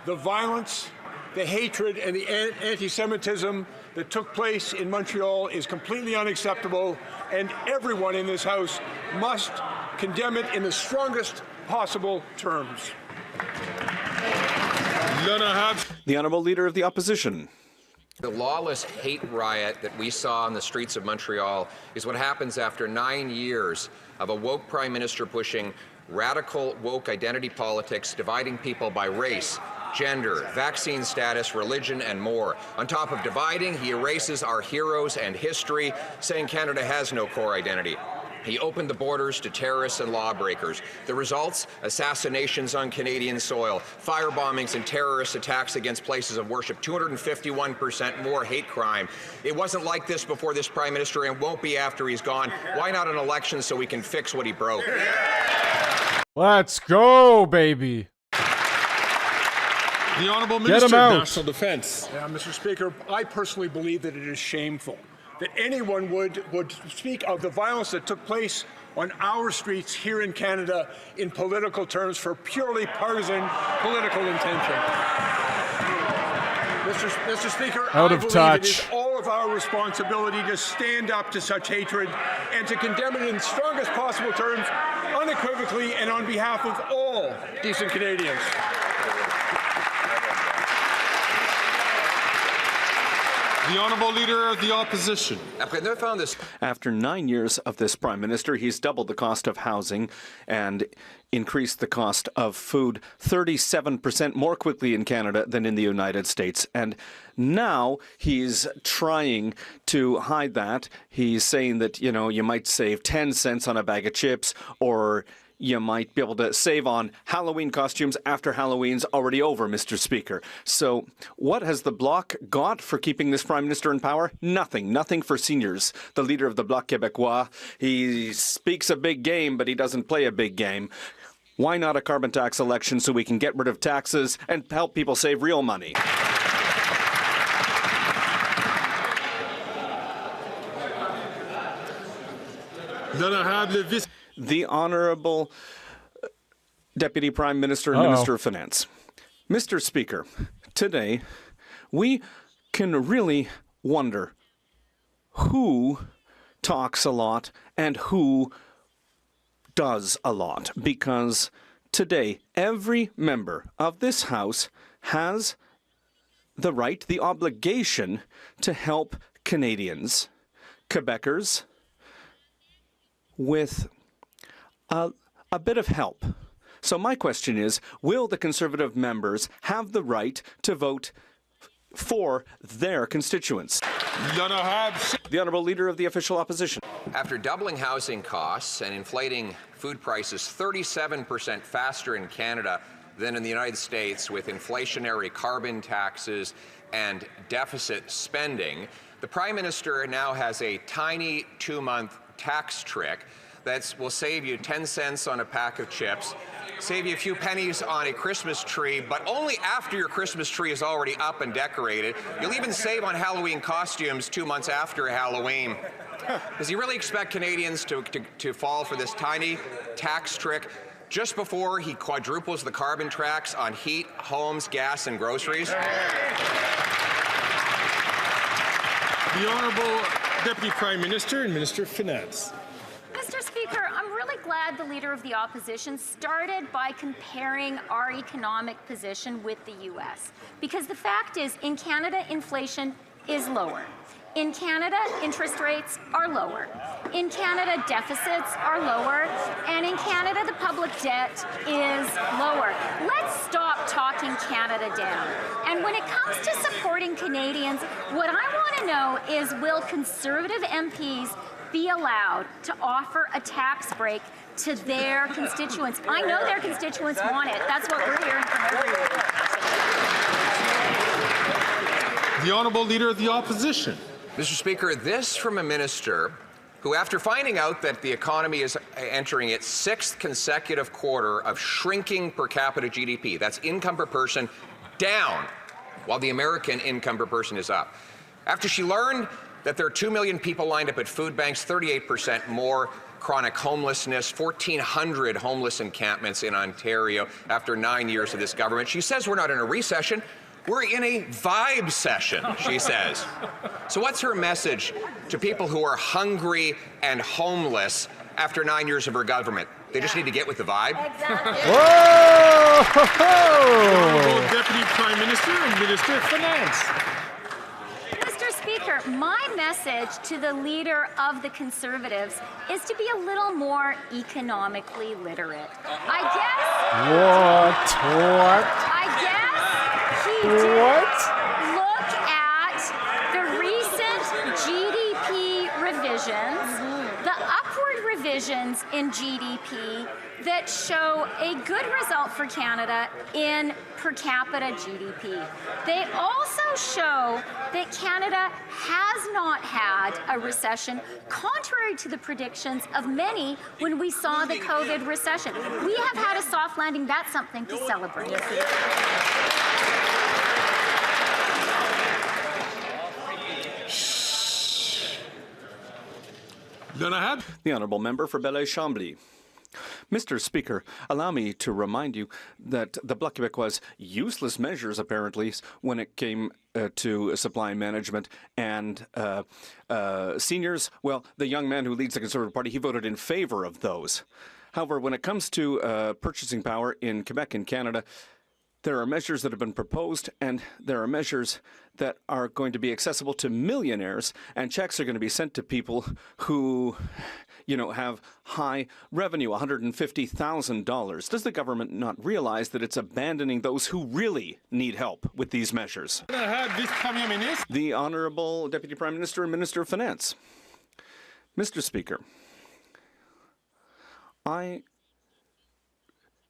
The violence, the hatred, and the anti-Semitism that took place in Montreal is completely unacceptable, and everyone in this House must condemn it in the strongest possible terms. The Honourable Leader of the Opposition. The lawless hate riot that we saw on the streets of Montreal is what happens after 9 years of a woke Prime Minister pushing radical woke identity politics, dividing people by race, gender, vaccine status, religion, and more. On top of dividing, he erases our heroes and history, saying Canada has no core identity. He opened the borders to terrorists and lawbreakers. The results? Assassinations on Canadian soil, firebombings and terrorist attacks against places of worship, 251% more hate crime. It wasn't like this before this Prime Minister and won't be after he's gone. Why not an election so we can fix what he broke? Let's go, baby. The Honourable Minister of National Defence. Mr. Speaker, I personally believe that it is shameful that anyone would speak of the violence that took place on our streets here in Canada in political terms for purely partisan political intention. Mr. Speaker, I believe it is all of our responsibility to stand up to such hatred and to condemn it in the strongest possible terms, unequivocally and on behalf of all decent Canadians. The Honourable Leader of the Opposition. After 9 years of this Prime Minister, he's doubled the cost of housing and increased the cost of food 37% more quickly in Canada than in the United States. And now he's trying to hide that. He's saying that, you know, you might save 10 cents on a bag of chips, or you might be able to save on Halloween costumes after Halloween's already over, Mr. Speaker. So what has the Bloc got for keeping this Prime Minister in power? Nothing. Nothing for seniors. The leader of the Bloc Québécois, he speaks a big game, but he doesn't play a big game. Why not a carbon tax election so we can get rid of taxes and help people save real money? The Honourable Deputy Prime Minister and Minister of Finance. Mr. Speaker, today we can really wonder who talks a lot and who does a lot, because today every member of this House has the right, the obligation to help Canadians, Quebecers, with a bit of help. So my question is, will the Conservative members have the right to vote for their constituents? The Honourable Leader of the Official Opposition. After doubling housing costs and inflating food prices 37% faster in Canada than in the United States, with inflationary carbon taxes and deficit spending, the Prime Minister now has a tiny 2-month tax trick that will save you 10 cents on a pack of chips, save you a few pennies on a Christmas tree, but only after your Christmas tree is already up and decorated. You'll even save on Halloween costumes 2 months after Halloween. Does he really expect Canadians to fall for this tiny tax trick just before he quadruples the carbon tax on heat, homes, gas, and groceries? The Honourable Deputy Prime Minister and Minister of Finance. Mr. Speaker, I'm really glad the Leader of the Opposition started by comparing our economic position with the U.S. Because the fact is, in Canada, inflation is lower. In Canada, interest rates are lower. In Canada, deficits are lower. And in Canada, the public debt is lower. Let's stop talking Canada down. And when it comes to supporting Canadians, what I want to know is, will Conservative MPs be allowed to offer a tax break to their constituents? I know their constituents want it. That's what we're hearing from everyone. The Honourable Leader of the Opposition. Mr. Speaker, this from a minister who, after finding out that the economy is entering its 6th consecutive quarter of shrinking per capita GDP, that's income per person, down, while the American income per person is up. After she learned that there are 2 million people lined up at food banks, 38% more chronic homelessness, 1,400 homeless encampments in Ontario after 9 years of this government. She says we're not in a recession, we're in a vibe session, she says. So what's her message to people who are hungry and homeless after 9 years of her government? They just need to get with the vibe? Exactly. Whoa! Honourable Deputy Prime Minister and Minister of Finance. Mr. Speaker, my message to the leader of the Conservatives is to be a little more economically literate. I guess. I guess he did look at the recent GDP revisions, the upward revisions in GDP that show a good result for Canada in per capita GDP. They also show that Canada has not had a recession, contrary to the predictions of many when we saw the COVID recession. We have had a soft landing. That's something to celebrate. The Honourable Member for Belleuil-Chambly. Mr. Speaker, allow me to remind you that the Bloc Québécois' useless measures, apparently, when it came to supply management and seniors, well, the young man who leads the Conservative Party, he voted in favour of those. However, when it comes to purchasing power in Quebec and Canada, there are measures that have been proposed, and there are measures that are going to be accessible to millionaires, and checks are going to be sent to people who, you know, have high revenue, $150,000. Does the government not realize that it's abandoning those who really need help with these measures? The Honourable Deputy Prime Minister and Minister of Finance. Mr. Speaker, I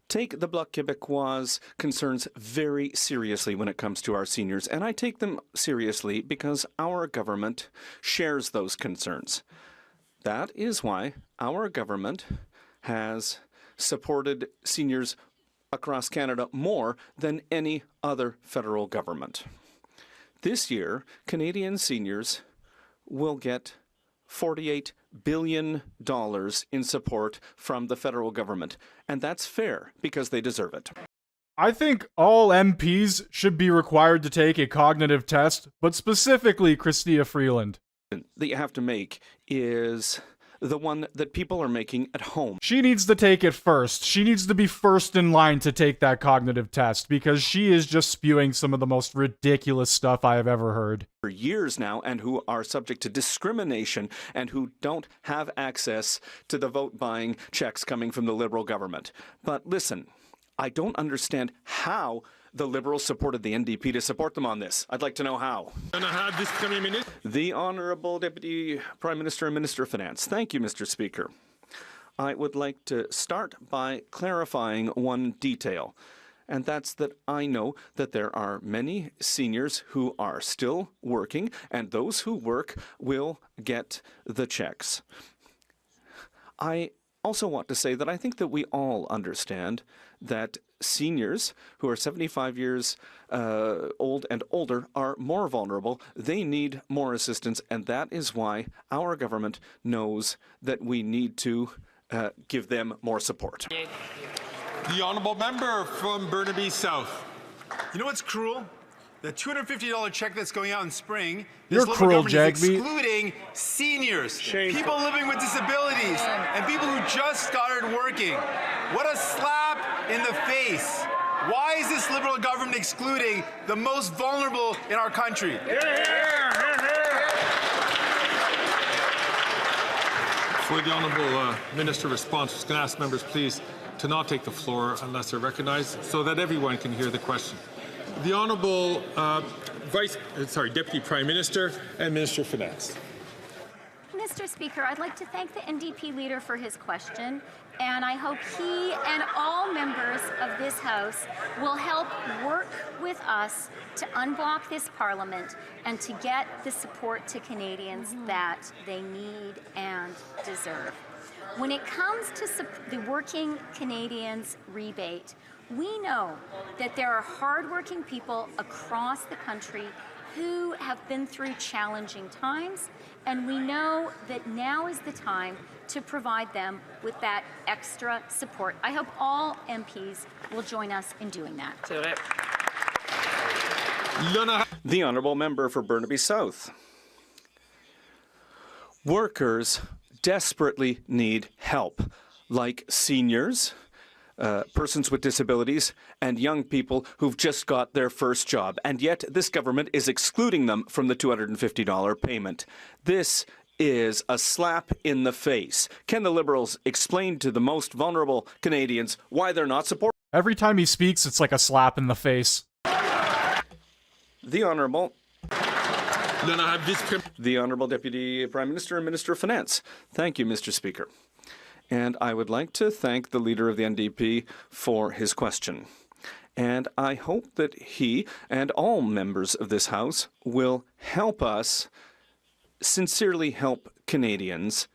take the Bloc Québécois' concerns very seriously when it comes to our seniors, and I take them seriously because our government shares those concerns. That is why our government has supported seniors across Canada more than any other federal government. This year, Canadian seniors will get $48 billion in support from the federal government. And that's fair because they deserve it. I think all MPs should be required to take a cognitive test, but specifically Chrystia Freeland. That you have to make is the one that people are making at home. She needs to take it first. She needs to be first in line to take that cognitive test because she is just spewing some of the most ridiculous stuff I have ever heard. For years now, and who are subject to discrimination and who don't have access to the vote-buying checks coming from the Liberal government. But listen, I don't understand how the Liberals supported the NDP to support them on this. I'd like to know how. The Honourable Deputy Prime Minister and Minister of Finance. Thank you, Mr. Speaker. I would like to start by clarifying one detail, and that's that I know that there are many seniors who are still working, and those who work will get the checks. I also want to say that I think that we all understand that seniors who are 75 years old and older are more vulnerable. They need more assistance, and that is why our government knows that we need to give them more support. The Honourable Member from Burnaby South. You know what's cruel? The $250 check that's going out in spring, You're this cruel, Liberal government is Jagmeet. excluding seniors, Shameful. people living with disabilities, and people who just started working. What a slap in the face. Why is this Liberal government excluding the most vulnerable in our country? For the Honourable Minister response, I was going to ask members please to not take the floor unless they're recognized so that everyone can hear the question. The Honourable Deputy Prime Minister and Minister of Finance. Mr. Speaker, I'd like to thank the NDP leader for his question, and I hope he and all members of this House will help work with us to unblock this Parliament and to get the support to Canadians that they need and deserve. When it comes to the Working Canadians rebate, we know that there are hardworking people across the country who have been through challenging times, and we know that now is the time to provide them with that extra support. I hope all MPs will join us in doing that. The Honourable Member for Burnaby South. Workers desperately need help, like seniors, persons with disabilities, and young people who've just got their first job. And yet this government is excluding them from the $250 payment. This is a slap in the face. Can the Liberals explain to the most vulnerable Canadians why they're not supporting? Every time he speaks, it's like a slap in the face. The Honourable Deputy Prime Minister and Minister of Finance. Thank you, Mr. Speaker. And I would like to thank the Leader of the NDP for his question. And I hope that he and all members of this House will help us sincerely help Canadians.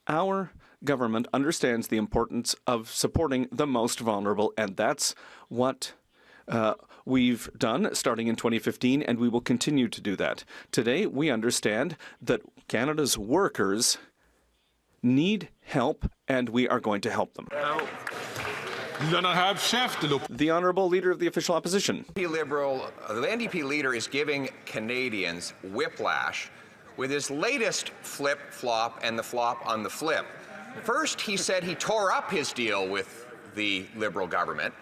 Our government understands the importance of supporting the most vulnerable, and that's what we've done starting in 2015, and we will continue to do that. Today, we understand that Canada's workers need help, and we are going to help them. The Honourable Leader of the Official Opposition. The NDP leader is giving Canadians whiplash with his latest flip-flop and the flop on the flip. First, he said he tore up his deal with the Liberal government.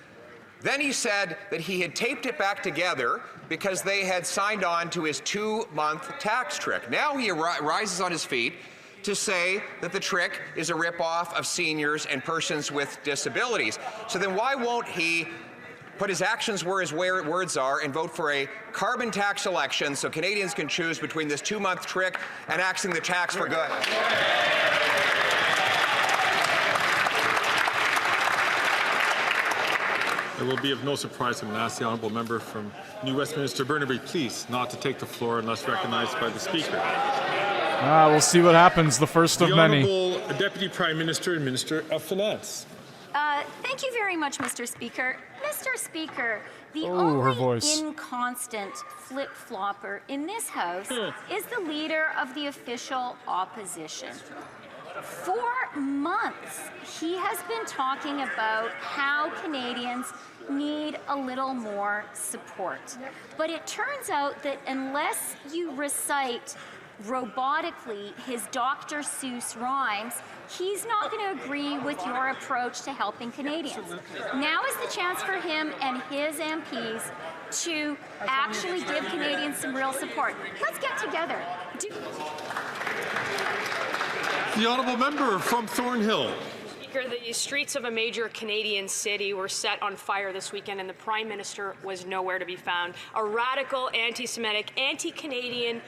Then he said that he had taped it back together because they had signed on to his 2-month tax trick. Now he rises on his feet to say that the trick is a rip-off of seniors and persons with disabilities. So then why won't he put his actions where his words are and vote for a carbon tax election so Canadians can choose between this 2-month trick and axing the tax for good? It will be of no surprise I'm going to ask the Honourable Member from New Westminster Burnaby, please, not to take the floor unless recognized by the Speaker. We'll see what happens, the first of many. The Honourable Deputy Prime Minister and Minister of Finance. Thank you very much, Mr. Speaker. Mr. Speaker, the only inconstant flip-flopper in this House is the Leader of the Official Opposition. For months, he has been talking about how Canadians need a little more support. But it turns out that unless you recite robotically his Dr. Seuss rhymes, he's not going to agree with your approach to helping Canadians. Now is the chance for him and his MPs to actually give Canadians some real support. Let's get together. The Honourable Member from Thornhill. The streets of a major Canadian city were set on fire this weekend, and the Prime Minister was nowhere to be found. A radical, anti-Semitic, anti-Canadian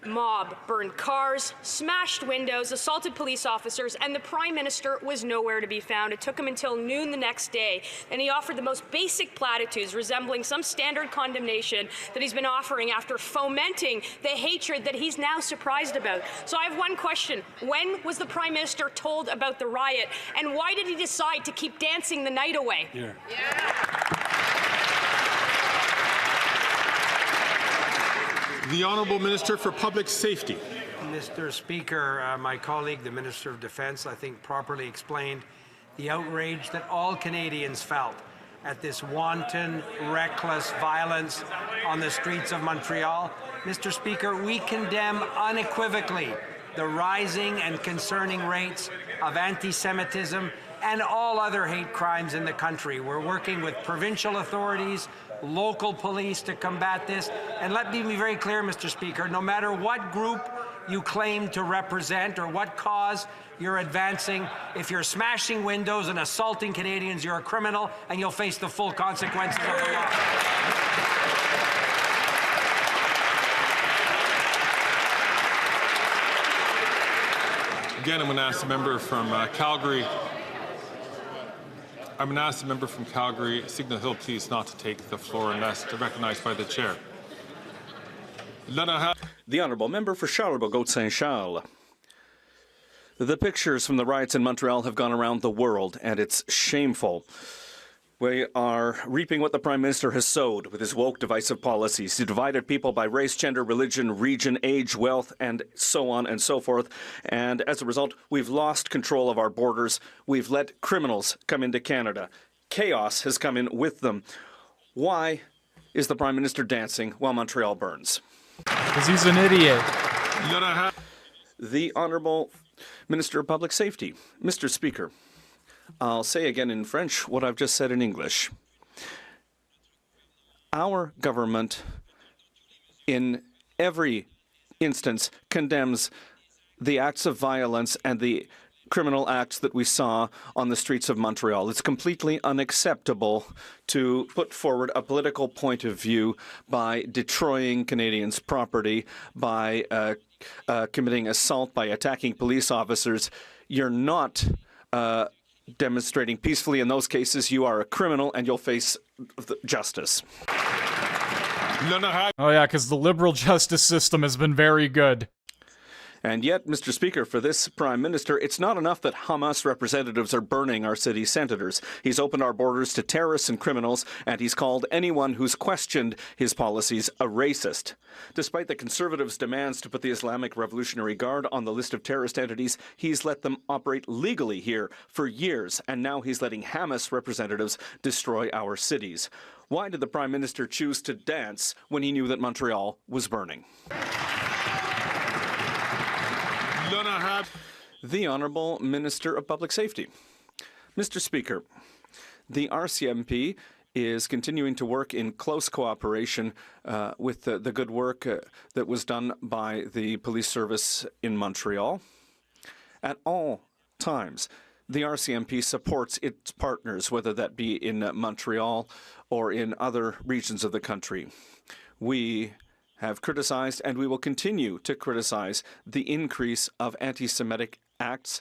mob burned cars, smashed windows, assaulted police officers, and the Prime Minister was nowhere to be found. It took him until noon the next day, and he offered the most basic platitudes resembling some standard condemnation that he's been offering after fomenting the hatred that he's now surprised about. So I have one question. When was the Prime Minister told about the riot, and why did he decide to keep dancing the night away? The Honourable Minister for Public Safety. Mr. Speaker, my colleague, the Minister of Defence, I think properly explained the outrage that all Canadians felt at this wanton, reckless violence on the streets of Montreal. Mr. Speaker, we condemn unequivocally the rising and concerning rates of anti-Semitism and all other hate crimes in the country. We're working with provincial authorities, local police to combat this. And let me be very clear, Mr. Speaker, no matter what group you claim to represent or what cause you're advancing, if you're smashing windows and assaulting Canadians, you're a criminal and you'll face the full consequences of the law. Again, I'm going to ask the member from Calgary. I'm going to ask the member from Calgary, Signal Hill, please not to take the floor unless recognized by the chair. The Honourable Member for Charlebourg-Saint-Charles. The pictures from the riots in Montreal have gone around the world, and it's shameful. We are reaping what the Prime Minister has sowed with his woke, divisive policies. He divided people by race, gender, religion, region, age, wealth, and so on and so forth. And as a result, we've lost control of our borders. We've let criminals come into Canada. Chaos has come in with them. Why is the Prime Minister dancing while Montreal burns? Because he's an idiot. The Honourable Minister of Public Safety. Mr. Speaker, I'll say again in French what I've just said in English. Our government, in every instance, condemns the acts of violence and the criminal acts that we saw on the streets of Montreal. It's completely unacceptable to put forward a political point of view by destroying Canadians' property, by committing assault, by attacking police officers. You're not demonstrating peacefully in those cases. You are a criminal and you'll face justice. Oh yeah, because the liberal justice system has been very good. And yet, Mr. Speaker, for this Prime Minister, it's not enough that Hamas representatives are burning our city senators. He's opened our borders to terrorists and criminals, and he's called anyone who's questioned his policies a racist. Despite the Conservatives' demands to put the Islamic Revolutionary Guard on the list of terrorist entities, he's let them operate legally here for years, and now he's letting Hamas representatives destroy our cities. Why did the Prime Minister choose to dance when he knew that Montreal was burning? The Honourable Minister of Public Safety. Mr. Speaker, the RCMP is continuing to work in close cooperation with the good work that was done by the police service in Montreal. At all times, the RCMP supports its partners, whether that be in Montreal or in other regions of the country. We have criticized, and we will continue to criticize, the increase of anti-Semitic acts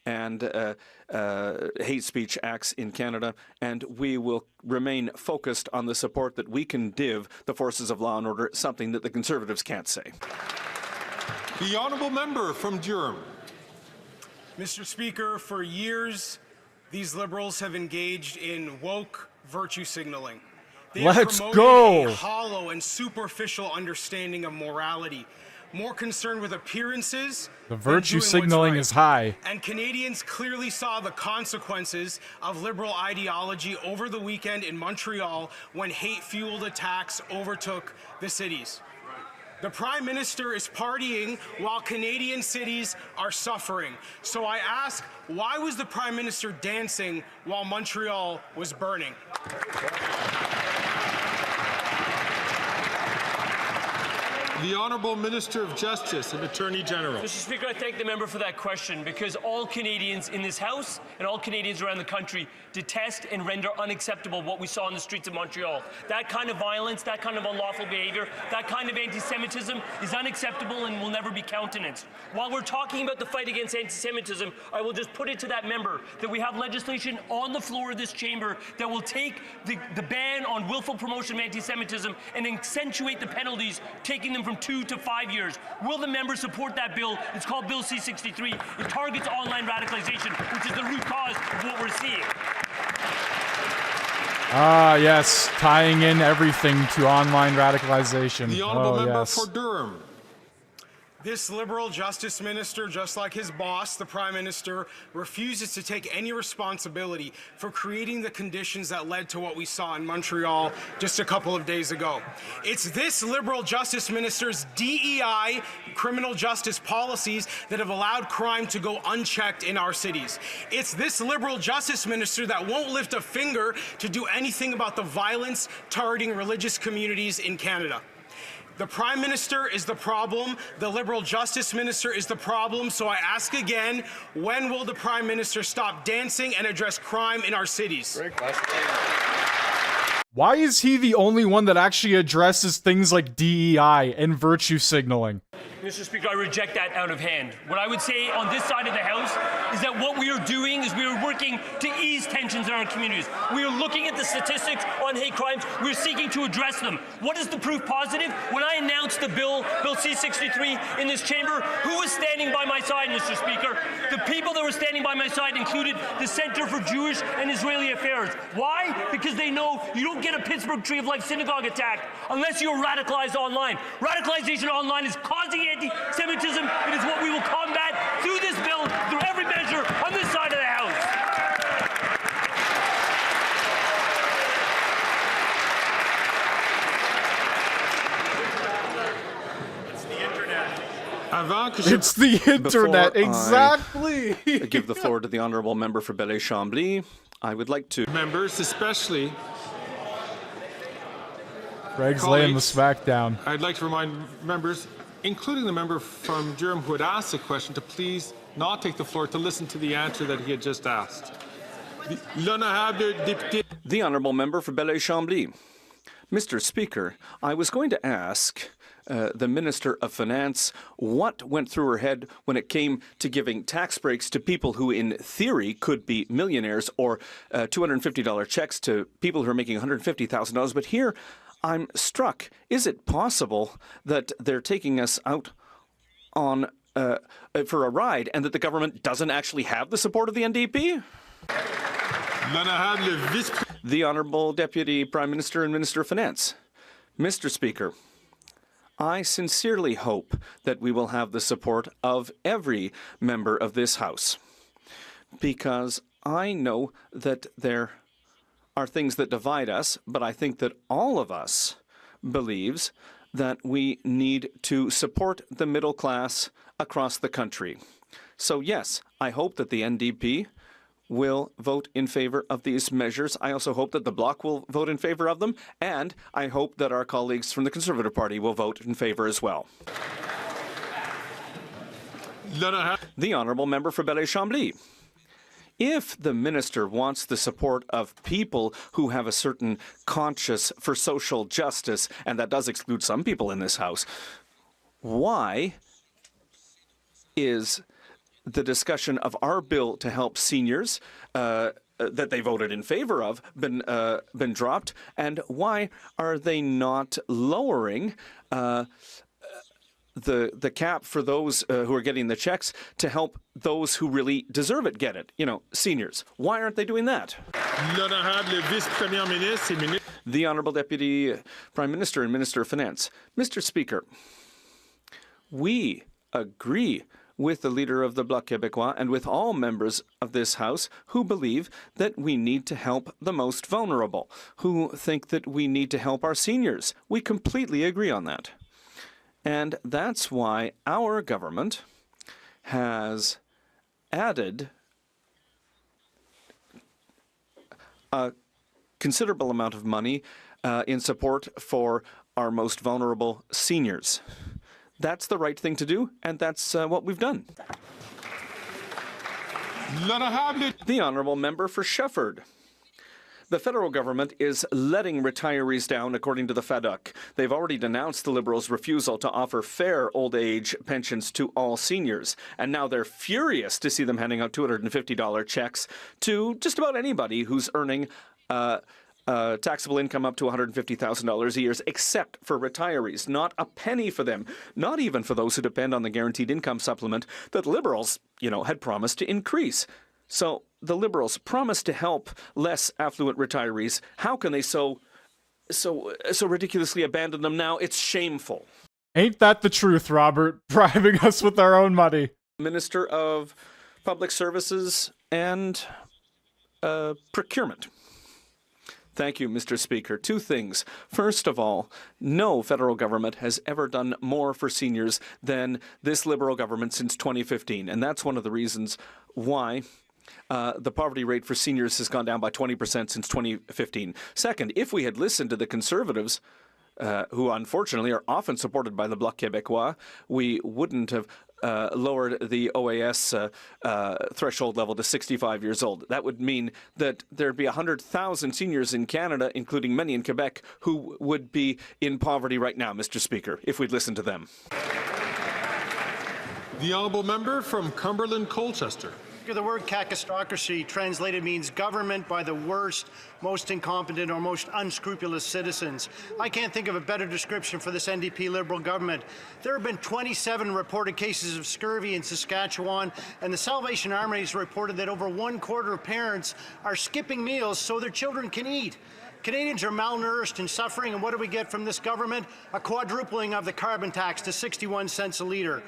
and hate speech acts in Canada, and we will remain focused on the support that we can give the forces of law and order, something that the Conservatives can't say. The honourable member from Durham. Mr. Speaker, for years, these Liberals have engaged in woke virtue signaling. They Let's have go! a hollow and superficial understanding of morality, more concerned with appearances. The virtue signaling is high. And Canadians clearly saw the consequences of liberal ideology over the weekend in Montreal when hate-fueled attacks overtook the cities. The Prime Minister is partying while Canadian cities are suffering. So I ask, why was the Prime Minister dancing while Montreal was burning? The Honourable Minister of Justice and Attorney General. Mr. Speaker, I thank the member for that question, because all Canadians in this House and all Canadians around the country detest and render unacceptable what we saw on the streets of Montreal. That kind of violence, that kind of unlawful behaviour, that kind of anti-Semitism is unacceptable and will never be countenanced. While we're talking about the fight against anti-Semitism, I will just put it to that member that we have legislation on the floor of this chamber that will take the ban on willful promotion of anti-Semitism and accentuate the penalties, taking them from 2 to 5 years. Will the member support that bill? It's called Bill C-63. It targets online radicalization, which is the root cause of what we're seeing. Ah, yes, tying in everything to online radicalization. The honourable member yes. for Durham. This Liberal Justice Minister, just like his boss, the Prime Minister, refuses to take any responsibility for creating the conditions that led to what we saw in Montreal just a couple of days ago. It's this Liberal Justice Minister's DEI criminal justice policies that have allowed crime to go unchecked in our cities. It's this Liberal Justice Minister that won't lift a finger to do anything about the violence targeting religious communities in Canada. The Prime Minister is the problem. The Liberal Justice Minister is the problem. So I ask again, when will the Prime Minister stop dancing and address crime in our cities? Why is he the only one that actually addresses things like DEI and virtue signaling? Mr. Speaker, I reject that out of hand. What I would say on this side of the House is that what we are doing is we are working to ease tensions in our communities. We are looking at the statistics on hate crimes. We're seeking to address them. What is the proof positive? When I announced the bill C-63 in this chamber, who was standing by my side, Mr. Speaker? The people that were standing by my side included the Center for Jewish and Israeli Affairs. Why? Because they know you don't get a Pittsburgh Tree of Life synagogue attack unless you're radicalized online. Radicalization online is causing anti-Semitism. It is what we will combat through this bill, through every measure on this side of the House. It's the internet. It's the internet, exactly. I give the floor to the honourable member for Belleuil-Chambly. I would like to... Members, especially... Greg's laying the smackdown. I'd like to remind members, including the member from Durham who had asked the question, to please not take the floor to listen to the answer that he had just asked. The honourable member for Belleuil-Chambly. Mr. Speaker, I was going to ask the Minister of Finance what went through her head when it came to giving tax breaks to people who in theory could be millionaires, or $250 checks to people who are making $150,000. But here I'm struck. Is it possible that they're taking us out on for a ride and that the government doesn't actually have the support of the NDP? The Honourable Deputy Prime Minister and Minister of Finance. Mr. Speaker, I sincerely hope that we will have the support of every member of this House, because I know that there are things that divide us, but I think that all of us believes that we need to support the middle class across the country. So yes, I hope that the NDP will vote in favour of these measures. I also hope that the Bloc will vote in favour of them, and I hope that our colleagues from the Conservative Party will vote in favour as well. The Honourable Member for Belleuil-Chambly. If the minister wants the support of people who have a certain conscience for social justice, and that does exclude some people in this House, why is the discussion of our bill to help seniors that they voted in favor of been dropped, and why are they not lowering the cap for those who are getting the checks to help those who really deserve it get it? You know, seniors. Why aren't they doing that? The Honourable Deputy Prime Minister and Minister of Finance. Mr. Speaker, we agree with the leader of the Bloc Québécois and with all members of this House who believe that we need to help the most vulnerable, who think that we need to help our seniors. We completely agree on that. And that's why our government has added a considerable amount of money in support for our most vulnerable seniors. That's the right thing to do, and that's what we've done. The Honourable Member for Shefford. The federal government is letting retirees down, according to the FADUC. They've already denounced the Liberals' refusal to offer fair old age pensions to all seniors, and now they're furious to see them handing out $250 checks to just about anybody who's earning taxable income up to $150,000 a year, except for retirees. Not a penny for them, not even for those who depend on the guaranteed income supplement that Liberals, had promised to increase. So the Liberals promised to help less affluent retirees. How can they so ridiculously abandon them now? It's shameful. Ain't that the truth, Robert? Bribing us with our own money. Minister of Public Services and Procurement. Thank you, Mr. Speaker. Two things. First of all, no federal government has ever done more for seniors than this Liberal government since 2015. And that's one of the reasons why the poverty rate for seniors has gone down by 20% since 2015. Second, if we had listened to the Conservatives, who unfortunately are often supported by the Bloc Québécois, we wouldn't have lowered the OAS threshold level to 65 years old. That would mean that there'd be 100,000 seniors in Canada, including many in Quebec, who would be in poverty right now, Mr. Speaker, if we'd listened to them. The Honourable Member from Cumberland-Colchester. The word cacistocracy translated means government by the worst, most incompetent or most unscrupulous citizens. I can't think of a better description for this NDP Liberal government. There have been 27 reported cases of scurvy in Saskatchewan, and the Salvation Army has reported that over 1/4 of parents are skipping meals so their children can eat. Canadians are malnourished and suffering, and what do we get from this government? A quadrupling of the carbon tax to 61 cents a litre.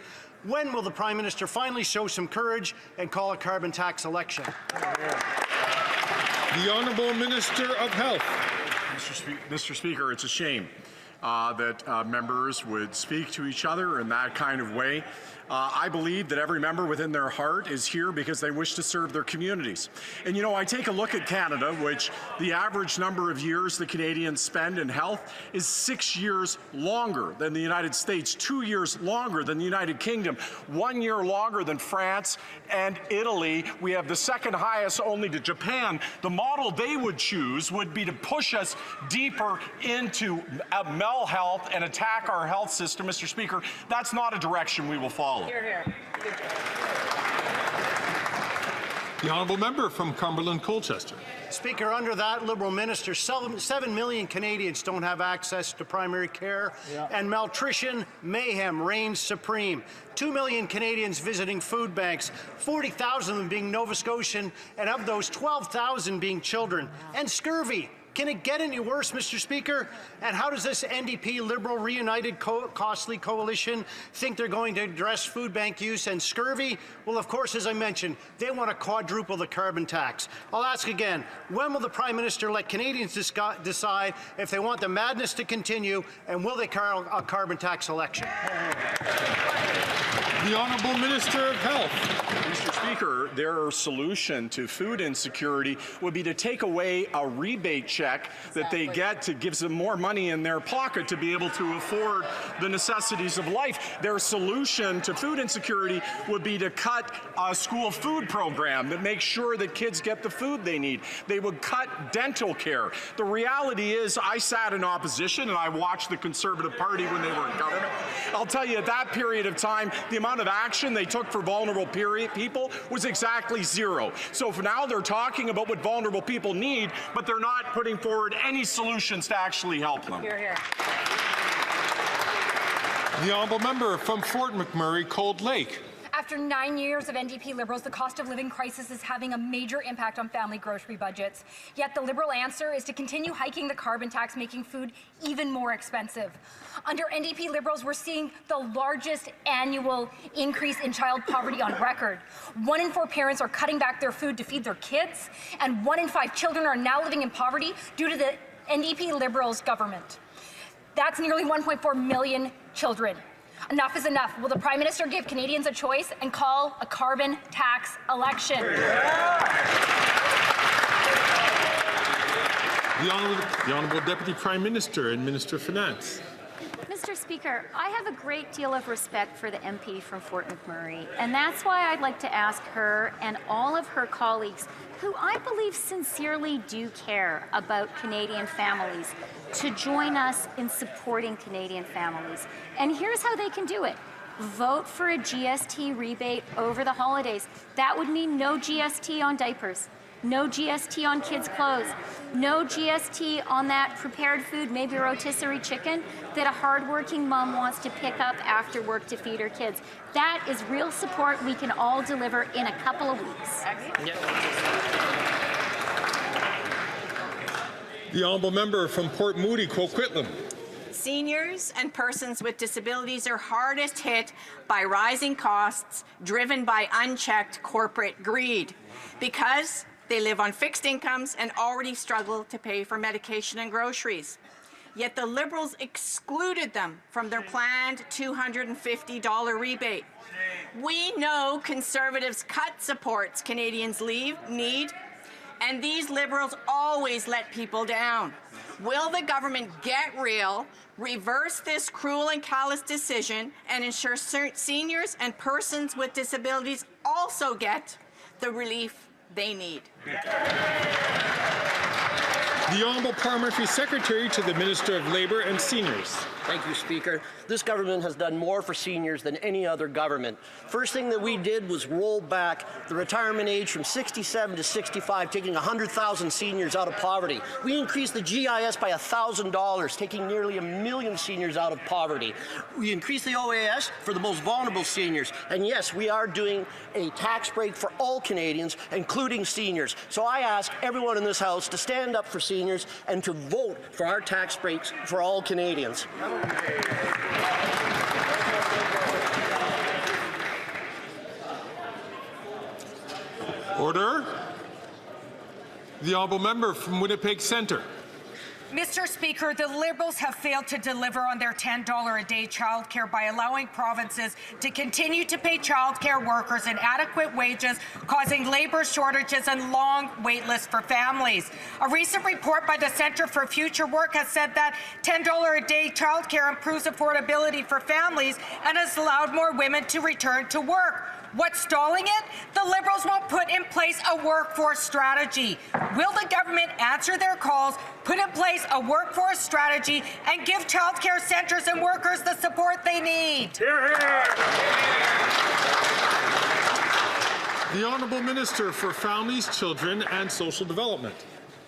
When will the Prime Minister finally show some courage and call a carbon tax election? The Honourable Minister of Health. Mr. Speaker, it's a shame. that members would speak to each other in that kind of way. I believe that every member within their heart is here because they wish to serve their communities. And you know, I take a look at Canada, which the average number of years the Canadians spend in health is 6 years longer than the United States, 2 years longer than the United Kingdom, 1 year longer than France and Italy. We have the second highest only to Japan. The model they would choose would be to push us deeper into male health and attack our health system. Mr. Speaker, that's not a direction we will follow. Hear, hear. The honourable member from Cumberland Colchester. Speaker, under that Liberal minister, 7 million Canadians don't have access to primary care, and malnutrition mayhem reigns supreme. 2 million Canadians visiting food banks, 40,000 of them being Nova Scotian, and of those, 12,000 being children. And scurvy. Can it get any worse, Mr. Speaker? And how does this NDP Liberal Reunited Costly Coalition think they're going to address food bank use and scurvy? Well, of course, as I mentioned, they want to quadruple the carbon tax. I'll ask again, when will the Prime Minister let Canadians decide if they want the madness to continue, and will they call a carbon tax election? The Honourable Minister of Health. Mr. Speaker, their solution to food insecurity would be to take away a rebate check that they get to gives them more money in their pocket to be able to afford the necessities of life. Their solution to food insecurity would be to cut a school food program that makes sure that kids get the food they need. They would cut dental care. The reality is, I sat in opposition and I watched the Conservative Party when they were in government. I'll tell you, at that period of time, the amount of action they took for vulnerable people was exactly zero. So for now they're talking about what vulnerable people need, but they're not putting forward any solutions to actually help them. Hear, hear. The honourable member from Fort McMurray, Cold Lake. After 9 years of NDP Liberals, the cost of living crisis is having a major impact on family grocery budgets. Yet the Liberal answer is to continue hiking the carbon tax, making food even more expensive. Under NDP Liberals, we're seeing the largest annual increase in child poverty on record. 1 in 4 parents are cutting back their food to feed their kids, and 1 in 5 children are now living in poverty due to the NDP Liberals government. That's nearly 1.4 million children. Enough is enough. Will the Prime Minister give Canadians a choice and call a carbon tax election? The Honourable Deputy Prime Minister and Minister of Finance. Mr. Speaker, I have a great deal of respect for the MP from Fort McMurray, and that's why I'd like to ask her and all of her colleagues, who I believe sincerely do care about Canadian families, to join us in supporting Canadian families. And here's how they can do it. Vote for a GST rebate over the holidays. That would mean no GST on diapers, no GST on kids' clothes, no GST on that prepared food, maybe rotisserie chicken, that a hardworking mom wants to pick up after work to feed her kids. That is real support we can all deliver in a couple of weeks. The honourable member from Port Moody, Coquitlam. Seniors and persons with disabilities are hardest hit by rising costs driven by unchecked corporate greed because they live on fixed incomes and already struggle to pay for medication and groceries. Yet the Liberals excluded them from their planned $250 rebate. We know Conservatives cut supports Canadians need, and these Liberals always let people down. Will the government get real, reverse this cruel and callous decision, and ensure seniors and persons with disabilities also get the relief they need? The Honourable Parliamentary Secretary to the Minister of Labour and Seniors. Thank you, Speaker. This government has done more for seniors than any other government. First thing that we did was roll back the retirement age from 67 to 65, taking 100,000 seniors out of poverty. We increased the GIS by $1,000, taking nearly 1 million seniors out of poverty. We increased the OAS for the most vulnerable seniors. And yes, we are doing a tax break for all Canadians, including seniors. So I ask everyone in this House to stand up for seniors and to vote for our tax breaks for all Canadians. Order. The honourable member from Winnipeg Centre. Mr. Speaker, the Liberals have failed to deliver on their $10 a day childcare by allowing provinces to continue to pay childcare workers inadequate wages, causing labour shortages and long wait lists for families. A recent report by the Centre for Future Work has said that $10 a day childcare improves affordability for families and has allowed more women to return to work. What's stalling it? The Liberals won't put in place a workforce strategy. Will the government answer their calls, put in place a workforce strategy, and give childcare centres and workers the support they need? Hear, hear. The Honourable Minister for Families, Children and Social Development.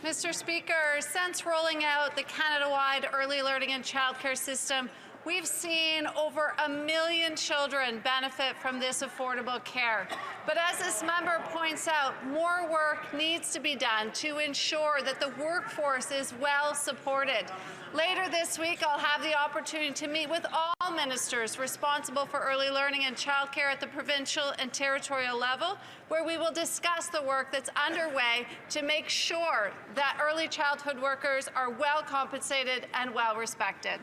Mr. Speaker, since rolling out the Canada-wide early learning and childcare system, we've seen over 1 million children benefit from this affordable care. But as this member points out, more work needs to be done to ensure that the workforce is well supported. Later this week, I'll have the opportunity to meet with all ministers responsible for early learning and childcare at the provincial and territorial level, where we will discuss the work that's underway to make sure that early childhood workers are well compensated and well respected.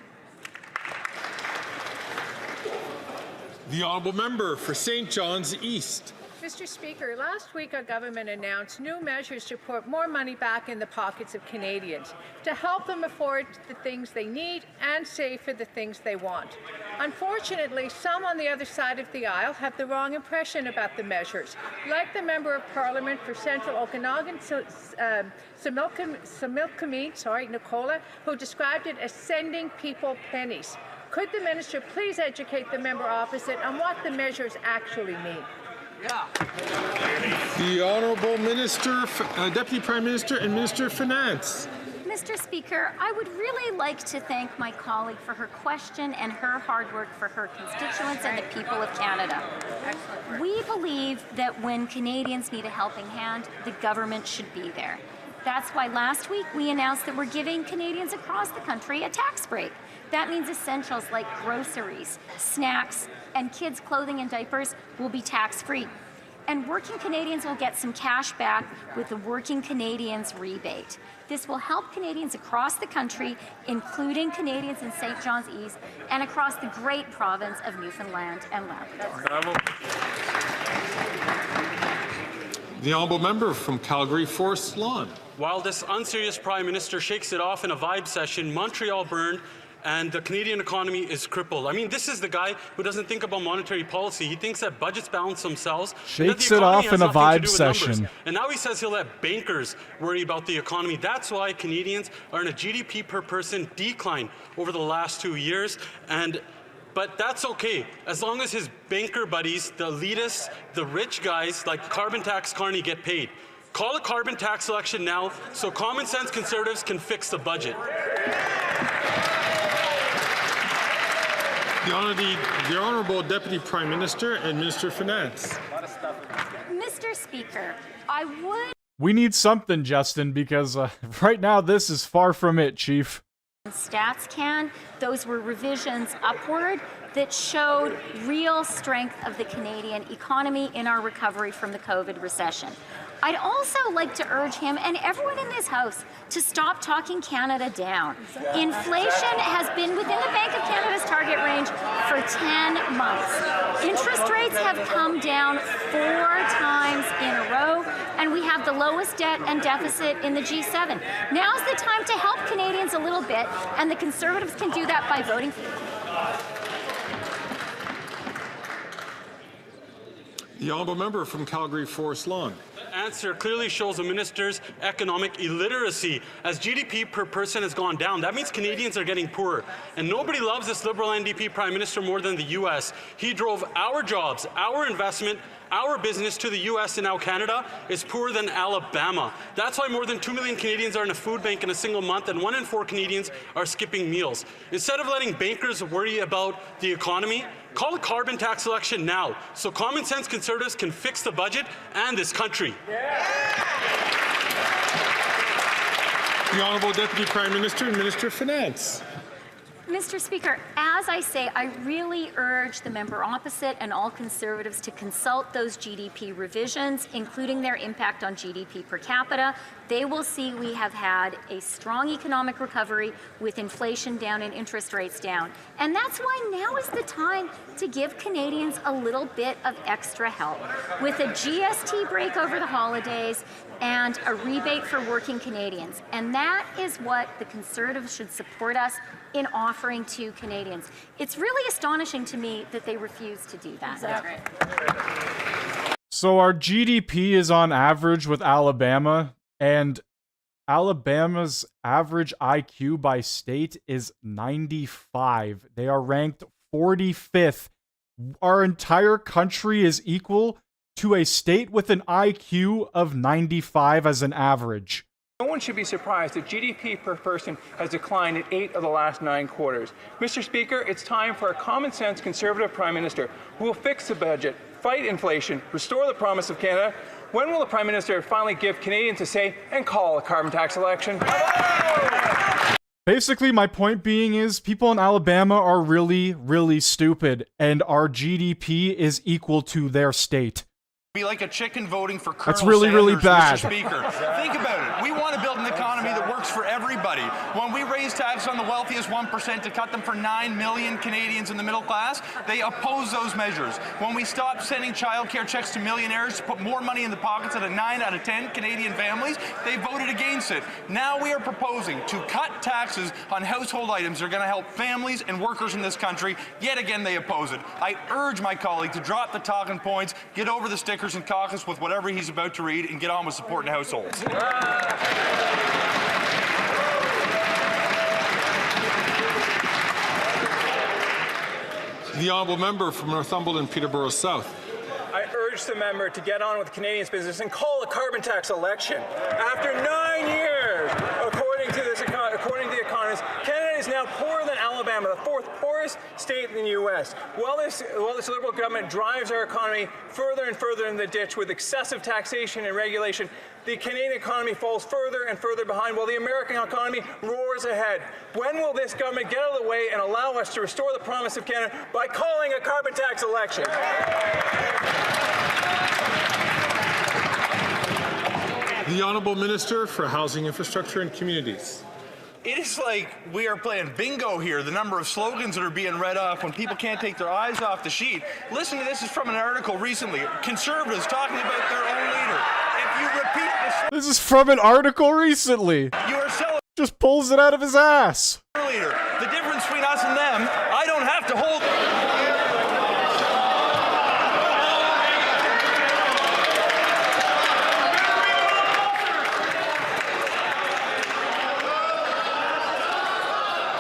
The Honourable Member for St. John's East. Mr. Speaker, last week our government announced new measures to put more money back in the pockets of Canadians to help them afford the things they need and save for the things they want. Unfortunately, some on the other side of the aisle have the wrong impression about the measures, like the Member of Parliament for Central Okanagan, Nicola, who described it as sending people pennies. Could the Minister please educate the member opposite on what the measures actually mean? The Honourable Minister, Deputy Prime Minister and Minister of Finance. Mr. Speaker, I would really like to thank my colleague for her question and her hard work for her constituents and the people of Canada. We believe that when Canadians need a helping hand, the government should be there. That's why last week we announced that we're giving Canadians across the country a tax break. That means essentials like groceries, snacks, and kids' clothing and diapers will be tax-free. And working Canadians will get some cash back with the Working Canadians rebate. This will help Canadians across the country, including Canadians in St. John's East and across the great province of Newfoundland and Labrador. The Honourable Member from Calgary Forest Lawn. While this unserious Prime Minister shakes it off in a vibe session, Montreal burned and the Canadian economy is crippled. I mean, this is the guy who doesn't think about monetary policy. He thinks that budgets balance themselves. Shakes it off in a vibe session. And now he says he'll let bankers worry about the economy. That's why Canadians are in a GDP per person decline over the last 2 years. But that's okay, as long as his banker buddies, the elitists, the rich guys like Carbon Tax Carney get paid. Call a carbon tax election now so common sense Conservatives can fix the budget. The Honourable Deputy Prime Minister and Minister of Finance. Mr. Speaker, I would... We need something, Justin, because right now this is far from it, Chief. Stats can. Those were revisions upward that showed real strength of the Canadian economy in our recovery from the COVID recession. I'd also like to urge him and everyone in this House to stop talking Canada down. Inflation has been within the Bank of Canada's target range for 10 months. Interest rates have come down 4 times in a row, and we have the lowest debt and deficit in the G7. Now's the time to help Canadians a little bit, and the Conservatives can do that by voting for The Honourable Member from Calgary Forest Lawn. Answer clearly shows the minister's economic illiteracy. As GDP per person has gone down, that means Canadians are getting poorer. And nobody loves this Liberal NDP Prime Minister more than the U.S. He drove our jobs, our investment, our business to the U.S. and now Canada is poorer than Alabama. That's why more than 2 million Canadians are in a food bank in a single month and 1 in 4 Canadians are skipping meals. Instead of letting bankers worry about the economy, call a carbon tax election now so common sense Conservatives can fix the budget and this country. The Honourable Deputy Prime Minister and Minister of Finance. Mr. Speaker, as I say, I really urge the member opposite and all Conservatives to consult those GDP revisions, including their impact on GDP per capita, they will see we have had a strong economic recovery with inflation down and interest rates down. And that's why now is the time to give Canadians a little bit of extra help. With a GST break over the holidays and a rebate for working Canadians. And that is what the Conservatives should support us in offering to Canadians. It's really astonishing to me that they refuse to do that. Exactly. So our GDP is on average with Alabama, and Alabama's average IQ by state is 95. They are ranked 45th. Our entire country is equal to a state with an IQ of 95 as an average. No one should be surprised that GDP per person has declined in 8 of the last 9 quarters. Mr. Speaker, it's time for a common-sense Conservative Prime Minister who will fix the budget, fight inflation, restore the promise of Canada. When will the Prime Minister finally give Canadians a say and call a carbon tax election? Basically, my point being is people in Alabama are really, really stupid, and our GDP is equal to their state. Be like a chicken voting for Colonel That's really, Sanders, really bad. Mr. Speaker. Think about it. We want to build an economy that works for everybody. When we raise taxes on the wealthiest 1% to cut them for 9 million Canadians in the middle class, they oppose those measures. When we stop sending childcare checks to millionaires to put more money in the pockets of 9 out of 10 Canadian families, they voted against it. Now we are proposing to cut taxes on household items that are going to help families and workers in this country. Yet again, they oppose it. I urge my colleague to drop the talking points, get over the stickers and caucus with whatever he's about to read, and get on with supporting households. The honourable member from Northumberland, Peterborough South. I urge the member to get on with Canadians' business and call a carbon tax election. After 9 years, according to the economists, Canada is now poorer than Alabama, the 4th poorest state in the U.S. While this Liberal government drives our economy further and further in the ditch with excessive taxation and regulation, the Canadian economy falls further and further behind while the American economy roars ahead. When will this government get out of the way and allow us to restore the promise of Canada by calling a carbon tax election? The Honourable Minister for Housing, Infrastructure and Communities. It is like we are playing bingo here, the number of slogans that are being read off when people can't take their eyes off the sheet. Listen to this, is from an article recently. Conservatives talking about their own leader. If you repeat this is from an article recently. You are selling. Just pulls it out of his ass. Leader. The difference between us and them, I don't have to hold.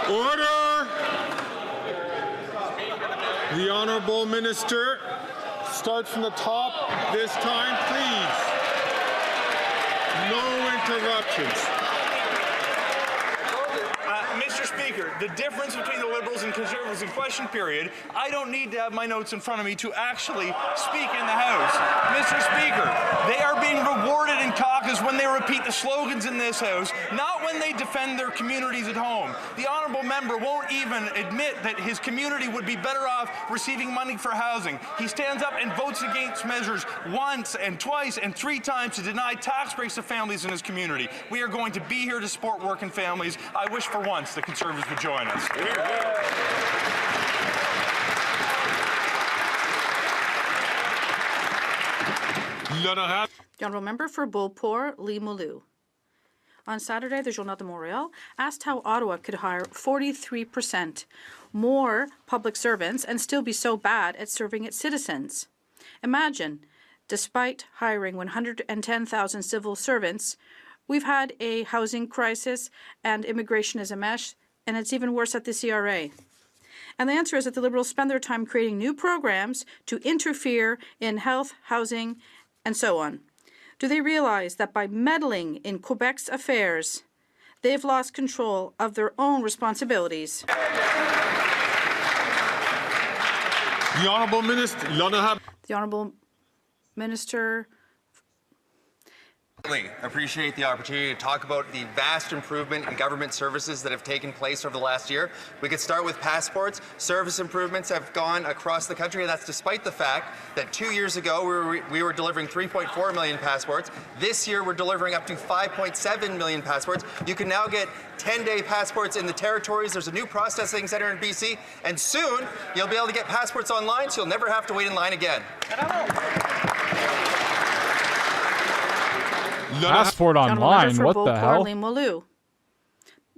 Order! The Honourable Minister, start from the top this time, please. No interruptions. Mr. Speaker, the difference between the Liberals and Conservatives in question period, I don't need to have my notes in front of me to actually speak in the House. Mr. Speaker, they are being rewarded in caucus when they repeat the slogans in this House, not when they defend their communities at home. The honourable member won't even admit that his community would be better off receiving money for housing. He stands up and votes against measures once and twice and 3 times to deny tax breaks to families in his community. We are going to be here to support working families. I wish for once the Conservatives would join us. The honourable member for Beauport, Limoilou. On Saturday, the Journal de Montreal asked how Ottawa could hire 43% more public servants and still be so bad at serving its citizens. Imagine, despite hiring 110,000 civil servants, we've had a housing crisis and immigration is a mess, and it's even worse at the CRA. And the answer is that the Liberals spend their time creating new programs to interfere in health, housing, and so on. Do they realize that by meddling in Quebec's affairs, they've lost control of their own responsibilities? The Honourable Minister, The Honourable Minister. Really appreciate the opportunity to talk about the vast improvement in government services that have taken place over the last year. We could start with passports. Service improvements have gone across the country, and that's despite the fact that 2 years ago we were delivering 3.4 million passports. This year we're delivering up to 5.7 million passports. You can now get 10-day passports in the territories. There's a new processing center in BC, and soon you'll be able to get passports online, so you'll never have to wait in line again. Passport online? What the hell?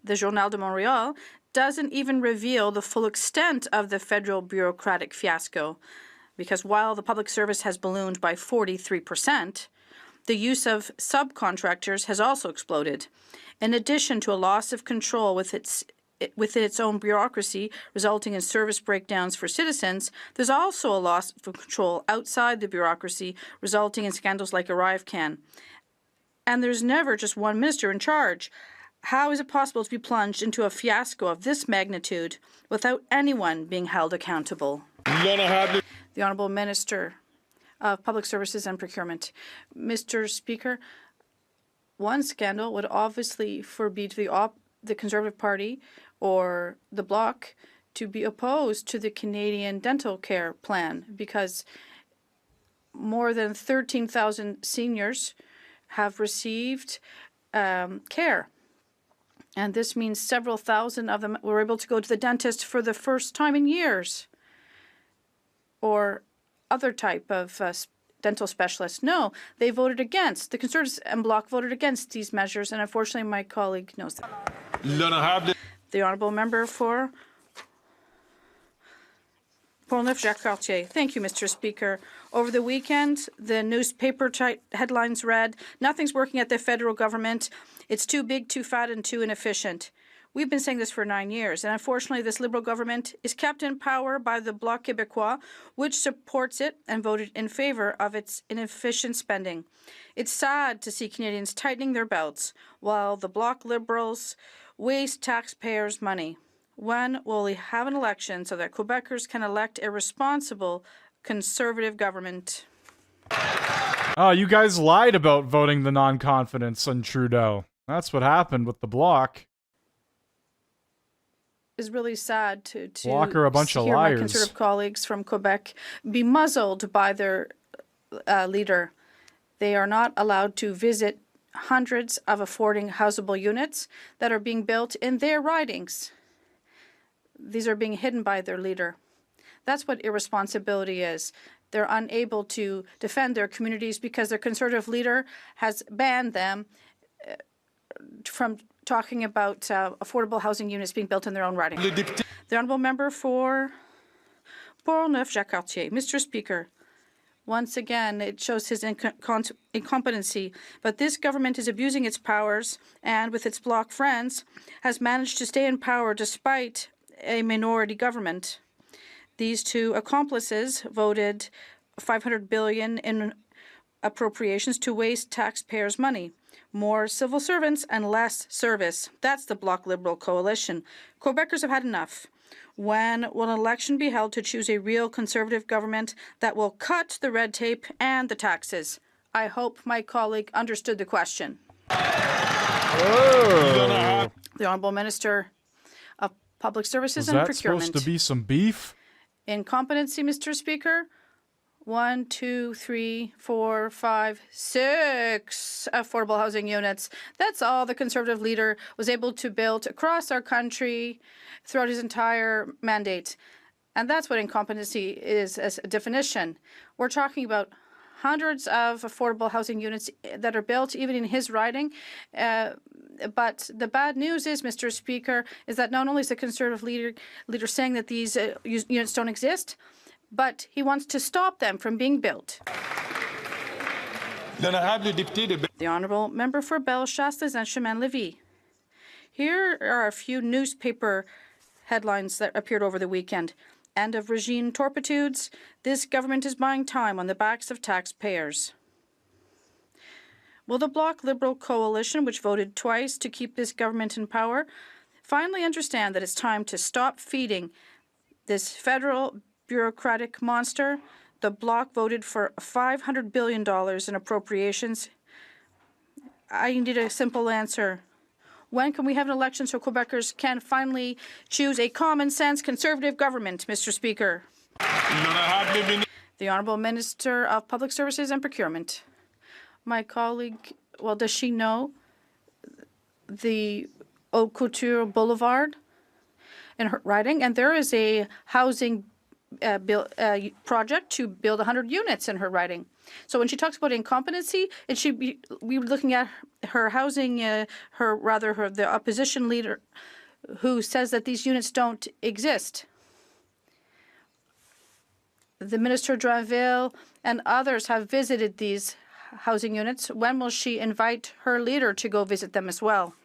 The Journal de Montreal doesn't even reveal the full extent of the federal bureaucratic fiasco, because while the public service has ballooned by 43%, the use of subcontractors has also exploded. In addition to a loss of control within its own bureaucracy, resulting in service breakdowns for citizens, there's also a loss of control outside the bureaucracy, resulting in scandals like ArriveCan. And there's never just one minister in charge. How is it possible to be plunged into a fiasco of this magnitude without anyone being held accountable? The Honourable Minister of Public Services and Procurement. Mr. Speaker, one scandal would obviously forbid the Conservative Party or the Bloc to be opposed to the Canadian dental care plan, because more than 13,000 seniors have received care. And this means several thousand of them were able to go to the dentist for the first time in years, or other type of dental specialists. No, they voted against. The Conservatives and Bloc voted against these measures, and unfortunately my colleague knows that. The Honourable Member for Portneuf-Jacques-Cartier. Thank you, Mr. Speaker. Over the weekend, the newspaper headlines read, "Nothing's working at the federal government. It's too big, too fat, and too inefficient." We've been saying this for 9 years, and unfortunately this Liberal government is kept in power by the Bloc Québécois, which supports it and voted in favour of its inefficient spending. It's sad to see Canadians tightening their belts while the Bloc Liberals waste taxpayers' money. When will we have an election so that Quebecers can elect a responsible Conservative government? Oh, you guys lied about voting the non-confidence on Trudeau. That's what happened with the Bloc. Is really sad to Bloc are a bunch of hear liars. my Conservative colleagues from Quebec be muzzled by their leader. They are not allowed to visit hundreds of affording housable units that are being built in their ridings. These are being hidden by their leader. That's what irresponsibility is. They're unable to defend their communities because their Conservative leader has banned them from talking about affordable housing units being built in their own riding. The Honourable Member for Portneuf-Jacques-Cartier. Mr. Speaker, once again, it shows his incompetency, but this government is abusing its powers and, with its Bloc friends, has managed to stay in power despite a minority government. These two accomplices voted $500 billion in appropriations to waste taxpayers' money. More civil servants and less service. That's the Bloc Liberal coalition. Quebecers have had enough. When will an election be held to choose a real Conservative government that will cut the red tape and the taxes? I hope my colleague understood the question. Oh. The Honourable Minister of Public Services Was and that Procurement. supposed to be some beef? Incompetency, Mr. Speaker. 1, 2, 3, 4, 5, 6 affordable housing units. That's all the Conservative leader was able to build across our country throughout his entire mandate. And that's what incompetency is as a definition. We're talking about hundreds of affordable housing units that are built even in his riding. But the bad news is, Mr. Speaker, is that not only is the Conservative leader saying that these units don't exist, but he wants to stop them from being built. The Honourable Member for Bellechasse and Chemin-Lévis. Here are a few newspaper headlines that appeared over the weekend. End of regime turpitudes. This government is buying time on the backs of taxpayers. Will the Bloc Liberal coalition, which voted twice to keep this government in power, finally understand that it's time to stop feeding this federal bureaucratic monster? The Bloc voted for $500 billion in appropriations I need a simple answer. When can we have an election so Quebecers can finally choose a common-sense Conservative government, Mr. Speaker? The Honourable Minister of Public Services and Procurement. My colleague, well, does she know the Haute Couture Boulevard in her riding? And there is a housing project to build 100 units in her riding. So when she talks about incompetency, it should be we were looking at her housing, the opposition leader, who says that these units don't exist. The Minister Dranville and others have visited these housing units. When will she invite her leader to go visit them as well?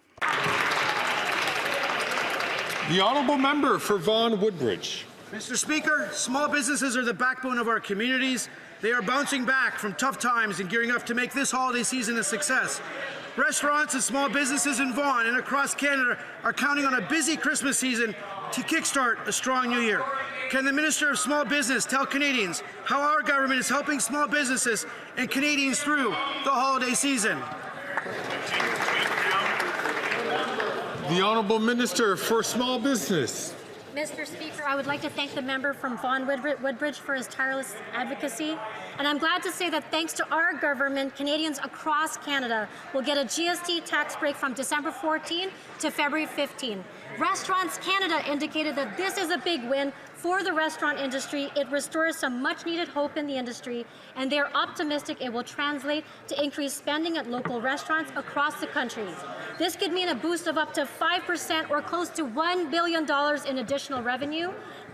The honourable member for Vaughan Woodbridge. Mr. Speaker, small businesses are the backbone of our communities. They are bouncing back from tough times and gearing up to make this holiday season a success. Restaurants and small businesses in Vaughan and across Canada are counting on a busy Christmas season to kickstart a strong new year. Can the Minister of Small Business tell Canadians how our government is helping small businesses and Canadians through the holiday season? The Honourable Minister for Small Business. Mr. Speaker, I would like to thank the member from Vaughan Woodbridge for his tireless advocacy. And I'm glad to say that thanks to our government, Canadians across Canada will get a GST tax break from December 14 to February 15. Restaurants Canada indicated that this is a big win for the restaurant industry. It restores some much-needed hope in the industry, and they're optimistic it will translate to increased spending at local restaurants across the country. This could mean a boost of up to 5% or close to $1 billion in additional revenue.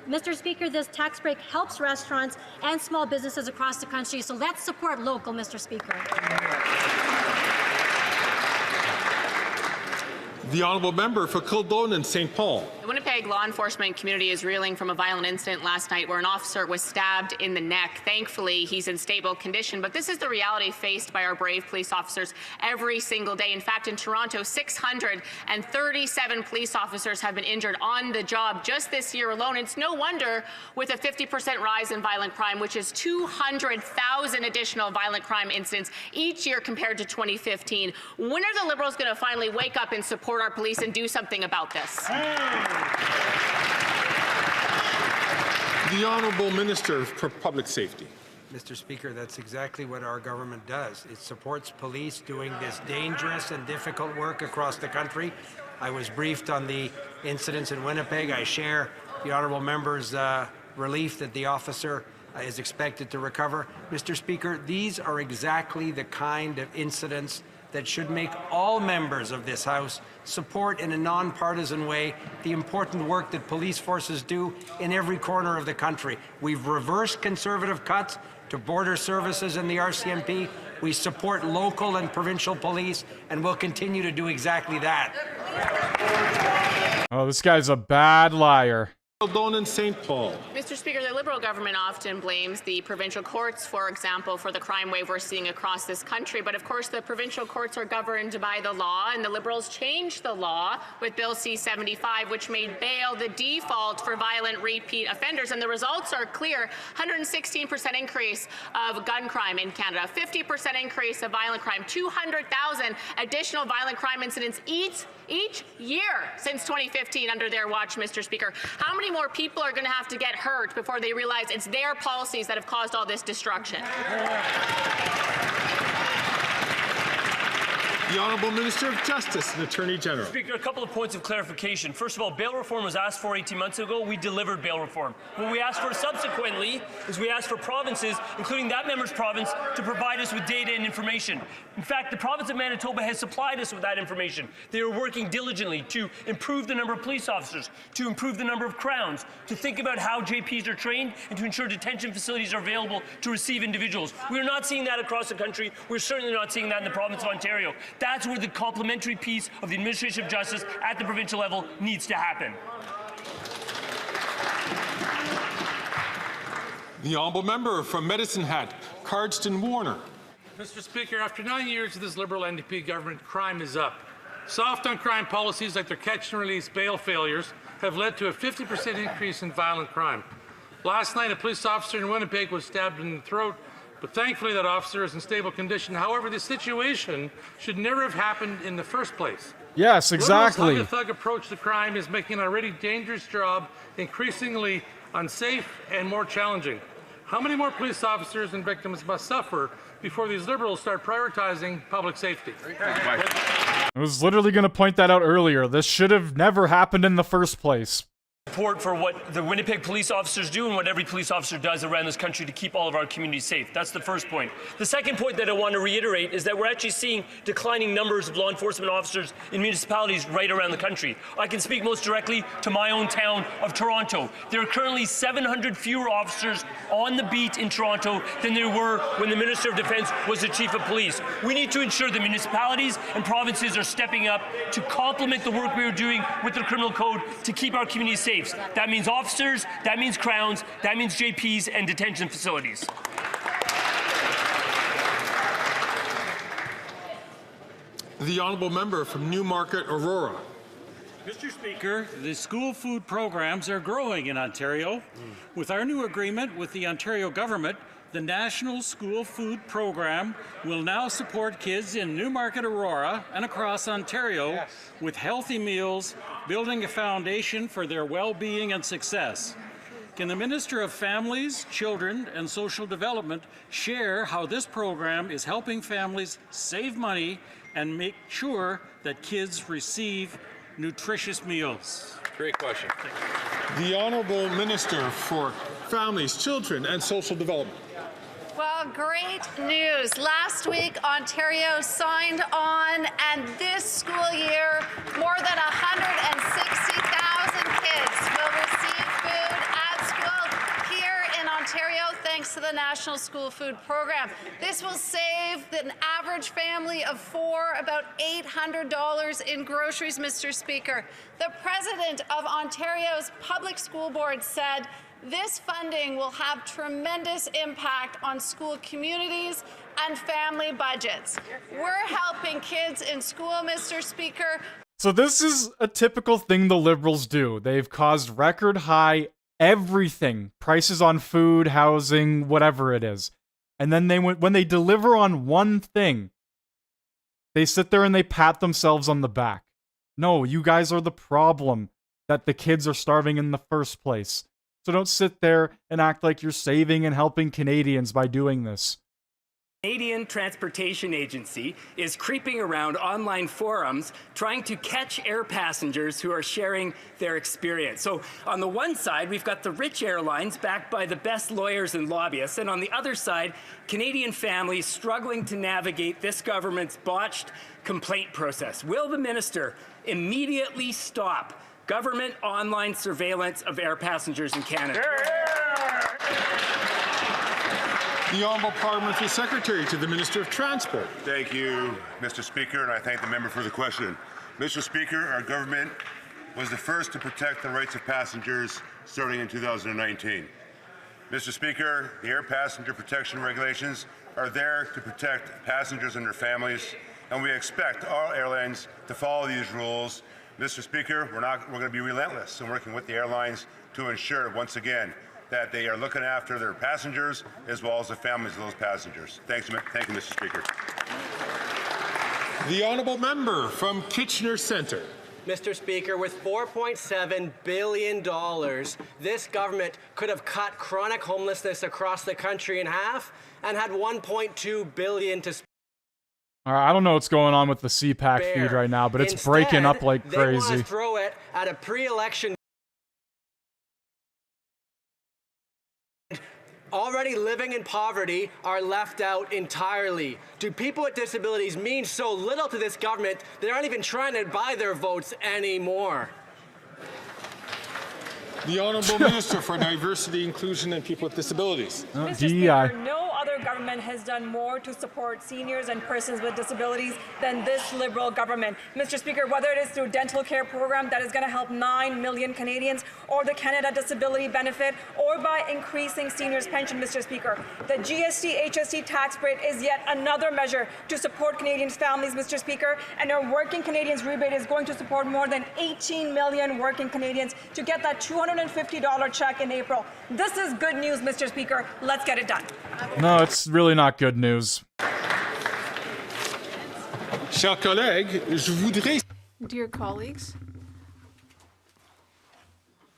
Mr. Speaker, this tax break helps restaurants and small businesses across the country, so let's support local, Mr. Speaker. The honourable member for Kildonan and St. Paul. The Winnipeg law enforcement community is reeling from a violent incident last night where an officer was stabbed in the neck. Thankfully, he's in stable condition, but this is the reality faced by our brave police officers every single day. In fact, in Toronto, 637 police officers have been injured on the job just this year alone. It's no wonder with a 50% rise in violent crime, which is 200,000 additional violent crime incidents each year compared to 2015. When are the Liberals going to finally wake up and support our police and do something about this? The Honourable Minister for Public Safety. Mr. Speaker, that's exactly what our government does. It supports police doing this dangerous and difficult work across the country. I was briefed on the incidents in Winnipeg. I share the honourable member's relief that the officer is expected to recover. Mr. Speaker, these are exactly the kind of incidents that should make all members of this House support in a non-partisan way the important work that police forces do in every corner of the country. We've reversed Conservative cuts to border services in the RCMP. We support local and provincial police, and we'll continue to do exactly that. Oh, this guy's a bad liar. Kildonan, St. Paul. Mr. Speaker, the Liberal government often blames the provincial courts, for example, for the crime wave we're seeing across this country. But of course, the provincial courts are governed by the law, and the Liberals changed the law with Bill C-75, which made bail the default for violent repeat offenders. And the results are clear. 116% increase of gun crime in Canada, 50% increase of violent crime, 200,000 additional violent crime incidents each year since 2015 under their watch, Mr. Speaker. How many more people are going to have to get hurt before they realize it's their policies that have caused all this destruction? The Honourable Minister of Justice and Attorney General. Speaker, a couple of points of clarification. First of all, bail reform was asked for 18 months ago. We delivered bail reform. What we asked for subsequently is we asked for provinces, including that member's province, to provide us with data and information. In fact, the province of Manitoba has supplied us with that information. They are working diligently to improve the number of police officers, to improve the number of crowns, to think about how JPs are trained, and to ensure detention facilities are available to receive individuals. We're not seeing that across the country. We're certainly not seeing that in the province of Ontario. That's where the complementary piece of the administration of justice at the provincial level needs to happen. The honourable member from Medicine Hat, Cardston Warner. Mr. Speaker, after 9 years of this Liberal NDP government, crime is up. Soft on crime policies like their catch and release bail failures have led to a 50% increase in violent crime. Last night, a police officer in Winnipeg was stabbed in the throat But thankfully that officer is in stable condition. However, this situation should never have happened in the first place. Yes, exactly. Liberals' hug-a-thug approach to crime is making an already dangerous job increasingly unsafe and more challenging. How many more police officers and victims must suffer before these Liberals start prioritizing public safety? I was literally going to point that out earlier. This should have never happened in the first place. Support for what the Winnipeg police officers do and what every police officer does around this country to keep all of our communities safe. That's the first point. The second point that I want to reiterate is that we're actually seeing declining numbers of law enforcement officers in municipalities right around the country. I can speak most directly to my own town of Toronto. There are currently 700 fewer officers on the beat in Toronto than there were when the Minister of Defence was the Chief of Police. We need to ensure that municipalities and provinces are stepping up to complement the work we are doing with the criminal code to keep our communities safe. That means officers, that means crowns, that means JPs and detention facilities. The honourable member from Newmarket, Aurora. Mr. Speaker, the school food programs are growing in Ontario. With our new agreement with the Ontario government, the National School Food Program will now support kids in Newmarket, Aurora and across Ontario with healthy meals, building a foundation for their well-being and success. Can the Minister of Families, Children and Social Development share how this program is helping families save money and make sure that kids receive nutritious meals? Great question. The Honourable Minister for Families, Children and Social Development. Well, great news. Last week, Ontario signed on, and this school year, more than 160,000 kids will receive food at school here in Ontario, thanks to the National School Food Program. This will save an average family of four about $800 in groceries, Mr. Speaker. The president of Ontario's Public School Board said this funding will have tremendous impact on school communities and family budgets. We're helping kids in school, Mr. Speaker. So this is a typical thing the Liberals do. They've caused record high everything. Prices on food, housing, whatever it is. And then when they deliver on one thing, they sit there and they pat themselves on the back. No, you guys are the problem that the kids are starving in the first place. So don't sit there and act like you're saving and helping Canadians by doing this. Canadian Transportation Agency is creeping around online forums trying to catch air passengers who are sharing their experience. So on the one side, we've got the rich airlines backed by the best lawyers and lobbyists, and on the other side, Canadian families struggling to navigate this government's botched complaint process. Will the minister immediately stop government online surveillance of air passengers in Canada? The Honourable Parliamentary Secretary to the Minister of Transport. Thank you, Mr. Speaker, and I thank the member for the question. Mr. Speaker, our government was the first to protect the rights of passengers starting in 2019. Mr. Speaker, the air passenger protection regulations are there to protect passengers and their families, and we expect all airlines to follow these rules. Mr. Speaker, we're going to be relentless in working with the airlines to ensure, once again, that they are looking after their passengers as well as the families of those passengers. Thank you, Mr. Speaker. The honourable member from Kitchener Centre. Mr. Speaker, with $4.7 billion, this government could have cut chronic homelessness across the country in half and had $1.2 billion to spend. All right, I don't know what's going on with the CPAC feed right now, but it's Instead, breaking up like they crazy. want to throw it at a pre-election. Already living in poverty are left out entirely. Do people with disabilities mean so little to this government they aren't even trying to buy their votes anymore? The Honourable Minister for Diversity, Inclusion and People with Disabilities. Mr. Speaker, no other government has done more to support seniors and persons with disabilities than this Liberal government. Mr. Speaker, whether it is through dental care program that is going to help 9 million Canadians, or the Canada Disability Benefit, or by increasing seniors' pension, Mr. Speaker. The GST-HST tax break is yet another measure to support Canadians' families, Mr. Speaker, and our Working Canadians rebate is going to support more than 18 million working Canadians to get that $250 check in April. This is good news, Mr. Speaker. Let's get it done. No, That's really not good news. Chers collègues, je voudrais... Dear colleagues,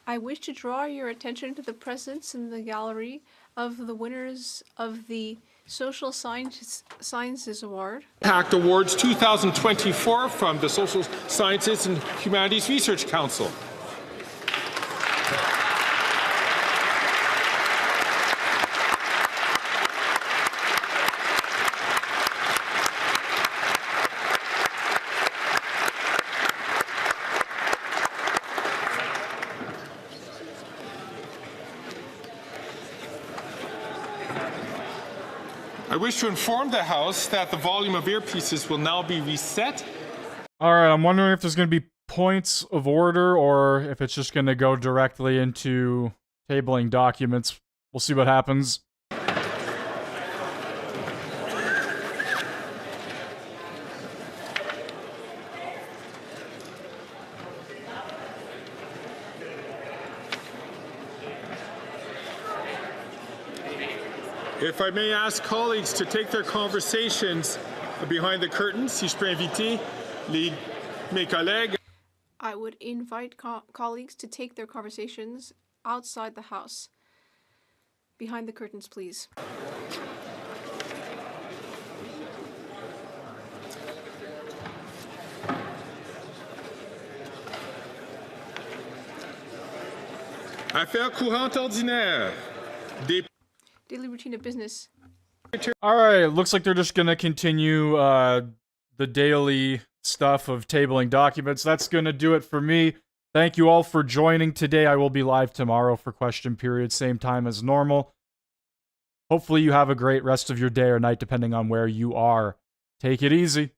I wish to draw your attention to the presence in the gallery of the winners of the Social Sciences Award. Impact Awards 2024 from the Social Sciences and Humanities Research Council. I wish to inform the House that the volume of earpieces will now be reset. Alright, I'm wondering if there's going to be points of order or if it's just going to go directly into tabling documents. We'll see what happens. If I may ask colleagues to take their conversations behind the curtains, si je peux inviter mes collègues. I would invite colleagues to take their conversations outside the House. Behind the curtains, please. Affaires courantes ordinaires. Daily routine of business. Alright, looks like they're just gonna continue the daily stuff of tabling documents. That's gonna do it for me. Thank you all for joining today. I will be live tomorrow for question period, same time as normal. Hopefully you have a great rest of your day or night, depending on where you are. Take it easy.